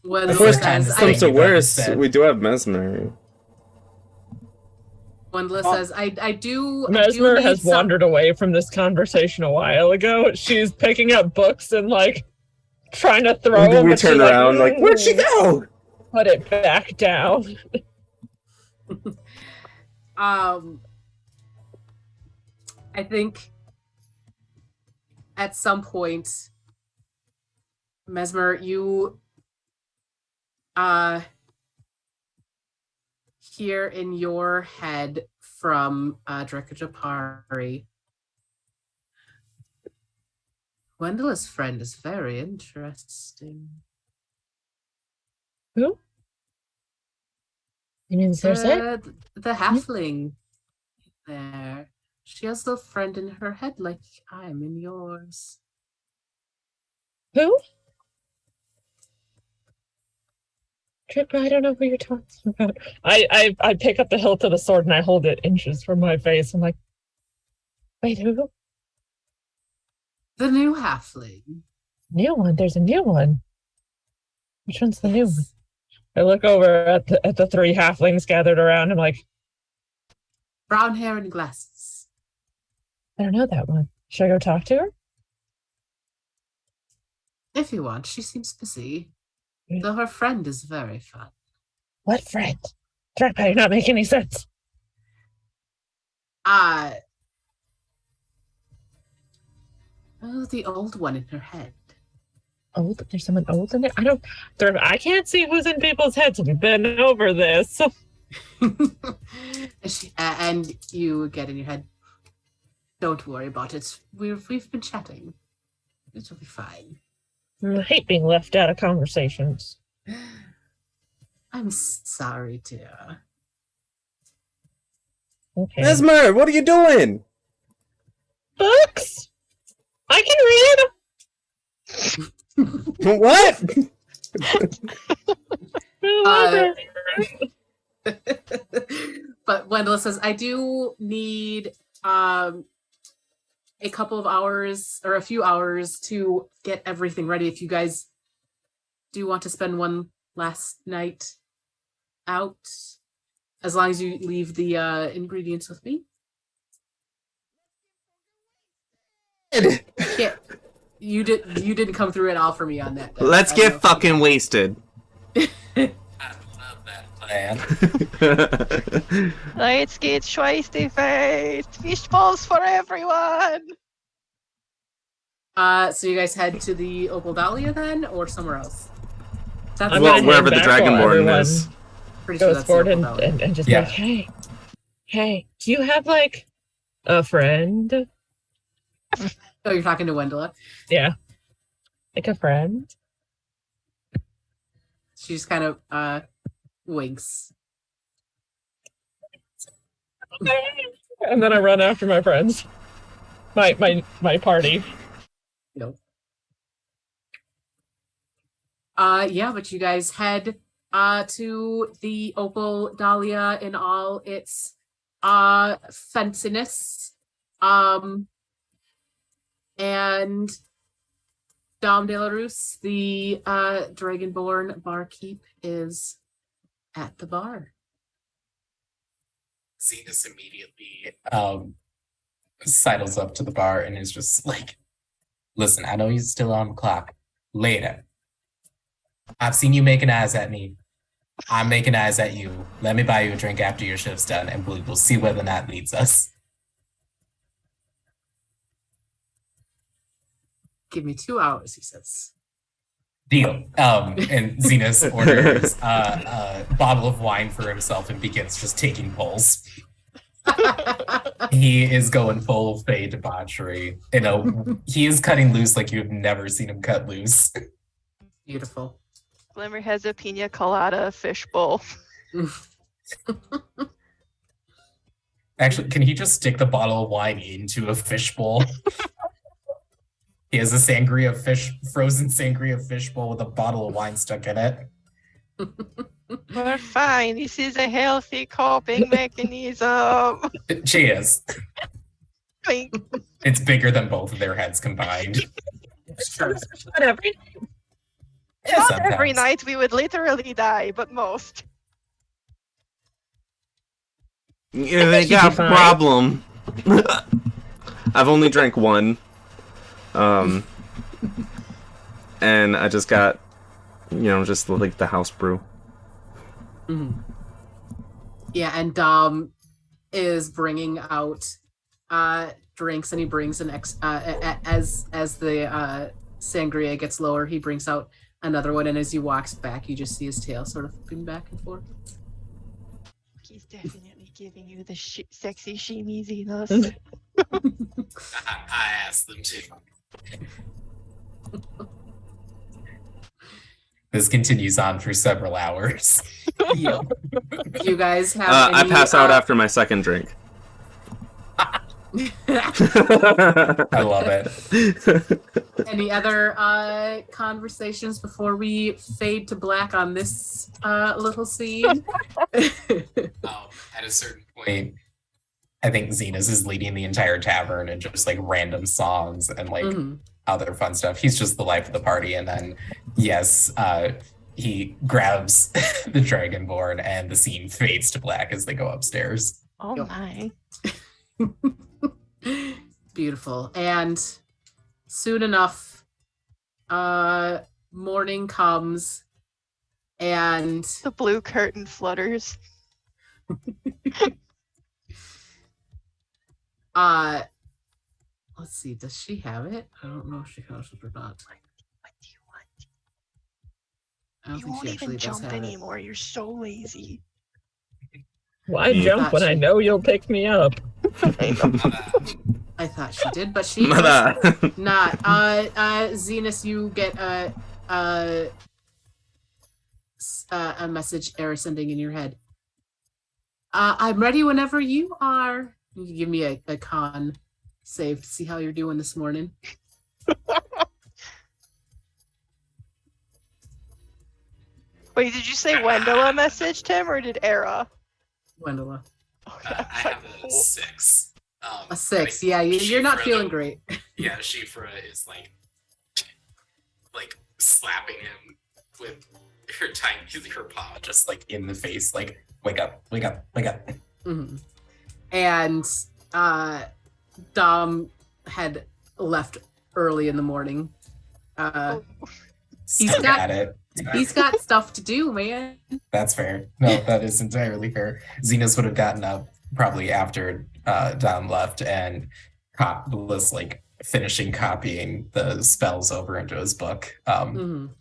When The If first worst time says, this I, comes to you've ever worst, said. we do have Messmur. Wendella says, I do Messmur need has some- wandered away from this conversation a while ago. She's picking up books and like trying to throw them. We but she, turn around like, where'd she go? Put it back down. I think at some point, Messmur, you hear in your head from Drekajapari, Wendella's friend is very interesting. Who? You mean Cersei? The halfling there. She has a friend in her head like I'm in yours. Who? Trip, I don't know who you're talking about. I pick up the hilt of the sword and I hold it inches from my face. I'm like, wait, who? The new halfling. New one? There's a new one. Which one's the new one? I look over at the three halflings gathered around. I'm like, Brown hair and glasses. I don't know that one. Should I go talk to her? If you want, she seems busy. Though her friend is very fun. What friend? Trip, you're not making any sense. Oh, the old one in her head. Old? There's someone old in there? I can't see who's in people's heads. We've been over this. And you get in your head. Don't worry about it. We've been chatting. It'll be fine. I hate being left out of conversations. I'm sorry, dear. Okay. Messmur, what are you doing? Books? I can read. What? But Wendella says, I do need a couple of hours or a few hours to get everything ready. If you guys do want to spend one last night out, as long as you leave the ingredients with me. Yeah, you didn't come through at all for me on that. Let's I don't know get if fucking wasted. I love that man. Light skates twice they faced. Fish balls for everyone. So you guys head to the Opal Dahlia then, or somewhere else? That's I'm Well, gonna wherever hang the back while Dragonborn everyone is. pretty sure goes that's the forward Opal Dahlia. and just Yeah. like, hey, do you have like a friend? Oh, you're talking to Wendella. Yeah, like a friend. She just kind of winks. And then I run after my friends, my party. Nope. Yeah, but you guys head to the Opal Dahlia in all its fanciness. And Dom de la Ruse, the Dragonborn barkeep, is at the bar. Zenus immediately sidles up to the bar and is just like, listen, I know you're still on the clock. Later. I've seen you making eyes at me. I'm making eyes at you. Let me buy you a drink after your shift's done, and we'll see where the night leads us. Give me 2 hours, he says. Deal. And Zenus orders a bottle of wine for himself and begins just taking pulls. He is going full fade debauchery. You know, he is cutting loose like you've never seen him cut loose. Beautiful. Glimmer has a pina colada fishbowl. Actually, can he just stick the bottle of wine into a fishbowl? He has a frozen sangria fishbowl with a bottle of wine stuck in it. We're fine. This is a healthy coping mechanism. Cheers. Clink. It's bigger than both of their heads combined. Sure. Whatever. Not every Sometimes. night we would literally die, but most. Yeah, they Should got be a fine. problem. I've only drank one. And I just got, just like the house brew. Mhm. Yeah, and Dom is bringing out drinks, and he brings an as the sangria gets lower, he brings out another one, and as he walks back, you just see his tail sort of flipping back and forth. He's definitely giving you the sexy shimmy, Zenus. I asked them to. This continues on for several hours. Yeah. Do you guys have I any, pass out after my second drink. I love it. any other conversations before we fade to black on this little scene? At a certain point, I think Zenus is leading the entire tavern and just like random songs and like Mhm. other fun stuff. He's just the life of the party. And then, yes, he grabs the Dragonborn and the scene fades to black as they go upstairs. Oh Yep. my. Beautiful. And soon enough, morning comes, and The blue curtain flutters. let's see, does she have it? I don't know if she has it or not. What do you want? I don't You think won't she actually even does jump have it. anymore. You're so lazy. Why Yeah. jump when I know you'll pick me up? I thought she did, but she does Mother. not. Zenus, you get a message error sending in your head. I'm ready whenever you are. You can give me a con save to see how you're doing this morning. Wait, did you say Wendella messaged him or did Era? Wendella. Okay, I it's like, have oh. a 6. A 6. Yeah, you're not feeling great. Yeah, Shifra is like slapping him with her her paw just like in the face, like wake up, wake up, wake up. Mhm. And Dom had left early in the morning. Oh. He's Stuck got- at it. He's got stuff to do, man. That's fair. No, that is entirely fair. Zenus would have gotten up probably after Dom left and was like finishing copying the spells over into his book Mhm.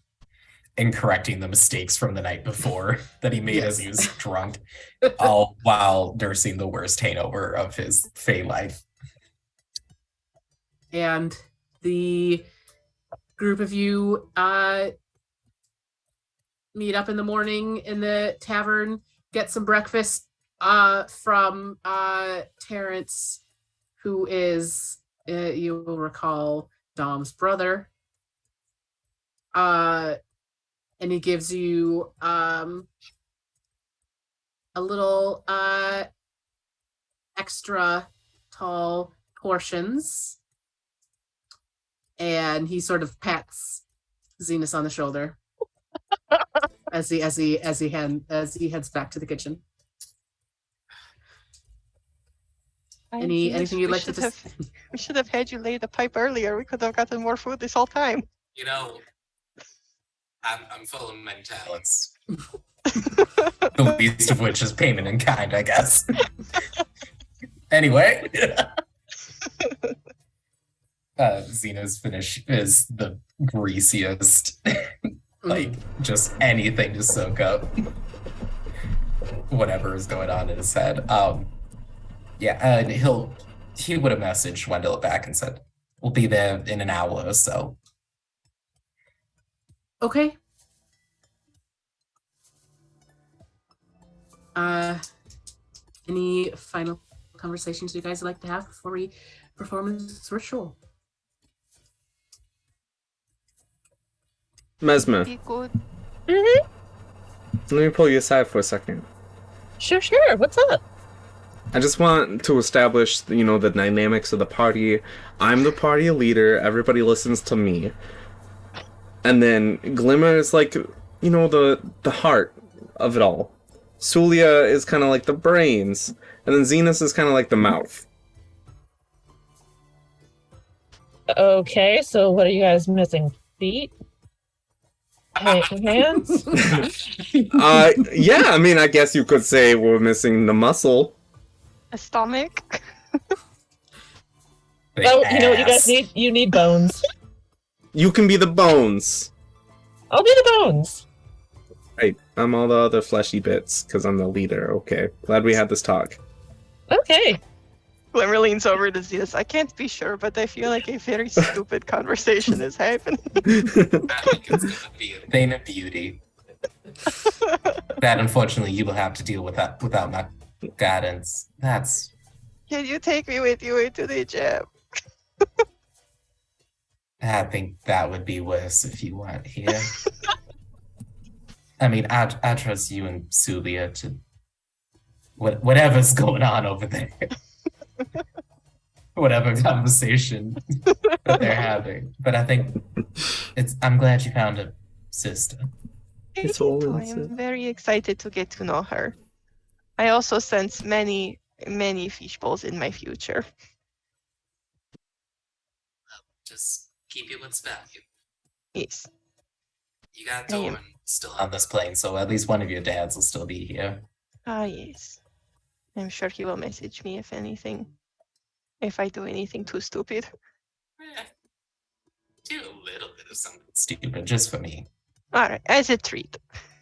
and correcting the mistakes from the night before that he made as he Yes. was drunk, all while nursing the worst hangover of his Fey life. And the group of you meet up in the morning in the tavern, get some breakfast from Terrence, who is, you will recall, Dom's brother. And he gives you a little extra tall portions. And he sort of pats Zenus on the shoulder as he heads back to the kitchen. Anything you'd like to just... We should have had you lay the pipe earlier. We could have gotten more food this whole time. You know, I'm full of many talents. The least of which is payment in kind, I guess. Anyway. Xena's finish is the greasiest. Like, just anything to soak up whatever is going on in his head. He would have messaged Wendell back and said, we'll be there in an hour or so. Okay. Any final conversations you guys would like to have before we perform this ritual? Messmur, Be good. Mm-hmm. let me pull you aside for a second. Sure. What's up? I just want to establish, the dynamics of the party. I'm the party leader. Everybody listens to me. And then Glimmer is like, the heart of it all. Suliya is kind of like the brains. And then Zenus is kind of like the mouth. Okay, so what are you guys missing? Feet? Hands? Yeah, I mean, I guess you could say we're missing the muscle. A stomach. Oh, you know what you guys need? You need bones. You can be the bones. I'll be the bones. Right, I'm all the other fleshy bits, because I'm the leader. Okay, glad we had this talk. Okay. Glimmer leans over to Zenus. I can't be sure, but I feel like a very stupid conversation is happening. It's gonna be a thing of beauty. That, unfortunately, you will have to deal with that without my guidance. Can you take me with you into the gym? I think that would be worse if you weren't here. I mean, I trust you and Suliya to whatever's going on over there. Whatever conversation that they're having. But I think I'm glad you found a sister. It's all I am very excited to get to know her. I also sense many fishbowls in my future. Just keep you what's value. Yes. You got I am. Doran still on this plane, so at least one of your dads will still be here. Ah, yes. I'm sure he will message me if anything. If I do anything too stupid. Do a little bit of something stupid just for me. Alright, as a treat.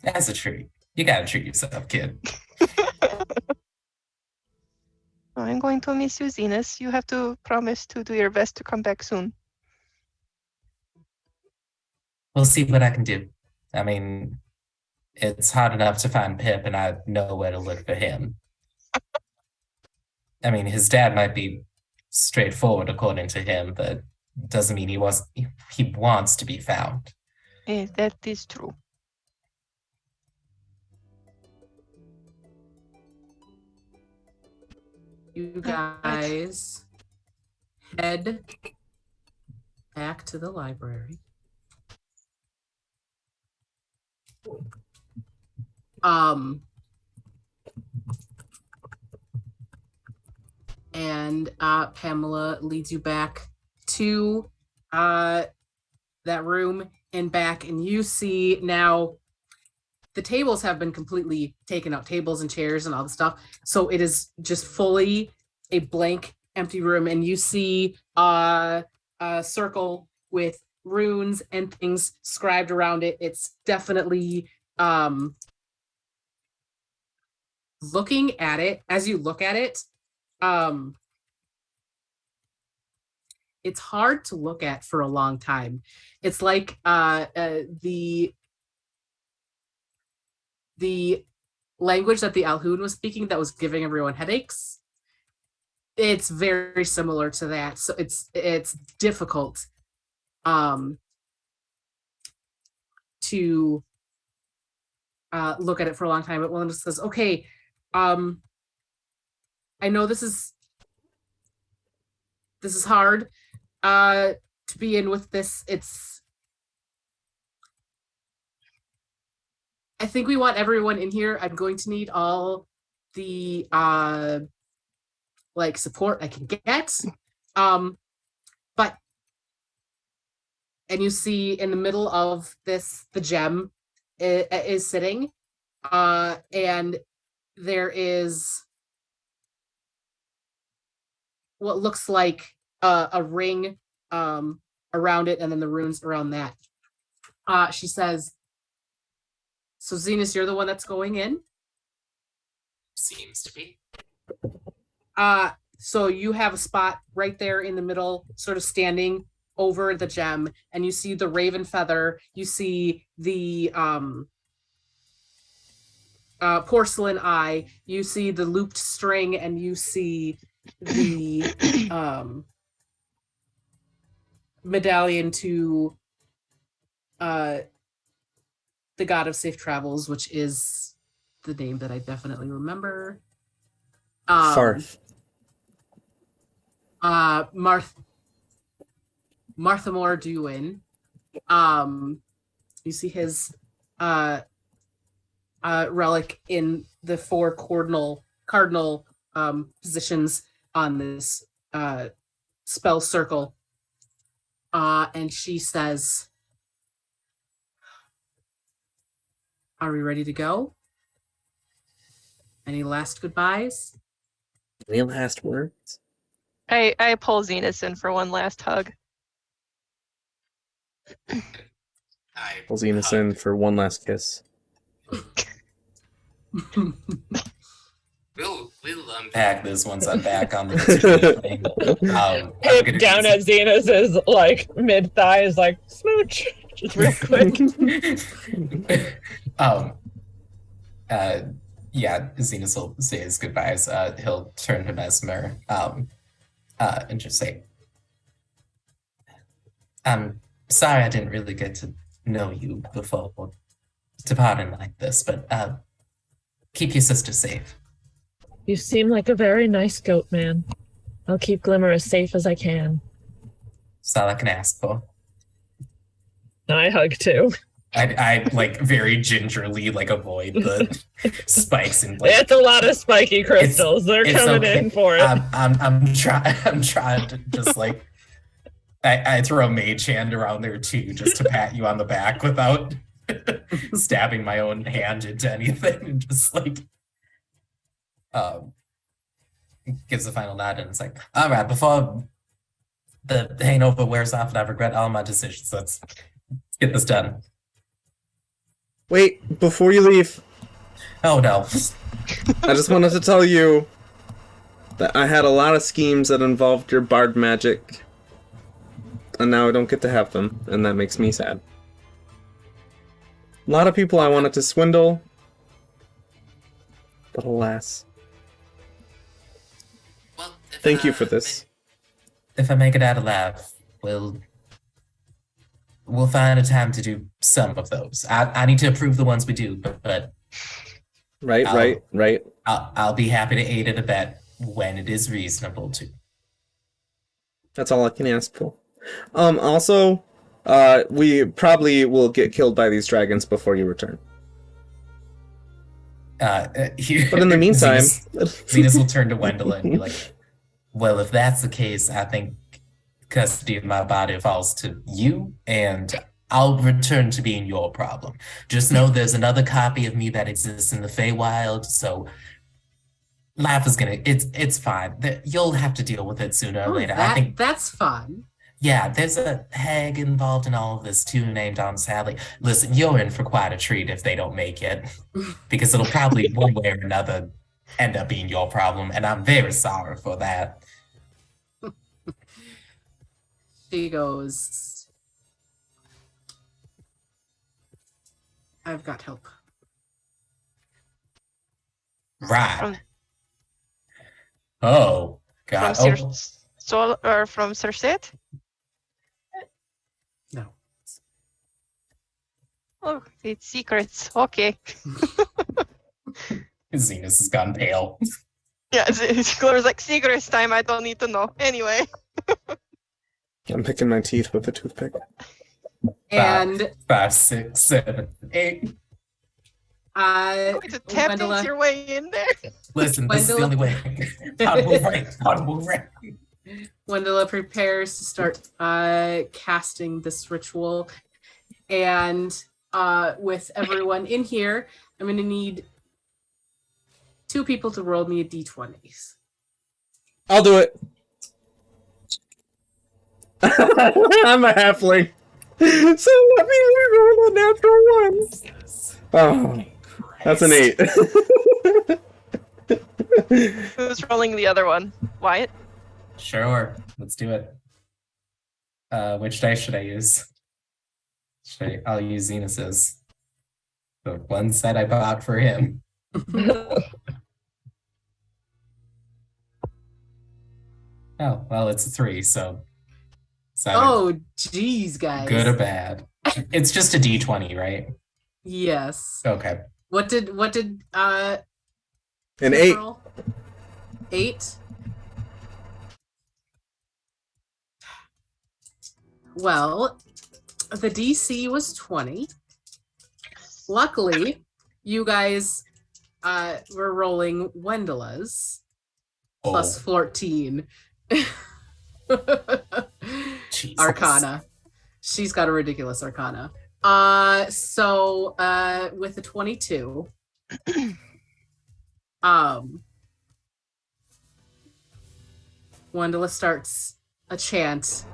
As a treat. You gotta treat yourself, kid. I'm going to miss you, Zenus. You have to promise to do your best to come back soon. We'll see what I can do. I mean, it's hard enough to find Pip, and I know where to look for him. I mean, his dad might be straightforward according to him, but doesn't mean he wants to be found. Yes, that is true. You guys head back to the library. And Pamela leads you back to that room and back, and you see now the tables have been completely taken out, tables and chairs and all the stuff. So it is just fully a blank, empty room, and you see a circle with runes and things scribed around it. It's definitely looking at it, as you look at it, it's hard to look at for a long time. It's like the language that the Alhoun was speaking that was giving everyone headaches. It's very similar to that. So it's difficult to look at it for a long time. But one just says, okay, I know this is hard to be in with this. I think we want everyone in here. I'm going to need all the like support I can get. But and you see in the middle of this, the gem is sitting, and there is what looks like a ring around it, and then the runes around that. She says, so Zenus, you're the one that's going in? Seems to be. So you have a spot right there in the middle, sort of standing over the gem, and you see the raven feather, you see the porcelain eye, you see the looped string, and you see the medallion to the god of safe travels, which is the name that I definitely remember. Farth. Marthamore Duin. You see his relic in the four cardinal positions on this spell circle. And she says, are we ready to go? Any last goodbyes? Any last words? I pull Zenus in for one last hug. Pull Zenus in for one last kiss. We'll unpack this once I'm back on the thing. Hit down at Zenus's like mid thighs, like smooch, just real quick. Yeah, Zenus will say his goodbyes. He'll turn to Messmur and just say, I'm sorry I didn't really get to know you before departing like this, but keep your sister safe. You seem like a very nice goat man. I'll keep Glimmer as safe as I can. That's all I can ask for. And I hug too. I like very gingerly like avoid the spikes and like, It's a lot of spiky crystals. They're coming okay. in for it. I'm trying to just like I throw a mage hand around there too, just to pat you on the back without stabbing my own hand into anything, and just like gives a final nod, and it's like, all right, before the hangover wears off and I regret all my decisions, let's get this done. Wait, before you leave, Oh no. I just wanted to tell you that I had a lot of schemes that involved your bard magic, and now I don't get to have them, and that makes me sad. A lot of people I wanted to swindle, but alas. Well, Thank you for this. If I make it out alive, we'll find a time to do some of those. I need to approve the ones we do, but Right. I'll be happy to aid and abet when it is reasonable to. That's all I can ask for. Also, we probably will get killed by these dragons before you return. But in the meantime, Zenus will turn to Wendell and be like, well, if that's the case, I think custody of my body falls to you, and I'll return to being your problem. Just know there's another copy of me that exists in the Feywild, so Laugh is gonna it's fine. You'll have to deal with it sooner or Oh, later. I think that's fun. yeah, there's a hag involved in all of this too, named Aunt Sally. Listen, you're in for quite a treat if they don't make it. Because it'll probably one way or another end up being your problem, and I'm very sorry for that. She goes, I've got help. Right. From- Oh, God. From Oh, Sol or from Circet? No. Oh, it's secrets. Okay. Zenus has gone pale. Yeah, Glor's like secrets time. I don't need to know. Anyway. I'm picking my teeth with a toothpick. And 5, 6, 7, 8. Going to tap dance Wendella, your way in there. Listen, this is the only way. Gotta move right. Gotta move right. Wendella prepares to start casting this ritual. And with everyone in here, I'm going to need 2 people to roll me a d20s. I'll do it. I'm a halfling. So let me reroll a natural one. Oh, that's an 8. Who's rolling the other one? Wyatt? Sure, let's do it. Which dice should I use? I'll use Zenus's. The one set I bought for him. Oh, well, it's a 3, so. Oh, geez, guys. Good or bad? It's just a D20, right? Yes. Okay. What did An Chris 8. roll? 8? Well, the DC was 20. Luckily, you guys were rolling Wendella's plus 14. Jesus. Arcana. She's got a ridiculous arcana. So with the 22, Wendella starts a chant,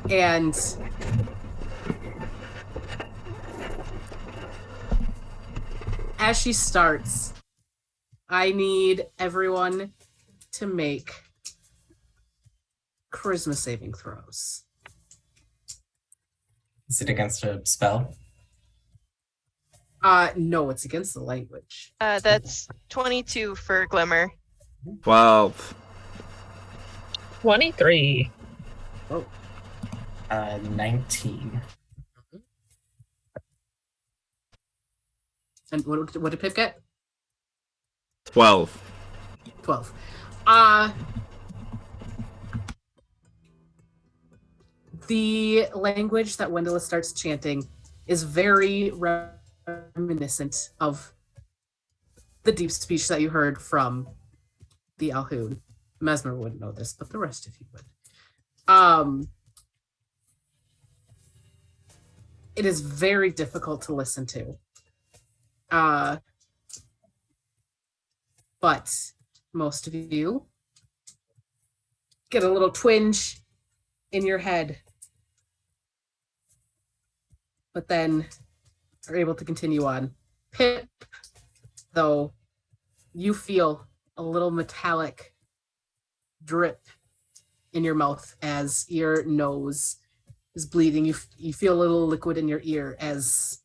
and as she starts, I need everyone to make charisma saving throws. Is it against a spell? No, it's against the language. That's 22 for Glimmer. 12. 23. 19. And what did Pip get? 12. 12. The language that Wendella starts chanting is very reminiscent of the deep speech that you heard from the Alhoun. Messmur wouldn't know this, but the rest of you would. It is very difficult to listen to. But most of you get a little twinge in your head, but then are able to continue on. Pip, though, you feel a little metallic drip in your mouth as your nose is bleeding. You feel a little liquid in your ear as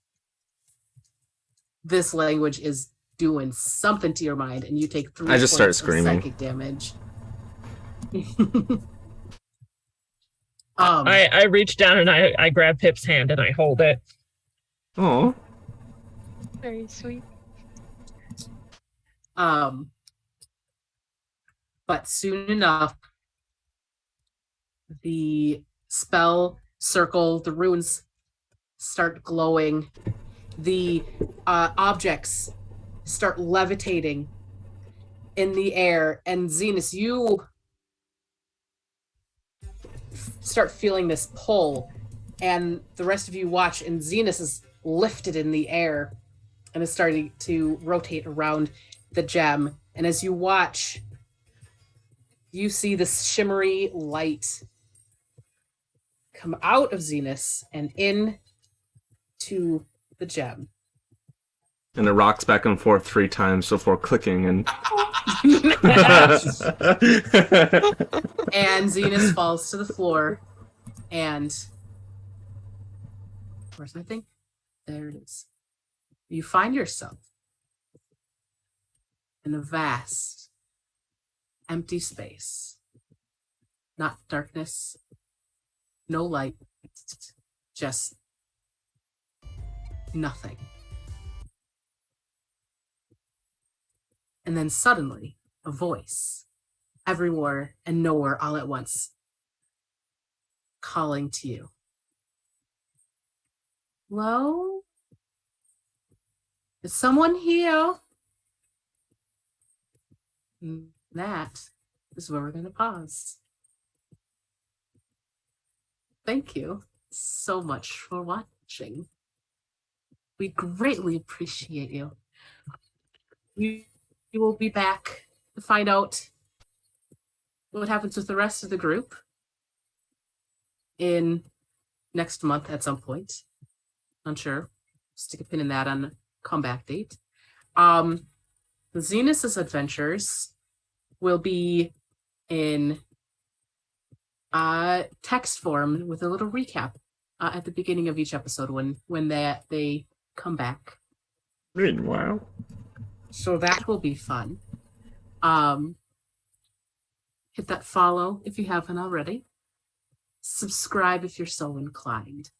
this language is doing something to your mind, and you take 3 I just start points of screaming. psychic damage. I reach down and I grab Pip's hand and I hold it. Oh. Very sweet. But soon enough, the spell circle, the runes start glowing, the objects start levitating in the air, and Zenus, you start feeling this pull and the rest of you watch, and Zenus is lifted in the air and is starting to rotate around the gem. And as you watch, you see this shimmery light come out of Zenus and in to the gem. And it rocks back and forth 3 times before clicking and And Zenus falls to the floor, and where's my thing? There it is. You find yourself in a vast, empty space. Not darkness, no light, just nothing. And then suddenly, a voice, everywhere and nowhere all at once, calling to you. Hello? Is someone here? And that is where we're going to pause. Thank you so much for watching. We greatly appreciate you. We will be back to find out what happens with the rest of the group in next month at some point. Unsure. Stick a pin in that on the comeback date. Zenus's adventures will be in text form with a little recap at the beginning of each episode when they come back. Meanwhile. So that will be fun. Hit that follow if you haven't already. Subscribe if you're so inclined.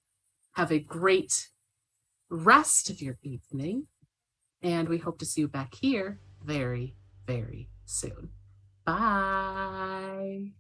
Have a great rest of your evening, and we hope to see you back here very, very soon. Bye.